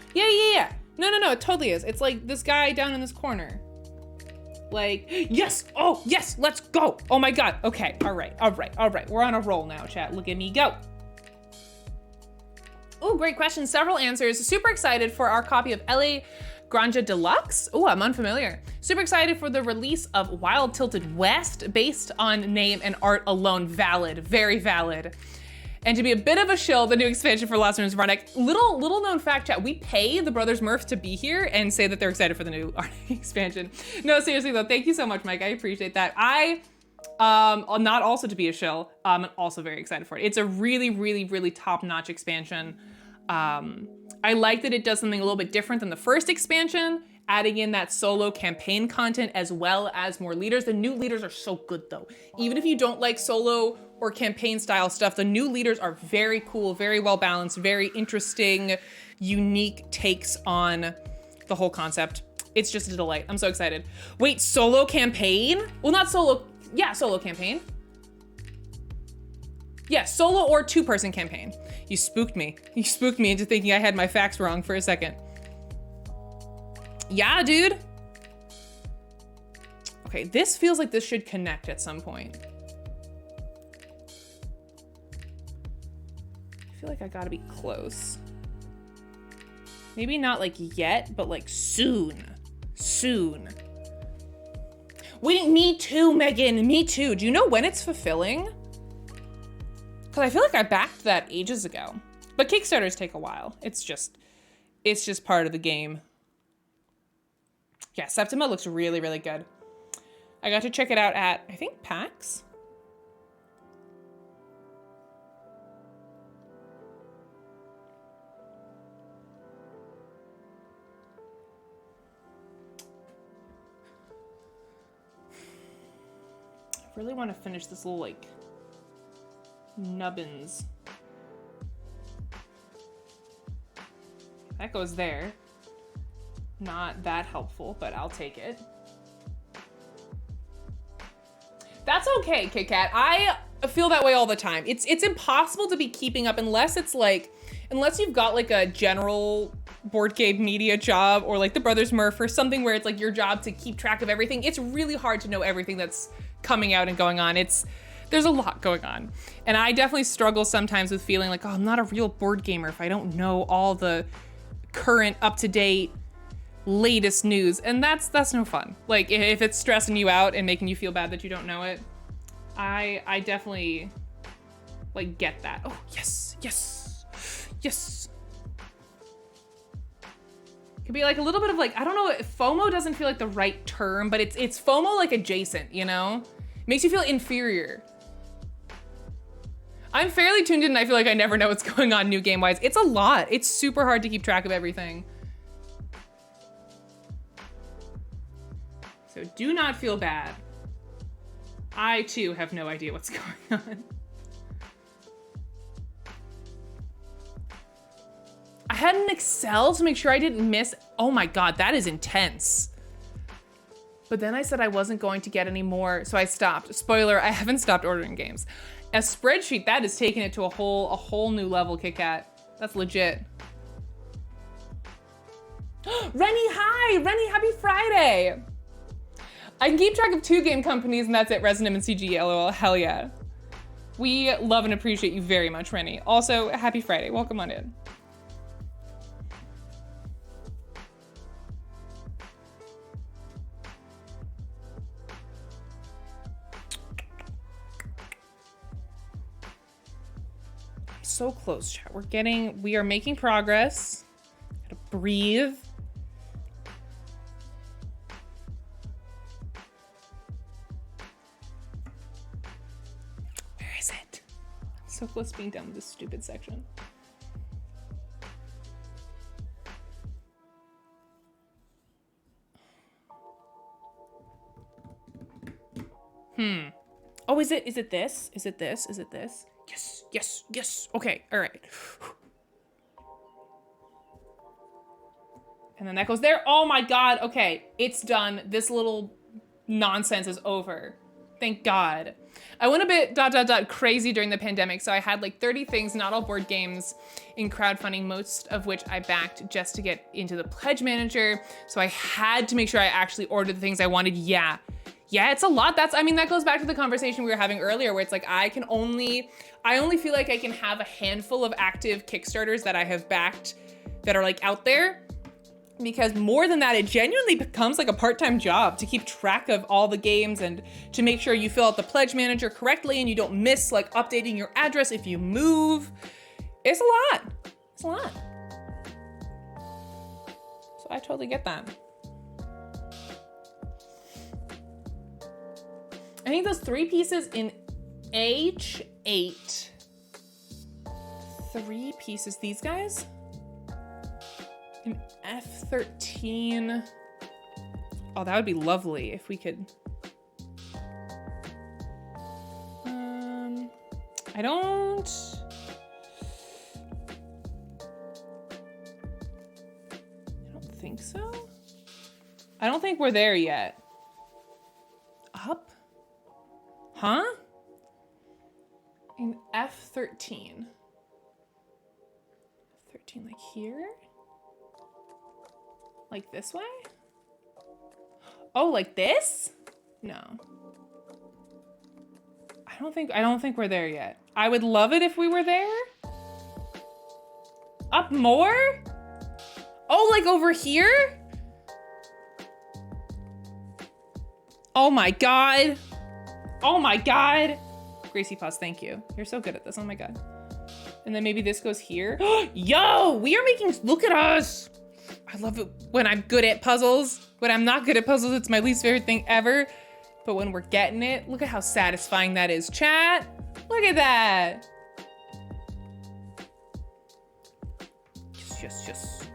No, it totally is. It's like this guy down in this corner. Like, yes, oh, yes, let's go. Oh my God, okay, all right. We're on a roll now, chat. Look at me go. Oh, great question, several answers. Super excited for our copy of LA Granja Deluxe. Oh, I'm unfamiliar. Super excited for the release of Wild Tilted West based on name and art alone. Valid, very valid. And to be a bit of a shill, the new expansion for Lost Ruins of Arnak. Little known fact, chat, we pay the Brothers Murph to be here and say that they're excited for the new Arnak expansion. No, seriously though, thank you so much, Mike. I appreciate that. Not also to be a shill, I'm also very excited for it. It's a really top-notch expansion. I like that it does something a little bit different than the first expansion, adding in that solo campaign content as well as more leaders. The new leaders are so good though. Even if you don't like solo or campaign style stuff, the new leaders are very cool, very well balanced, very interesting, unique takes on the whole concept. It's just a delight. I'm so excited. Wait, solo campaign? Well, not solo, yeah, solo campaign. Yeah, solo or two-person campaign. You spooked me. You spooked me into thinking I had my facts wrong for a second. Yeah, dude. Okay, this feels like this should connect at some point. I feel like I gotta be close. Maybe not like yet, but like soon. Soon. Wait, me too, Megan, me too. Do you know when it's fulfilling? Because I feel like I backed that ages ago. But Kickstarters take a while. It's just part of the game. Yeah, Septima looks really good. I got to check it out at, I think, PAX? I really want to finish this little, like, nubbins. That goes there. Not that helpful, but I'll take it. That's okay, Kit Kat. I feel that way all the time. It's impossible to be keeping up unless you've got like a general board game media job or like the Brothers Murph or something where it's like your job to keep track of everything. It's really hard to know everything that's coming out and going on. There's a lot going on. And I definitely struggle sometimes with feeling like, oh, I'm not a real board gamer if I don't know all the current, up-to-date, latest news, and that's no fun. Like, if it's stressing you out and making you feel bad that you don't know it, I definitely, like, get that. Oh, yes, yes, yes. Could be like a little bit of like, I don't know, FOMO doesn't feel like the right term, but it's FOMO like adjacent, you know? It makes you feel inferior. I'm fairly tuned in and I feel like I never know what's going on new game-wise. It's a lot. It's super hard to keep track of everything. So do not feel bad. I too have no idea what's going on. I had an Excel to make sure I didn't miss. Oh my God, that is intense. But then I said I wasn't going to get any more, so I stopped. Spoiler, I haven't stopped ordering games. A spreadsheet, that has taken it to a whole new level, Kit Kat. That's legit. Rennie, hi! Rennie, happy Friday! I can keep track of 2 game companies and that's it, Resonum and CG, LOL, hell yeah. We love and appreciate you very much, Rennie. Also, happy Friday, welcome on in. So close, chat. We are making progress. Gotta breathe. Where is it? I'm so close to being done with this stupid section. Oh, is it this? Is it this? Is it this? Yes, yes, yes. Okay, all right. And then that goes there. Oh my God, okay, it's done. This little nonsense is over. Thank God. I went a bit crazy during the pandemic, so I had like 30 things, not all board games, in crowdfunding, most of which I backed just to get into the pledge manager. So I had to make sure I actually ordered the things I wanted. Yeah, it's a lot. I mean, that goes back to the conversation we were having earlier where it's like, I only feel like I can have a handful of active Kickstarters that I have backed that are like out there, because more than that, it genuinely becomes like a part-time job to keep track of all the games and to make sure you fill out the pledge manager correctly and you don't miss like updating your address if you move. It's a lot. It's a lot. So I totally get that. I think those 3 pieces in H8. 3 pieces, these guys? In F13. Oh, that would be lovely if we could. I don't think so. I don't think we're there yet. Up? Huh? In F13. F13, like here? Like this way? Oh, like this? No. I don't think we're there yet. I would love it if we were there. Up more? Oh, like over here? Oh my God. Oh my God. Gracie Pause, thank you. You're so good at this, oh my God. And then maybe this goes here. Yo, we are making, look at us. I love it when I'm good at puzzles. When I'm not good at puzzles, it's my least favorite thing ever. But when we're getting it, look at how satisfying that is, chat. Look at that. Yes.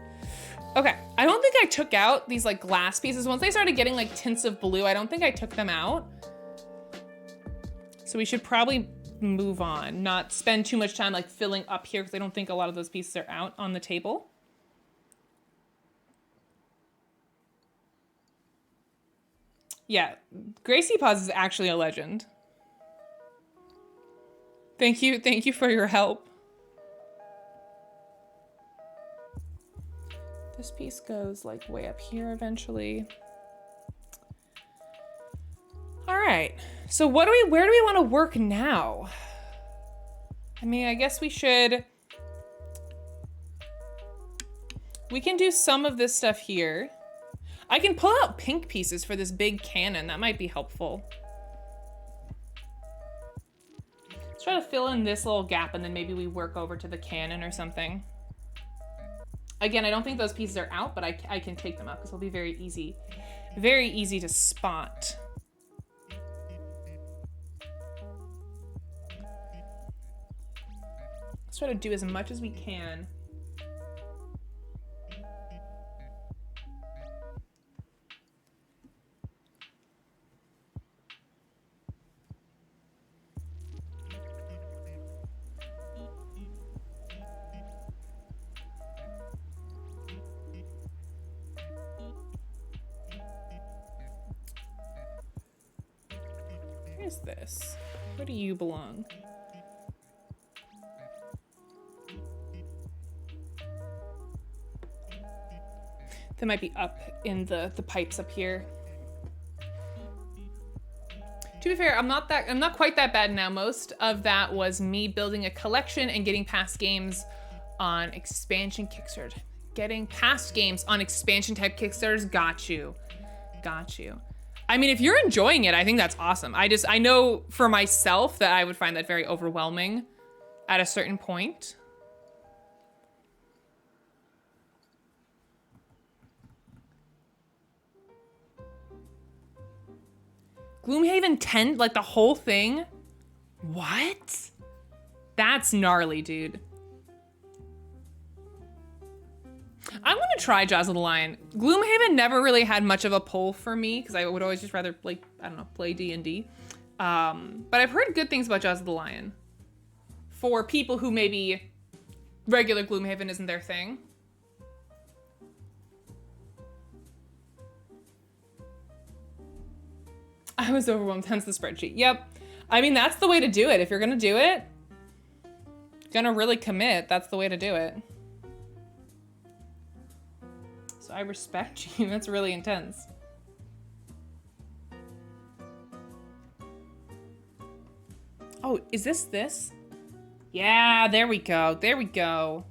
Okay, I don't think I took out these like glass pieces. Once they started getting like tints of blue, I don't think I took them out. So we should probably move on, not spend too much time like filling up here because I don't think a lot of those pieces are out on the table. Yeah, Gracie Pause is actually a legend. Thank you for your help. This piece goes like way up here eventually. All right, so where do we want to work now? I mean, I guess we should We can do some of this stuff here. I can pull out pink pieces for this big cannon. That might be helpful. Let's try to fill in this little gap and then maybe we work over to the cannon or something. Again, I don't think those pieces are out, but I can take them out because they'll be very easy to spot. Let's try to do as much as we can. Where's this? Where do you belong? That might be up in the pipes up here. To be fair, I'm not quite that bad now. Most of that was me building a collection and getting past games on expansion Kickstarter. Getting past games on expansion type Kickstarters, got you. I mean, if you're enjoying it, I think that's awesome. I know for myself that I would find that very overwhelming at a certain point. Gloomhaven 10, like the whole thing? What? That's gnarly, dude. I'm gonna try Jaws of the Lion. Gloomhaven never really had much of a pull for me because I would always just rather, like, I don't know, play D&D. But I've heard good things about Jaws of the Lion. For people who maybe regular Gloomhaven isn't their thing. I was overwhelmed, hence the spreadsheet. Yep. I mean, that's the way to do it. If you're gonna do it, gonna really commit, that's the way to do it. So I respect you. That's really intense. Oh, is this? Yeah, there we go. There we go.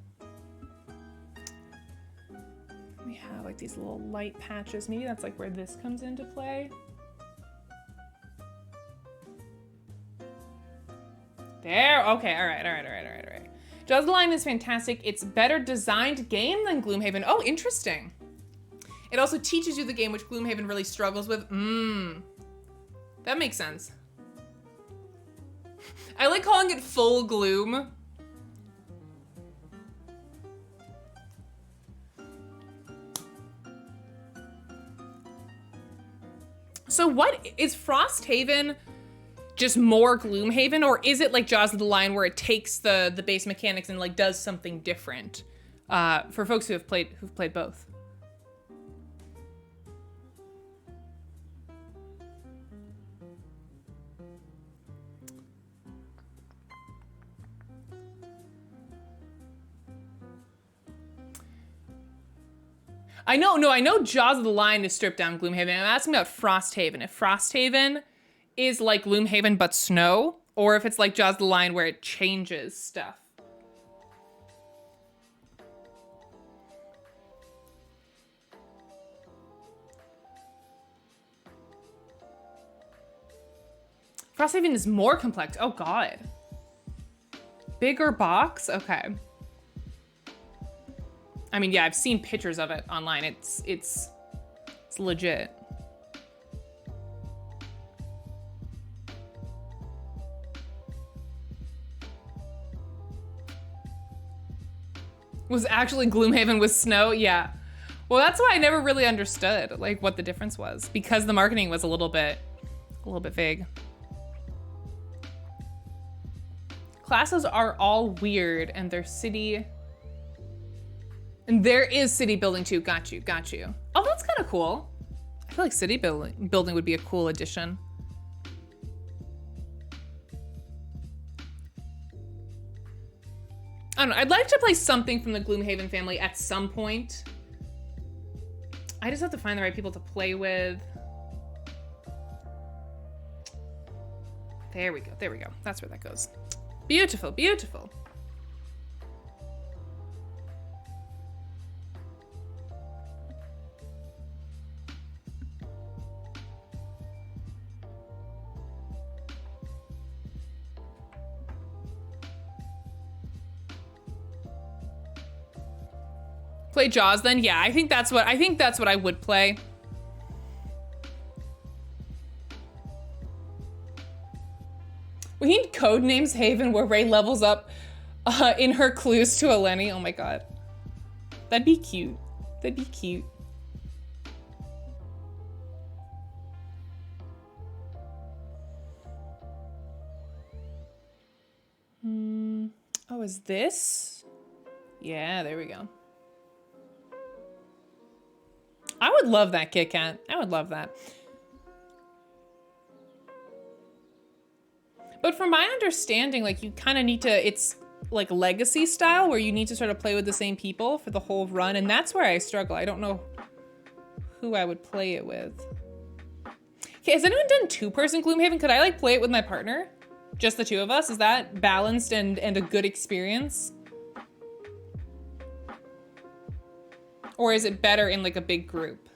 We have like these little light patches. Maybe that's like where this comes into play. There, okay, all right. Jaws of the Lion is fantastic. It's better designed game than Gloomhaven. Oh, interesting. It also teaches you the game, which Gloomhaven really struggles with. That makes sense. I like calling it full gloom. So what, is Frosthaven just more Gloomhaven, or is it like Jaws of the Lion where it takes the base mechanics and like does something different? For folks who've played both. I know Jaws of the Lion is stripped down Gloomhaven. I'm asking about Frosthaven. If Frosthaven is like Gloomhaven but snow, or if it's like Jaws of the Lion where it changes stuff. Frosthaven is more complex. Oh God. Bigger box? Okay. I mean, yeah, I've seen pictures of it online. It's legit. Was actually Gloomhaven with snow? Yeah. Well, that's why I never really understood like what the difference was, because the marketing was a little bit vague. Classes are all weird and they're city. And there is city building too. Got you. Oh, that's kind of cool. I feel like city building would be a cool addition. I don't know. I'd like to play something from the Gloomhaven family at some point. I just have to find the right people to play with. There we go. That's where that goes. Beautiful. Play Jaws then? Yeah, I think that's what I would play. We need Codenames Haven where Ray levels up in her clues to Eleni. Oh my god. That'd be cute. That'd be cute. Oh, is this? Yeah, there we go. I would love that, Kit Kat. I would love that. But from my understanding, like you kind of need to, it's like legacy style where you need to sort of play with the same people for the whole run. And that's where I struggle. I don't know who I would play it with. Okay, has anyone done 2-person Gloomhaven? Could I like play it with my partner? Just the 2 of us? Is that balanced and a good experience? Or is it better in like a big group?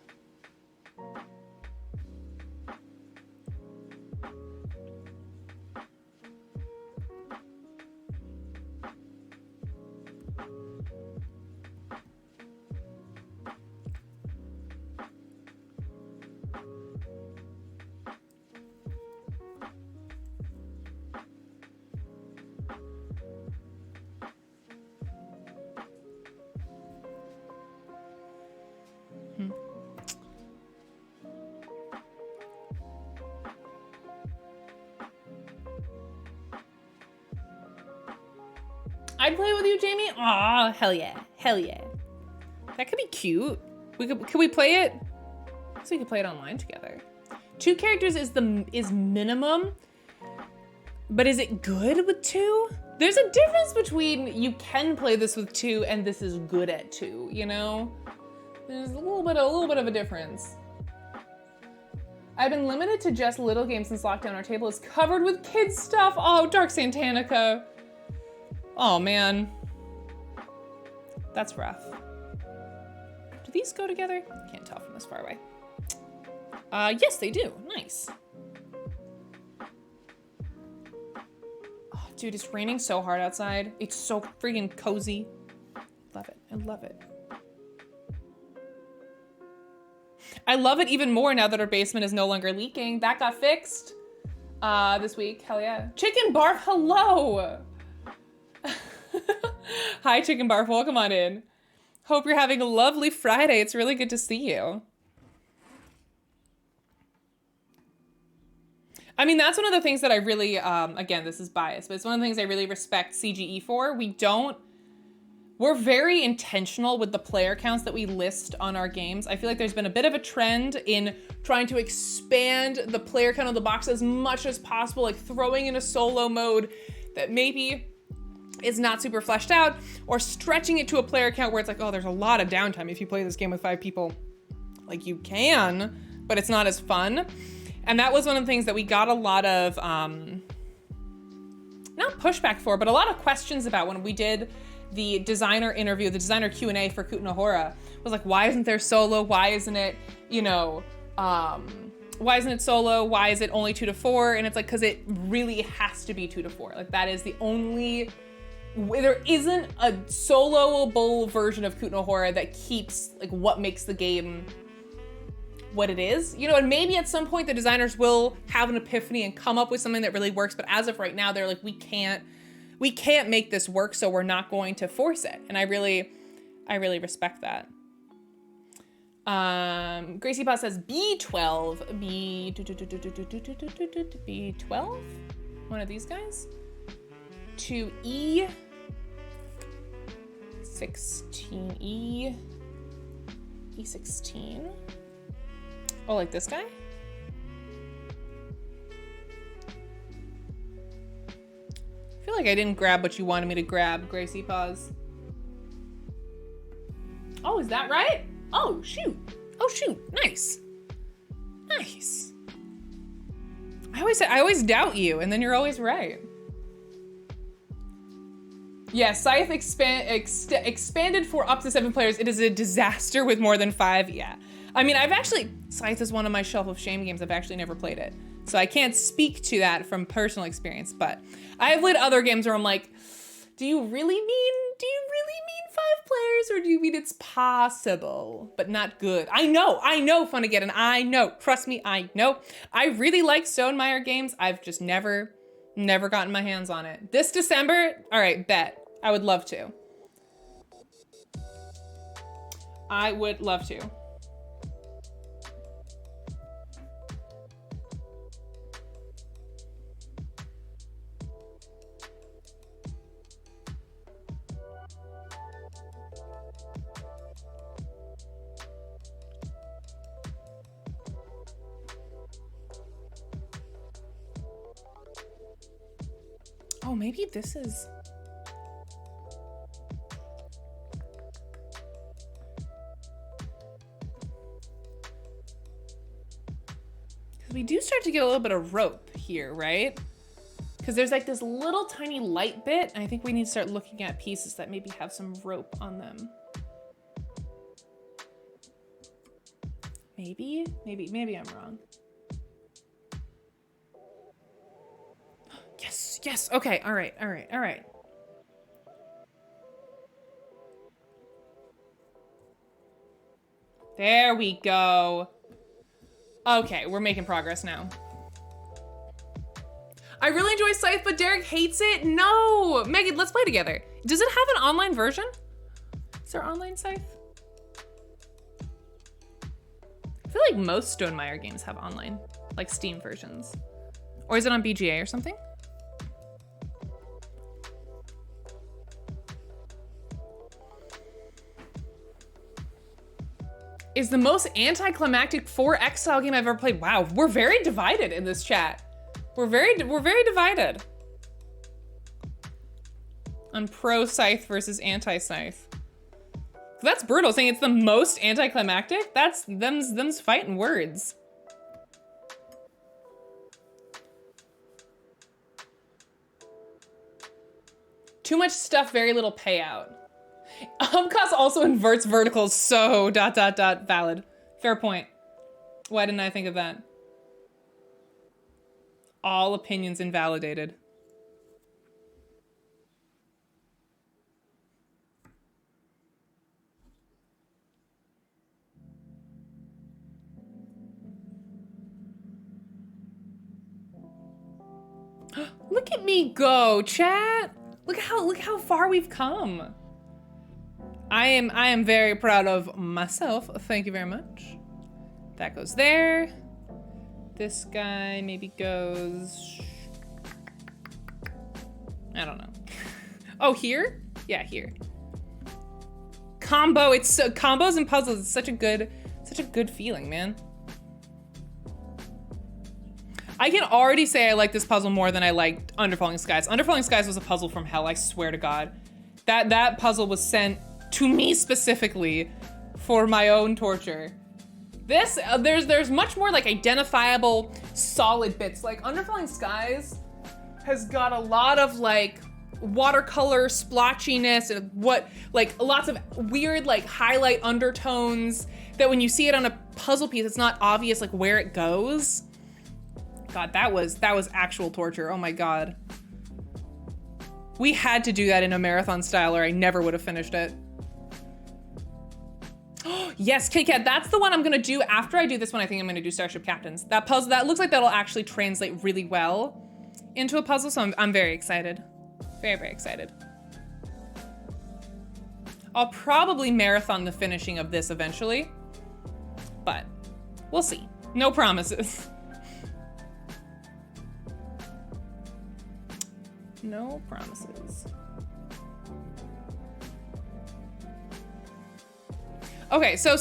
I'd play with you, Jamie. Aw, hell yeah. Hell yeah. That could be cute. Could we play it? So we could play it online together. 2 characters is minimum, but is it good with 2? There's a difference between you can play this with 2 and this is good at 2, you know? There's a little bit of a difference. I've been limited to just little games since lockdown. Our table is covered with kids stuff. Oh, Dark Santanica. Oh man, that's rough. Do these go together? Can't tell from this far away. Yes, they do. Nice. Oh, dude, it's raining so hard outside. It's so freaking cozy. Love it. I love it. I love it even more now that our basement is no longer leaking. That got fixed this week. Hell yeah. Chicken Barf, hello. Hi, Chicken Barf, welcome on in. Hope you're having a lovely Friday. It's really good to see you. I mean, that's one of the things that I really, again, this is biased, but it's one of the things I really respect CGE for. We're very intentional with the player counts that we list on our games. I feel like there's been a bit of a trend in trying to expand the player count of the box as much as possible, like throwing in a solo mode that maybe is not super fleshed out, or stretching it to a player count where it's like, oh, there's a lot of downtime if you play this game with 5 people. Like you can, but it's not as fun. And that was one of the things that we got a lot of, not pushback for, but a lot of questions about when we did the designer interview, the designer Q&A for Kut no Hora. Was like, why isn't there solo? Why isn't it, why isn't it solo? Why is it only 2 to 4? And it's like, cause it really has to be 2 to 4. Like that is the only, there isn't a soloable version of Kut no Hora that keeps like what makes the game what it is, and maybe at some point the designers will have an epiphany and come up with something that really works. But as of right now, they're like, we can't make this work, so we're not going to force it. And I really respect that. Gracie Pot says B12, B12, one of these guys, to E16, E16. Oh, like this guy? I feel like I didn't grab what you wanted me to grab, Gracie Paws. Oh, is that right? Oh, shoot. Oh, shoot. Nice. Nice. I always doubt you, and then you're always right. Yeah, Scythe expanded for up to 7 players. It is a disaster with more than 5. Yeah. I mean, Scythe is one of my Shelf of Shame games. I've actually never played it. So I can't speak to that from personal experience, but I have played other games where I'm like, do you really mean 5 or do you mean it's possible, but not good? I know, Funagaton, I know. Trust me, I know. I really like Stonemaier games. I've just never gotten my hands on it. This December, all right, bet. I would love to. I would love to. Oh, maybe this is... Because we do start to get a little bit of rope here, right? Because there's like this little tiny light bit, and I think we need to start looking at pieces that maybe have some rope on them. Maybe I'm wrong. Yes, okay, all right. There we go. Okay, we're making progress now. I really enjoy Scythe, but Derek hates it. No, Megan, let's play together. Does it have an online version? Is there online Scythe? I feel like most Stonemaier games have online, like Steam versions. Or is it on BGA or something? Is the most anticlimactic 4X style game I've ever played. Wow, we're very divided in this chat. We're very divided on pro Scythe versus anti Scythe. That's brutal, saying it's the most anticlimactic. That's them's fighting words. Too much stuff, very little payout. Cost also inverts verticals, so ... valid. Fair point. Why didn't I think of that? All opinions invalidated. Look at me go, chat. Look how far we've come. I am very proud of myself. Thank you very much. That goes there. This guy maybe goes, I don't know. Oh, here? Yeah, here. Combo, it's so, combos and puzzles, it's such a good feeling, man. I can already say I like this puzzle more than I liked Underfalling Skies. Underfalling Skies was a puzzle from hell, I swear to God. That puzzle was sent to me specifically for my own torture. This, there's much more like identifiable, solid bits. Like Underfalling Skies has got a lot of like watercolor splotchiness and lots of weird like highlight undertones that when you see it on a puzzle piece, it's not obvious like where it goes. God, that was actual torture. Oh my God. We had to do that in a marathon style or I never would have finished it. Yes, KitKat, that's the one I'm gonna do after I do this one. I think I'm gonna do Starship Captains. That puzzle, that looks like that'll actually translate really well into a puzzle, so I'm very excited. Very, very excited. I'll probably marathon the finishing of this eventually, but we'll see. No promises. No promises. Okay, so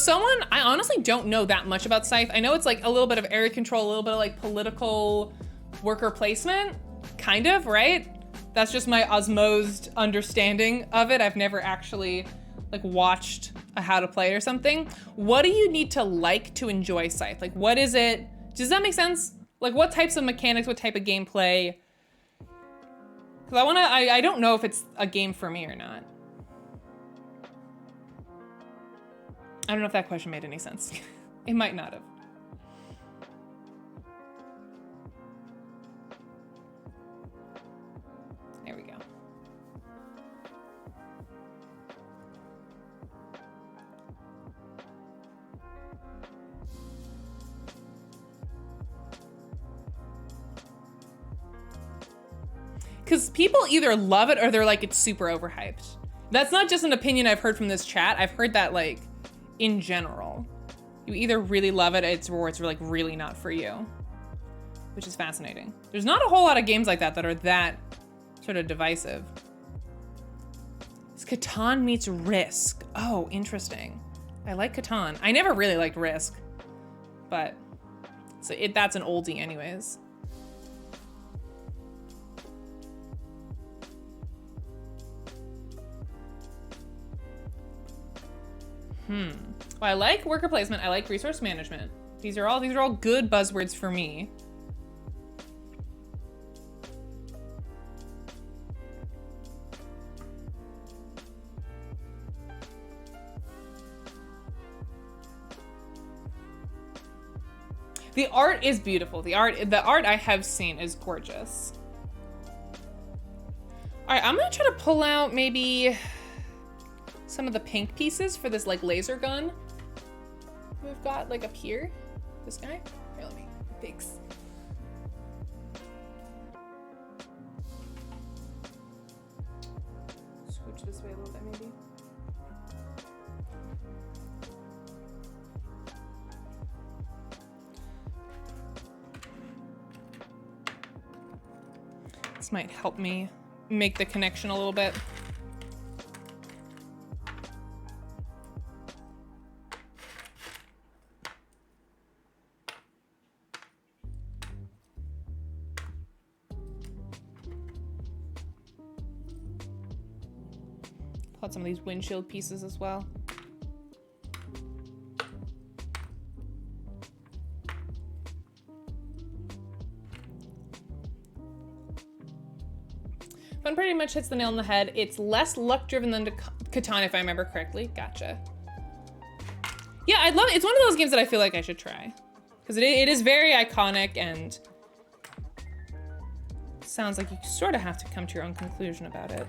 I honestly don't know that much about Scythe. I know it's like a little bit of area control, a little bit of like political worker placement, kind of, right? That's just my osmosed understanding of it. I've never actually like watched a how to play or something. What do you need to like to enjoy Scythe? Like what is it? Does that make sense? Like what types of mechanics, what type of gameplay? Cause I don't know if it's a game for me or not. I don't know if that question made any sense. It might not have. There we go. Because people either love it or they're like, it's super overhyped. That's not just an opinion I've heard from this chat. I've heard that like in general. You either really love it or it's like really not for you, which is fascinating. There's not a whole lot of games like that are that sort of divisive. It's Catan meets Risk. Oh, interesting. I like Catan. I never really liked Risk, but so that's an oldie anyways. Well, I like worker placement. I like resource management. These are all good buzzwords for me. The art is beautiful. The art I have seen is gorgeous. All right, I'm gonna try to pull out maybe some of the pink pieces for this like laser gun we've got like up here. This guy. Here, let me. Thanks. Switch this way a little bit, maybe. This might help me make the connection a little bit. Pull out some of these windshield pieces as well. Fun pretty much hits the nail on the head. It's less luck driven than Catan, if I remember correctly. Gotcha. Yeah, I'd love it. It's one of those games that I feel like I should try. Because it is very iconic and sounds like you sort of have to come to your own conclusion about it.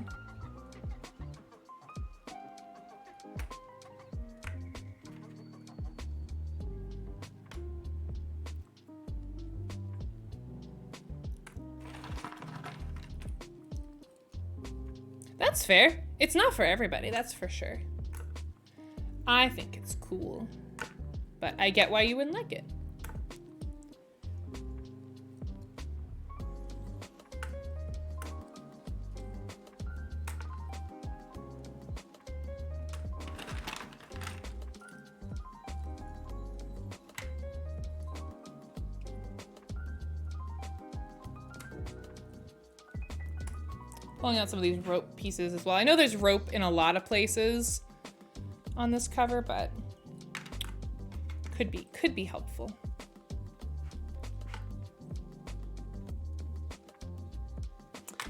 That's fair. It's not for everybody, that's for sure. I think it's cool, but I get why you wouldn't like it. Pulling out some of these rope pieces as well. I know there's rope in a lot of places on this cover, but could be helpful.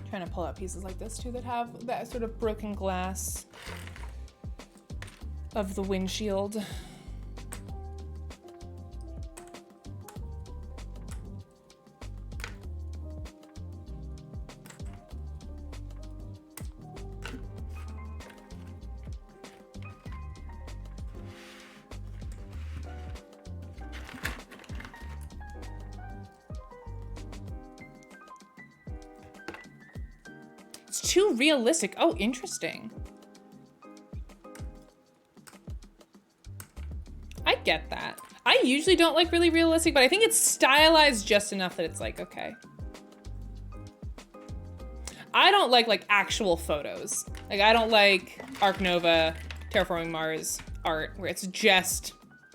Trying to pull out pieces like this too that have that sort of broken glass of the windshield. Too realistic. Oh, interesting. I get that. I usually don't like really realistic, but I think it's stylized just enough that it's like, okay. I don't like actual photos. Like I don't like Ark Nova, Terraforming Mars art where it's just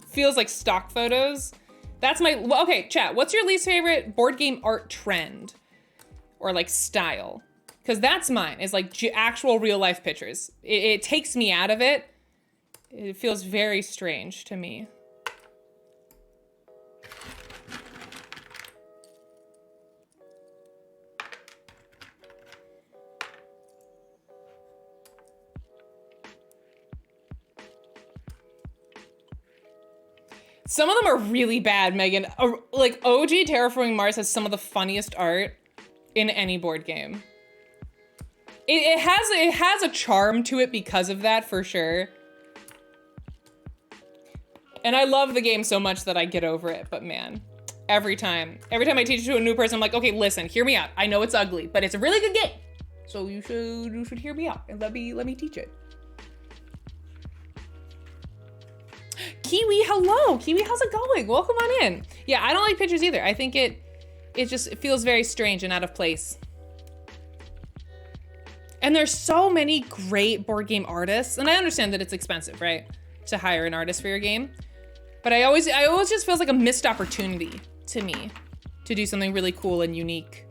feels like stock photos. That's my, well, okay, chat, what's your least favorite board game art trend or like style? Because that's mine, is like actual real life pictures. It takes me out of it. It feels very strange to me. Some of them are really bad, Megan. Like OG Terraforming Mars has some of the funniest art in any board game. It has a charm to it because of that, for sure. And I love the game so much that I get over it, but man, Every time. Every time I teach it to a new person, I'm like, okay, listen, hear me out. I know it's ugly, but it's a really good game. So you should hear me out and let me teach it. Kiwi, hello. Kiwi, how's it going? Welcome on in. Yeah, I don't like pictures either. I think it feels very strange and out of place. And there's so many great board game artists, and I understand that it's expensive, right? To hire an artist for your game. But I always just feels like a missed opportunity to me to do something really cool and unique.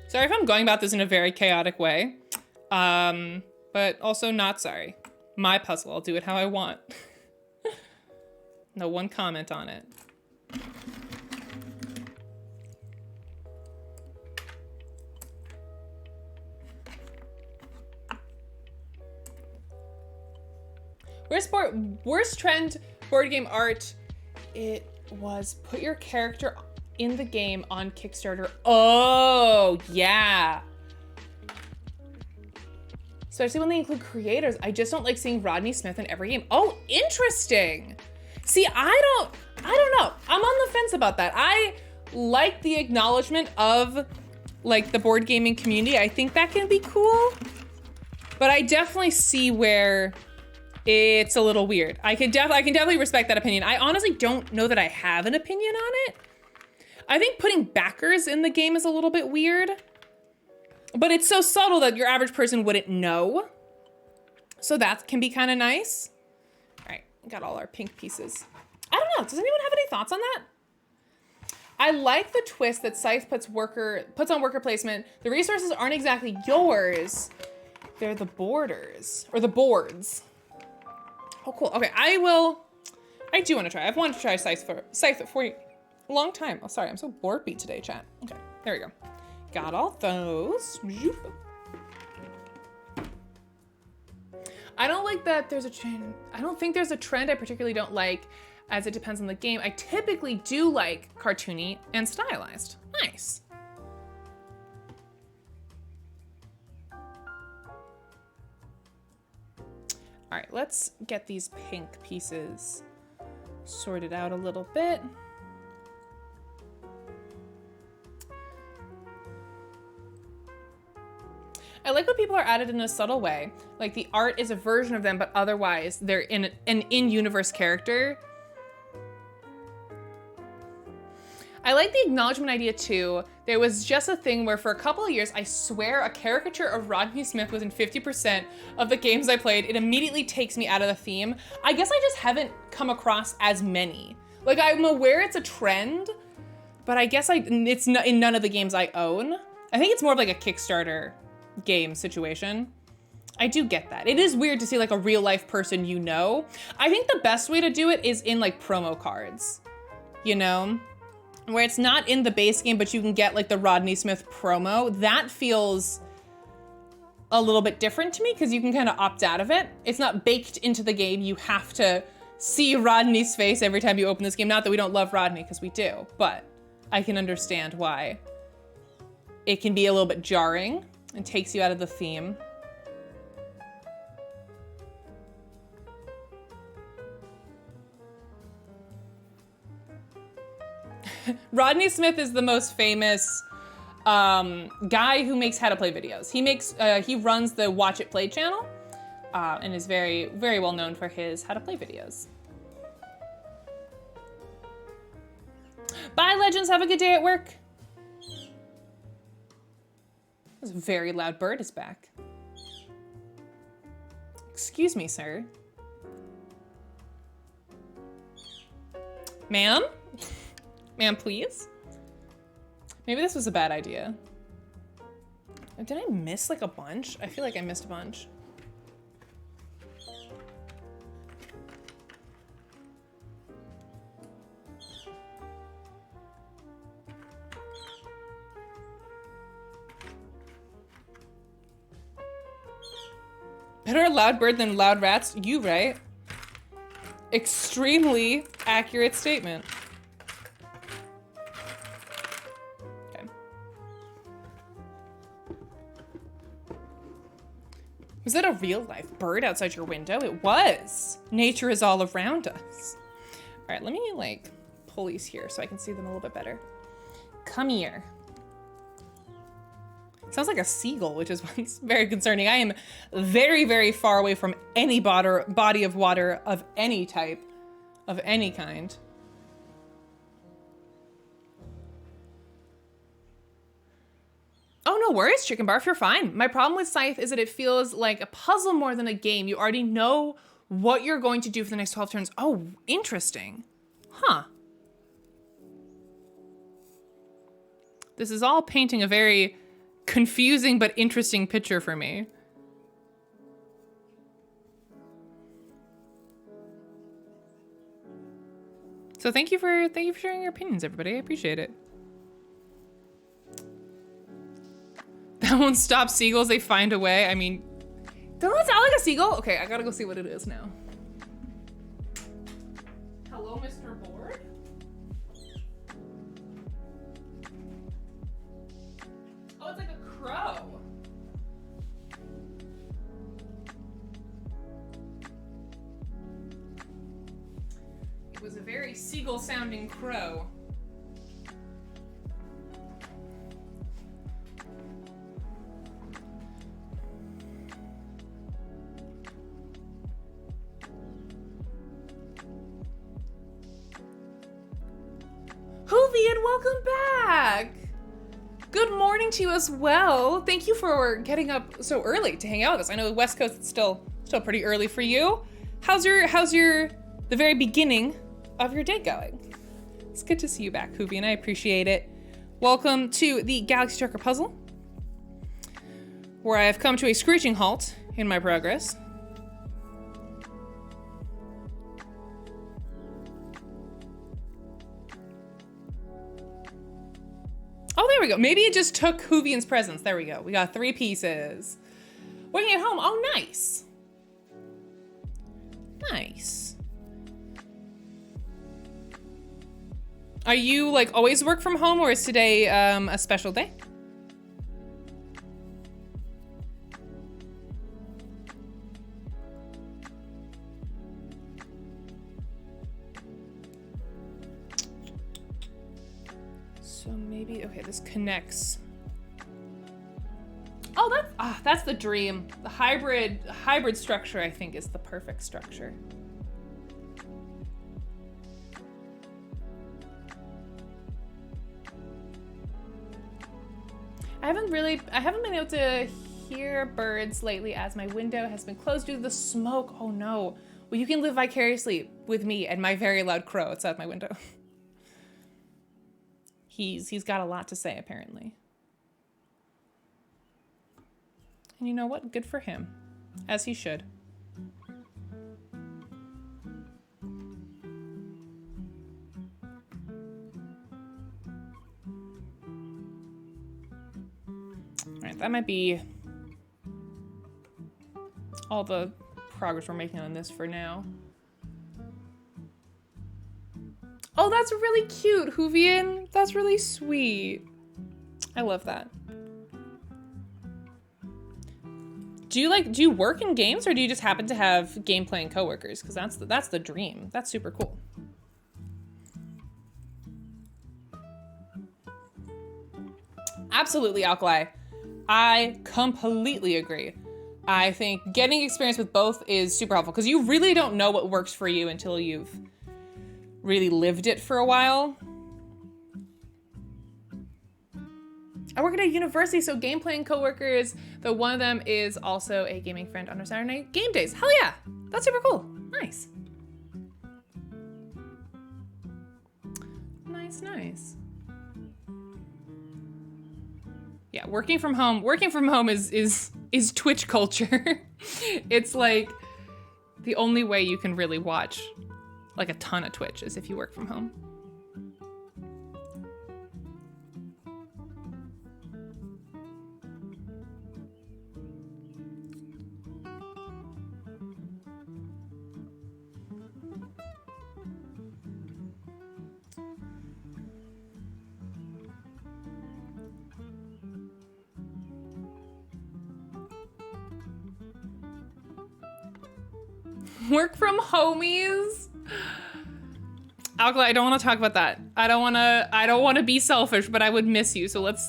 Sorry if I'm going about this in a very chaotic way, but also not sorry. My puzzle, I'll do it how I want. No one comment on it. Worst trend board game art, it was put your character in the game on Kickstarter. Oh, yeah. Especially when they include creators. I just don't like seeing Rodney Smith in every game. Oh, interesting. See, I don't know. I'm on the fence about that. I like the acknowledgement of like the board gaming community. I think that can be cool, but I definitely see where it's a little weird. I can definitely respect that opinion. I honestly don't know that I have an opinion on it. I think putting backers in the game is a little bit weird, but it's so subtle that your average person wouldn't know. So that can be kind of nice. All right, we got all our pink pieces. I don't know, does anyone have any thoughts on that? I like the twist that Scythe puts on worker placement. The resources aren't exactly yours. They're the borders, or the boards. Oh, cool. Okay, I do want to try. I've wanted to try Scythe for a long time. Oh, sorry, I'm so bored beat today, chat. Okay, there we go. Got all those. I don't like that there's a trend. I don't think there's a trend I particularly don't like, as it depends on the game. I typically do like cartoony and stylized. Nice. All right, let's get these pink pieces sorted out a little bit. I like when people are added in a subtle way. Like the art is a version of them, but otherwise they're in an in-universe character. I like the acknowledgement idea too. There was just a thing where for a couple of years, I swear a caricature of Rodney Smith was in 50% of the games I played. It immediately takes me out of the theme. I guess I just haven't come across as many. Like I'm aware it's a trend, but I guess it's not in none of the games I own. I think it's more of like a Kickstarter game situation. I do get that. It is weird to see like a real life person you know. I think the best way to do it is in like promo cards, you know? Where it's not in the base game, but you can get like the Rodney Smith promo. That feels a little bit different to me because you can kind of opt out of it. It's not baked into the game. You have to see Rodney's face every time you open this game. Not that we don't love Rodney, because we do, but I can understand why it can be a little bit jarring and takes you out of the theme. Rodney Smith is the most famous guy who makes how to play videos. He runs the Watch It Play channel and is very, very well known for his how to play videos. Bye, Legends. Have a good day at work. This very loud bird is back. Excuse me, sir. Ma'am? Ma'am, please? Maybe this was a bad idea. Did I miss like a bunch? I feel like I missed a bunch. Better a loud bird than loud rats? You right. Extremely accurate statement. Okay. Was it a real life bird outside your window? It was. Nature is all around us. All right, let me like pull these here so I can see them a little bit better. Come here. Sounds like a seagull, which is what's very concerning. I am very, very far away from any body of water of any type, of any kind. Oh, no worries, Chicken Barf, you're fine. My problem with Scythe is that it feels like a puzzle more than a game. You already know what you're going to do for the next 12 turns. Oh, interesting. Huh. This is all painting a very confusing but interesting picture for me. So thank you for sharing your opinions, everybody. I appreciate it. That won't stop seagulls. They find a way. I mean, doesn't that sound like a seagull? Okay, I gotta go see what it is now. Hello, Mr. Board? Oh, it's like a crow. It was a very seagull-sounding crow. Hoovy, and welcome back! Good morning to you as well. Thank you for getting up so early to hang out with us. I know the West Coast is still pretty early for you. How's the very beginning of your day going? It's good to see you back, Hoovy, and I appreciate it. Welcome to the Galaxy Trucker Puzzle, where I have come to a screeching halt in my progress. Oh, there we go. Maybe it just took Hoovian's presence. There we go. We got 3 pieces. Working at home. Oh, nice. Nice. Are you like always work from home, or is today a special day? So maybe, okay, this connects. Oh, that's the dream. The hybrid structure, I think, is the perfect structure. I haven't been able to hear birds lately as my window has been closed due to the smoke. Oh no. Well, you can live vicariously with me and my very loud crow outside my window. He's got a lot to say, apparently. And you know what? Good for him. As he should. Alright, that might be all the progress we're making on this for now. Oh, that's really cute, Hoovian. That's really sweet. I love that. Do you work in games, or do you just happen to have game playing coworkers? Because that's the dream. That's super cool. Absolutely, Alkali. I completely agree. I think getting experience with both is super helpful, because you really don't know what works for you until you've really lived it for a while. I work at a university, so game playing coworkers, though one of them is also a gaming friend on our Saturday night game days. Hell yeah, that's super cool. Nice. Nice. Yeah, working from home is Twitch culture. It's like the only way you can really watch like a ton of Twitch is if you work from home. Work from homies. Alkali, I don't want to talk about that. I don't want to be selfish, but I would miss you. So let's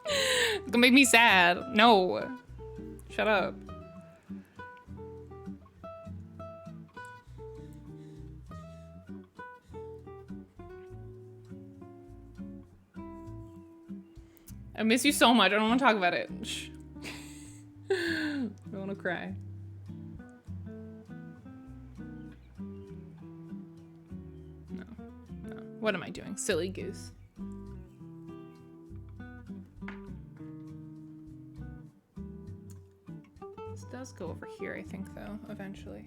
it's gonna make me sad. No. Shut up. I miss you so much. I don't want to talk about it. Shh. I don't want to cry. No. No. What am I doing? Silly goose. This does go over here, I think, though, eventually.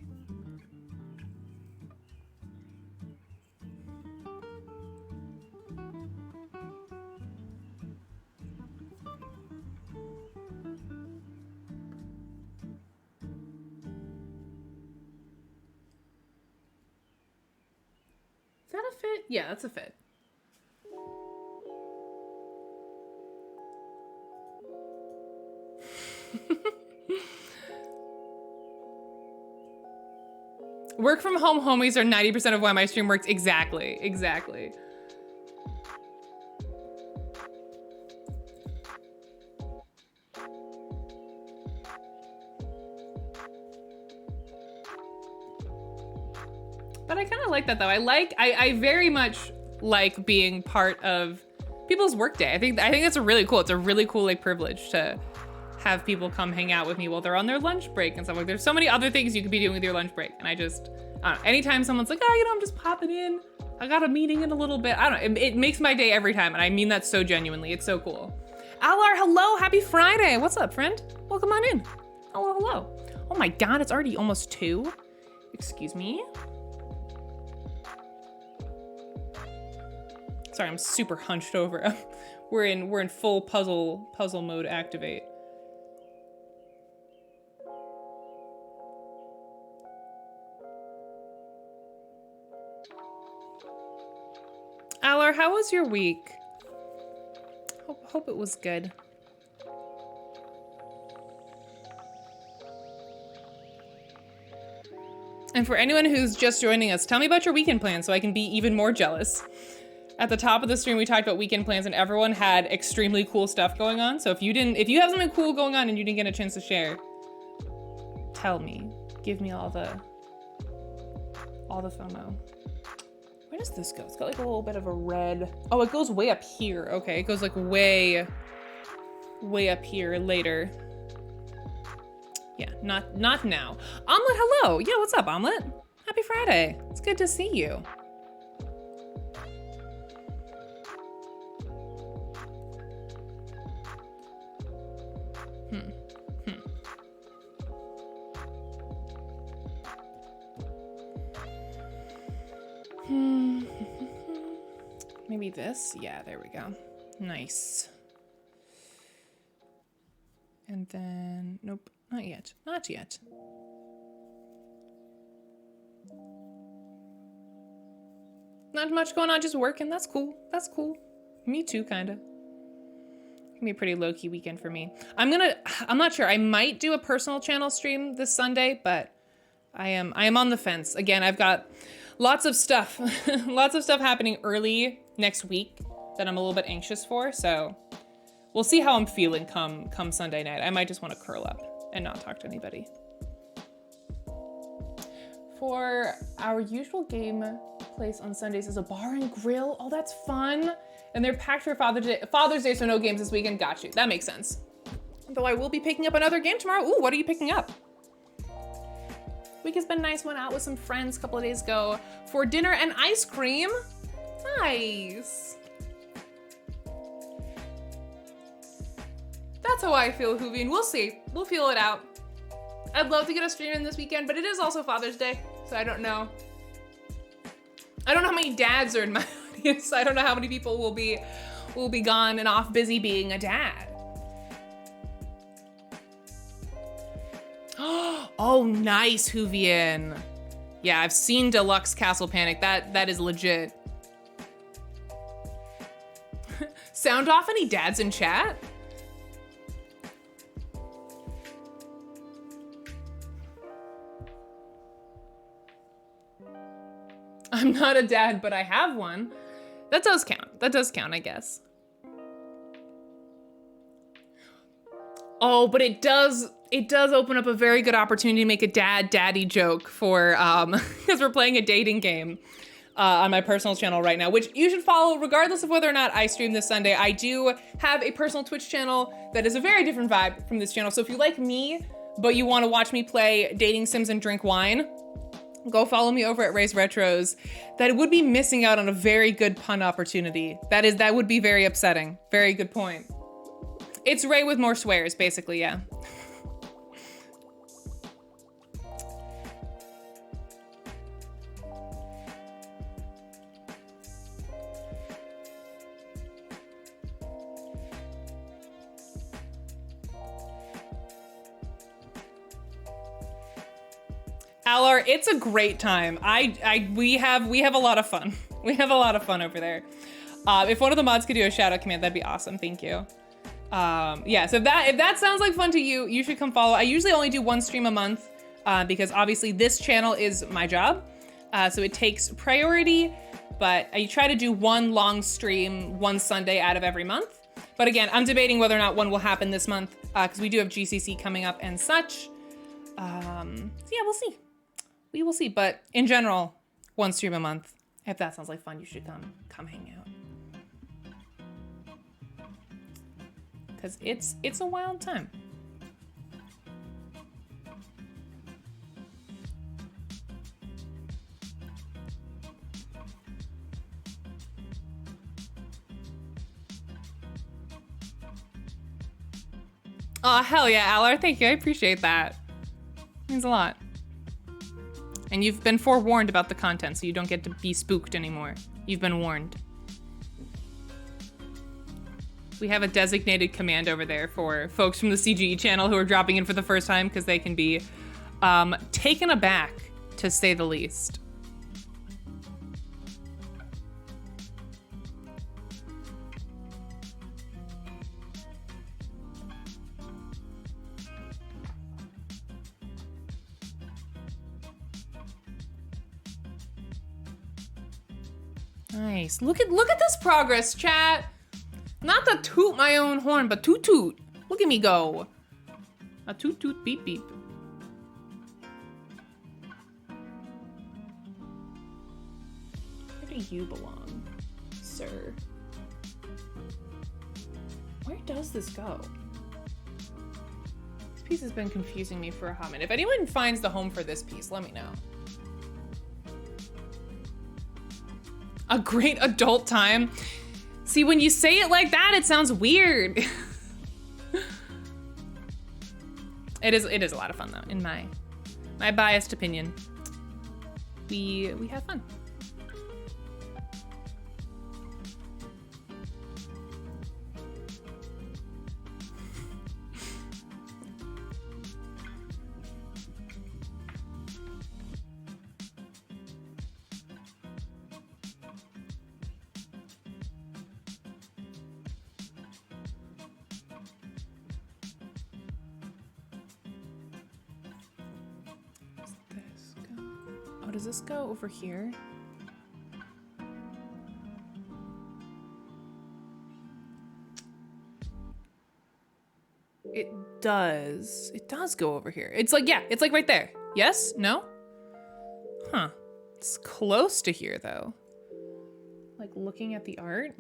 Is that a fit? Yeah, that's a fit. Work from home homies are 90% of why my stream works. Exactly, exactly. But I kind of like that though. I very much like being part of people's workday. I think that's it's a really cool like privilege to have people come hang out with me while they're on their lunch break and stuff. Like there's so many other things you could be doing with your lunch break. And I don't know, anytime someone's like, oh, I'm just popping in. I got a meeting in a little bit. I don't know, it makes my day every time. And I mean that so genuinely, it's so cool. Alar, hello, happy Friday. What's up, friend? Welcome on in. Hello, hello. Oh my God, it's already almost 2. Excuse me. Sorry, I'm super hunched over. We're in full puzzle mode activate. Alar, how was your week? Hope it was good. And for anyone who's just joining us, tell me about your weekend plans so I can be even more jealous. At the top of the stream, we talked about weekend plans and everyone had extremely cool stuff going on. So if you have something cool going on and you didn't get a chance to share, tell me. Give me all the FOMO. Where does this go? It's got like a little bit of a red. Oh, it goes way up here. Okay, it goes like way up here later. Yeah, not now. Omelet, hello. Yeah, what's up, Omelet? Happy Friday. It's good to see you. Maybe this? Yeah, there we go. Nice. And then, nope, not yet. Not yet. Not much going on, just working. That's cool. That's cool. Me too, kinda. It's gonna be a pretty low-key weekend for me. I'm not sure. I might do a personal channel stream this Sunday, but I am on the fence. Again, I've got lots of stuff, lots of stuff happening early next week that I'm a little bit anxious for. So we'll see how I'm feeling come Sunday night. I might just want to curl up and not talk to anybody. For our usual game place on Sundays is a bar and grill. Oh, that's fun. And they're packed for Father's Day, so no games this weekend. Got you. That makes sense. Though I will be picking up another game tomorrow. Ooh, what are you picking up? Week has been nice. Went out with some friends a couple of days ago for dinner and ice cream. Nice. That's how I feel, Hoovian. We'll see. We'll feel it out. I'd love to get a stream in this weekend, but it is also Father's Day, so I don't know. I don't know how many dads are in my audience. I don't know how many people will be gone and off busy being a dad. Oh, nice, Hoovian. Yeah, I've seen Deluxe Castle Panic. That is legit. Sound off any dads in chat? I'm not a dad, but I have one. That does count. That does count, I guess. Oh, but it does open up a very good opportunity to make a daddy joke for, because we're playing a dating game on my personal channel right now, which you should follow regardless of whether or not I stream this Sunday. I do have a personal Twitch channel that is a very different vibe from this channel. So if you like me, but you want to watch me play dating sims and drink wine, go follow me over at Ray's Retros. That would be missing out on a very good pun opportunity. That would be very upsetting. Very good point. It's Ray with more swears, basically, yeah. Alar, it's a great time. We have a lot of fun. We have a lot of fun over there. If one of the mods could do a shout out command, that'd be awesome. Thank you. Yeah, so if that sounds like fun to you, you should come follow. I usually only do one stream a month because obviously this channel is my job. So it takes priority, but I try to do one long stream, one Sunday out of every month. But again, I'm debating whether or not one will happen this month because we do have GCC coming up and such. So yeah, we'll see. We will see, but in general, one stream a month. If that sounds like fun, you should come hang out. Because it's a wild time. Oh, hell yeah, Alar, thank you, I appreciate that. Means a lot. And you've been forewarned about the content, so you don't get to be spooked anymore. You've been warned. We have a designated command over there for folks from the CGE channel who are dropping in for the first time because they can be taken aback, to say the least. Nice. Look at this progress, chat. Not to toot my own horn, but toot toot. Look at me go. A toot toot beep beep. Where do you belong, sir? Where does this go? This piece has been confusing me for a hot minute. If anyone finds the home for this piece, let me know. A great adult time. See, when you say it like that, it sounds weird. It is a lot of fun though, in my biased opinion. We have fun. Does this go over here? It does. It does go over here. It's like, yeah, it's like right there. Yes? No? Huh. It's close to here though. Like looking at the art.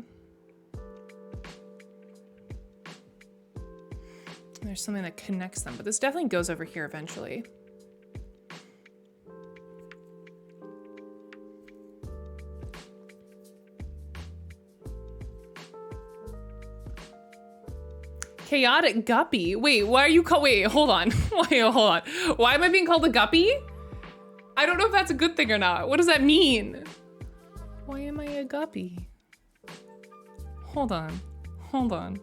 There's something that connects them, but this definitely goes over here eventually. Chaotic guppy. Wait, why are you called? Wait, hold on. Wait, hold on. Why am I being called a guppy? I don't know if that's a good thing or not. What does that mean? Why am I a guppy? Hold on. Hold on.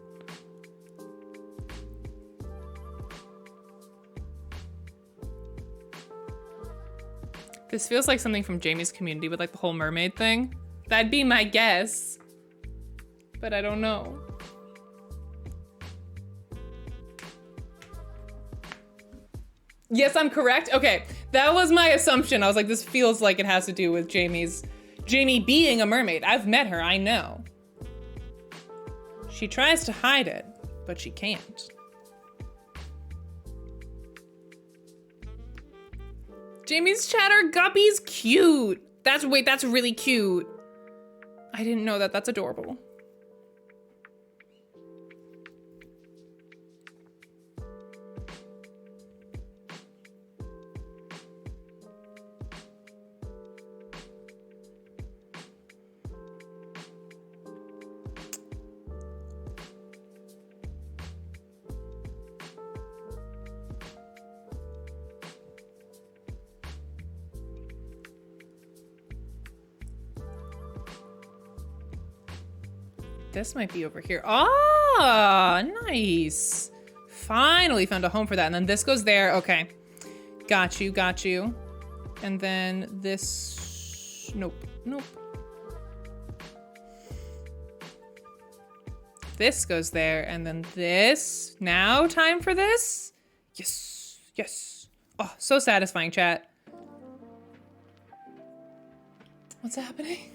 This feels like something from Jamie's Community with like the whole mermaid thing. That'd be my guess. But I don't know. Yes, I'm correct. Okay, that was my assumption. I was like, this feels like it has to do with Jamie's Jamie being a mermaid. I've met her, I know. She tries to hide it, but she can't. Jamie's chatter guppy's cute. That's really cute. I didn't know that. That's adorable. This might be over here. Ah, nice. Finally found a home for that. And then this goes there. Okay. Got you, got you. And then this, nope, nope. This goes there, and then this. Now time for this? Yes, yes. Oh, so satisfying, chat. What's happening?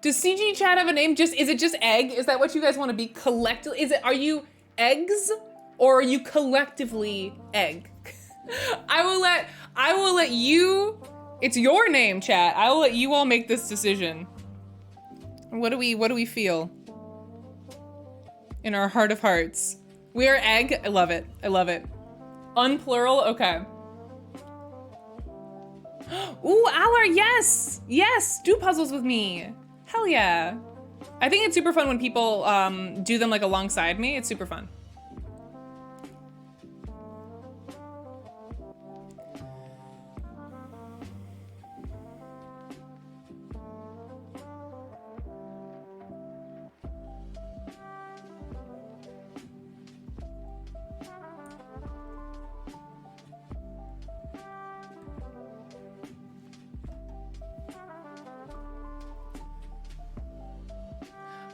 Does CG chat have a name? Is it just egg? Is that what you guys want to be collectively? Are you eggs or are you collectively egg? I will let you, it's your name, chat. I will let you all make this decision. What do we feel in our heart of hearts? We are egg. I love it. I love it. Unplural. Okay. Ooh, Alar, yes. Yes, do puzzles with me. Hell yeah. I think it's super fun when people do them like alongside me. It's super fun.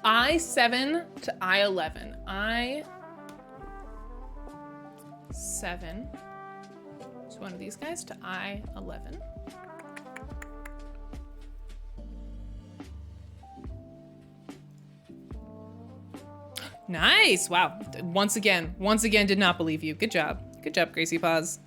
I7 to I11. I7. So one of these guys to I11. Nice. Wow. Once again, did not believe you. Good job. Good job, Gracie Paws.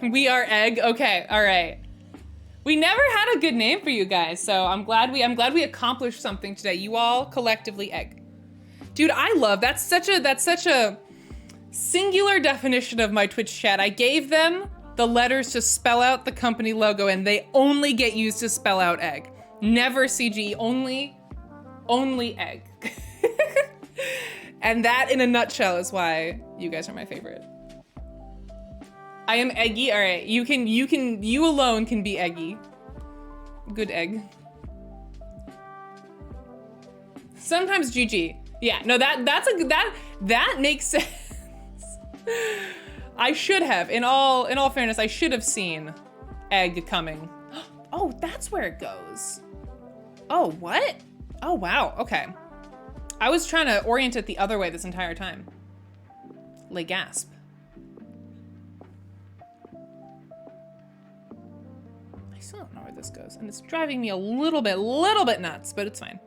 We are egg. Okay, all right. We never had a good name for you guys, so I'm glad we accomplished something today. You all collectively egg. Dude, I love that's such a singular definition of my Twitch chat. I gave them the letters to spell out the company logo, and they only get used to spell out egg. Never CG, only egg. And that in a nutshell is why you guys are my favorite. I am eggy. All right, you alone can be eggy. Good egg. Sometimes GG. Yeah, no, that makes sense. I should have, in all fairness, I should have seen egg coming. Oh, that's where it goes. Oh, what? Oh, wow, okay. I was trying to orient it the other way this entire time. Le gasp. I still don't know where this goes, and it's driving me a little bit nuts, but it's fine.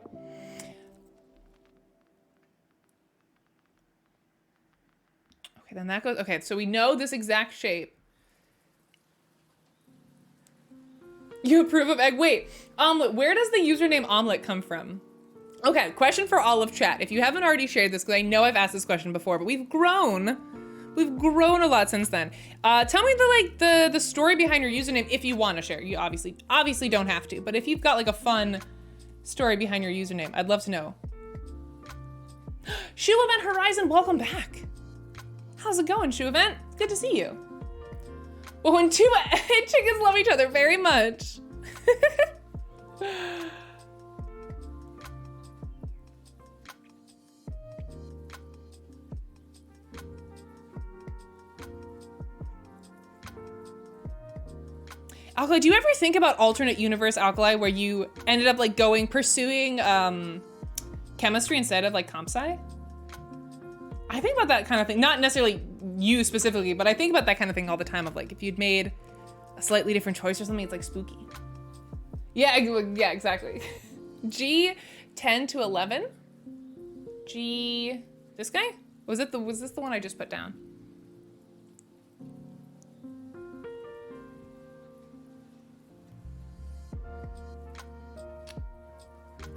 Okay, then that goes, okay, so we know this exact shape. You approve of egg? Wait, omelet, where does the username omelet come from? Okay, question for all of chat. If you haven't already shared this, because I know I've asked this question before, but we've grown a lot since then. Tell me the story behind your username if you want to share. You obviously don't have to, but if you've got like a fun story behind your username, I'd love to know. Shoe Event Horizon, welcome back. How's it going, Shoe Event? Good to see you. Well, when two chickens love each other very much. Alkali, do you ever think about alternate universe Alkali where you ended up like pursuing chemistry instead of like comp sci? I think about that kind of thing. Not necessarily you specifically, but I think about that kind of thing all the time of like, if you'd made a slightly different choice or something, it's like spooky. Yeah, yeah, exactly. G 10 to 11. G, this guy? Was this the one I just put down?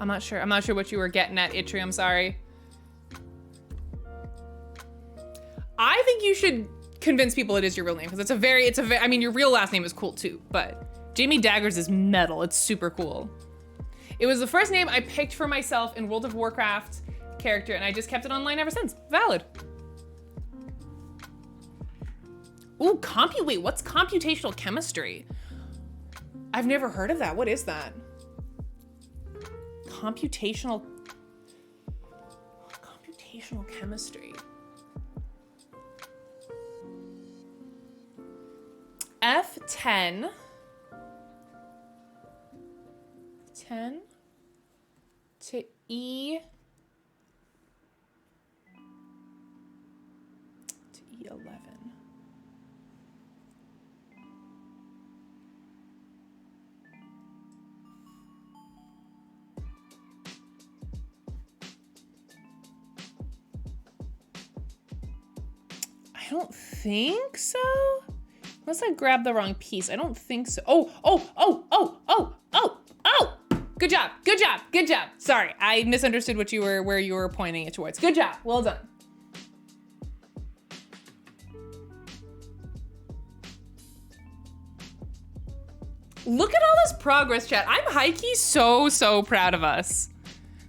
I'm not sure what you were getting at, Itri, I'm sorry. I think you should convince people it is your real name, because I mean, your real last name is cool too, but Jamie Daggers is metal, it's super cool. It was the first name I picked for myself in World of Warcraft character, and I just kept it online ever since. Valid. Ooh, wait, what's computational chemistry? I've never heard of that, what is that? Computational chemistry. F10. 10 to E to E11. I don't think so. Unless I grabbed the wrong piece. I don't think so. Oh. Good job. Sorry, I misunderstood where you were pointing it towards. Good job, well done. Look at all this progress, chat. I'm high-key so proud of us.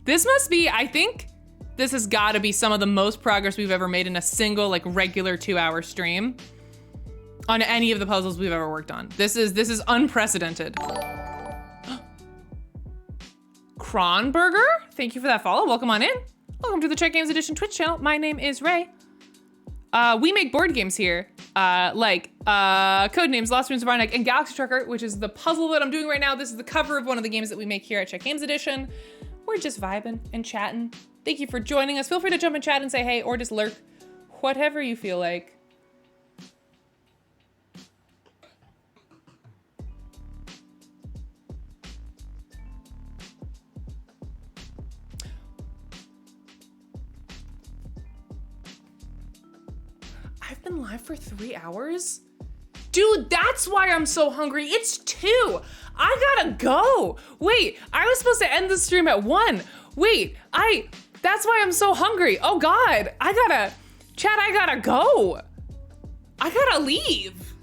This must be, I think, this has gotta be some of the most progress we've ever made in a single, like, regular 2-hour stream on any of the puzzles we've ever worked on. This is unprecedented. Kronberger, thank you for that follow. Welcome on in. Welcome to the Czech Games Edition Twitch channel. My name is Ray. We make board games here, like Codenames, Lost Ruins of Arnak, and Galaxy Trucker, which is the puzzle that I'm doing right now. This is the cover of one of the games that we make here at Czech Games Edition. We're just vibing and chatting. Thank you for joining us. Feel free to jump in chat and say hey, or just lurk, whatever you feel like. I've been live for 3 hours? Dude, that's why I'm so hungry. It's 2. I gotta go. Wait, I was supposed to end the stream at 1. Wait, that's why I'm so hungry. Oh God, Chad, I gotta go. I gotta leave.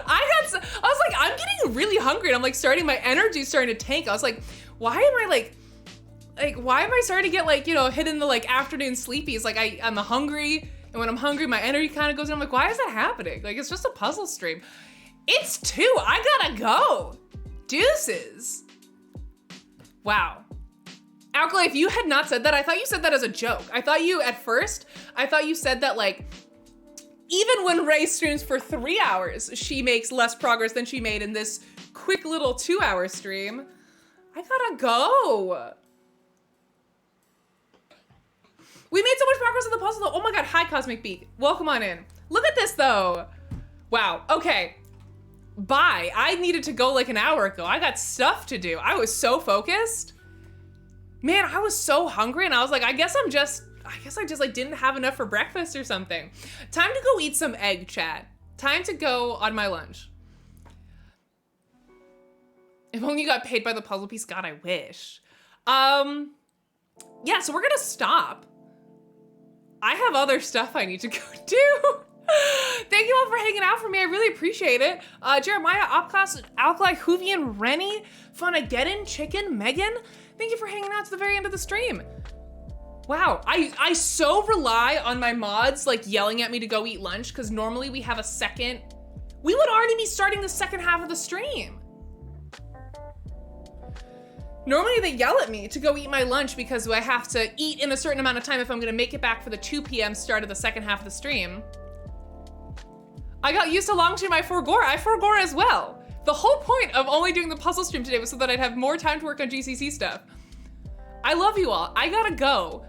I was like, I'm getting really hungry, and I'm like my energy's starting to tank. I was like, why am I starting to get like, you know, hit in the like afternoon sleepies? Like I'm hungry, and when I'm hungry, my energy kind of goes down. I'm like, why is that happening? Like, it's just a puzzle stream. It's 2, I gotta go. Deuces. Wow. Alkali, if you had not said that, I thought you said that as a joke. I thought you said that like, even when Ray streams for 3 hours, she makes less progress than she made in this quick little 2-hour stream. I gotta go. We made so much progress in the puzzle though. Oh my God, hi Cosmic Beak. Welcome on in. Look at this though. Wow, okay. Bye. I needed to go like an hour ago. I got stuff to do. I was so focused. Man, I was so hungry, and I was like, I guess I just like didn't have enough for breakfast or something. Time to go eat some egg, chat. Time to go on my lunch. If only you got paid by the puzzle piece. God, I wish. Yeah, so we're gonna stop. I have other stuff I need to go do. Thank you all for hanging out for me. I really appreciate it. Jeremiah, Opcos, Alkali, Hoovian, Rennie, Funageddon, Chicken, Megan. Thank you for hanging out to the very end of the stream. Wow, I so rely on my mods like yelling at me to go eat lunch, because normally we have a second. We would already be starting the second half of the stream. Normally they yell at me to go eat my lunch because I have to eat in a certain amount of time if I'm gonna make it back for the 2 p.m. start of the second half of the stream. I got used to long stream, I forgore as well. The whole point of only doing the puzzle stream today was so that I'd have more time to work on GCC stuff. I love you all. I gotta go.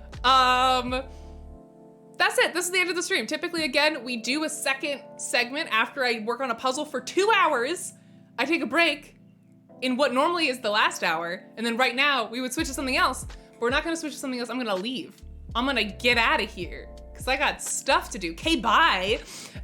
That's it. This is the end of the stream. Typically, again, we do a second segment after I work on a puzzle for 2 hours. I take a break in what normally is the last hour. And then right now, we would switch to something else. But we're not gonna switch to something else. I'm gonna leave. I'm gonna get out of here because I got stuff to do. Okay, bye.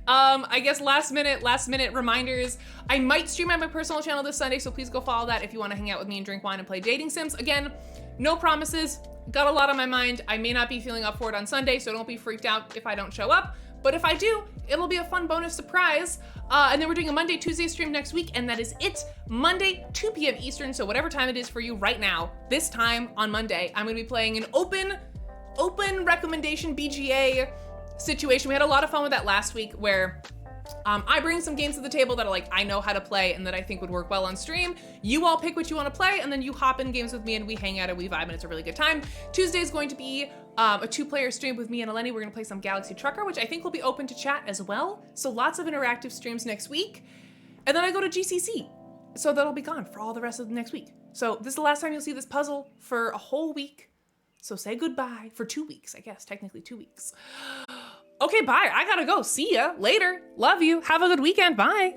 I guess last minute reminders. I might stream on my personal channel this Sunday, so please go follow that if you want to hang out with me and drink wine and play dating sims. Again, no promises. Got a lot on my mind. I may not be feeling up for it on Sunday, so don't be freaked out if I don't show up. But if I do, it'll be a fun bonus surprise. And then we're doing a Monday, Tuesday stream next week, and that is it. Monday, 2 p.m. Eastern, so whatever time it is for you right now, this time on Monday, I'm gonna be playing an open recommendation BGA situation. We had a lot of fun with that last week where I bring some games to the table that are like, I know how to play and that I think would work well on stream. You all pick what you want to play and then you hop in games with me and we hang out and we vibe and it's a really good time. Tuesday is going to be a 2-player stream with me and Eleni. We're gonna play some Galaxy Trucker, which I think will be open to chat as well. So lots of interactive streams next week. And then I go to GCC. So that'll be gone for all the rest of the next week. So this is the last time you'll see this puzzle for a whole week. So say goodbye for 2 weeks, I guess, technically 2 weeks. Okay, bye. I gotta go. See ya later. Love you. Have a good weekend. Bye.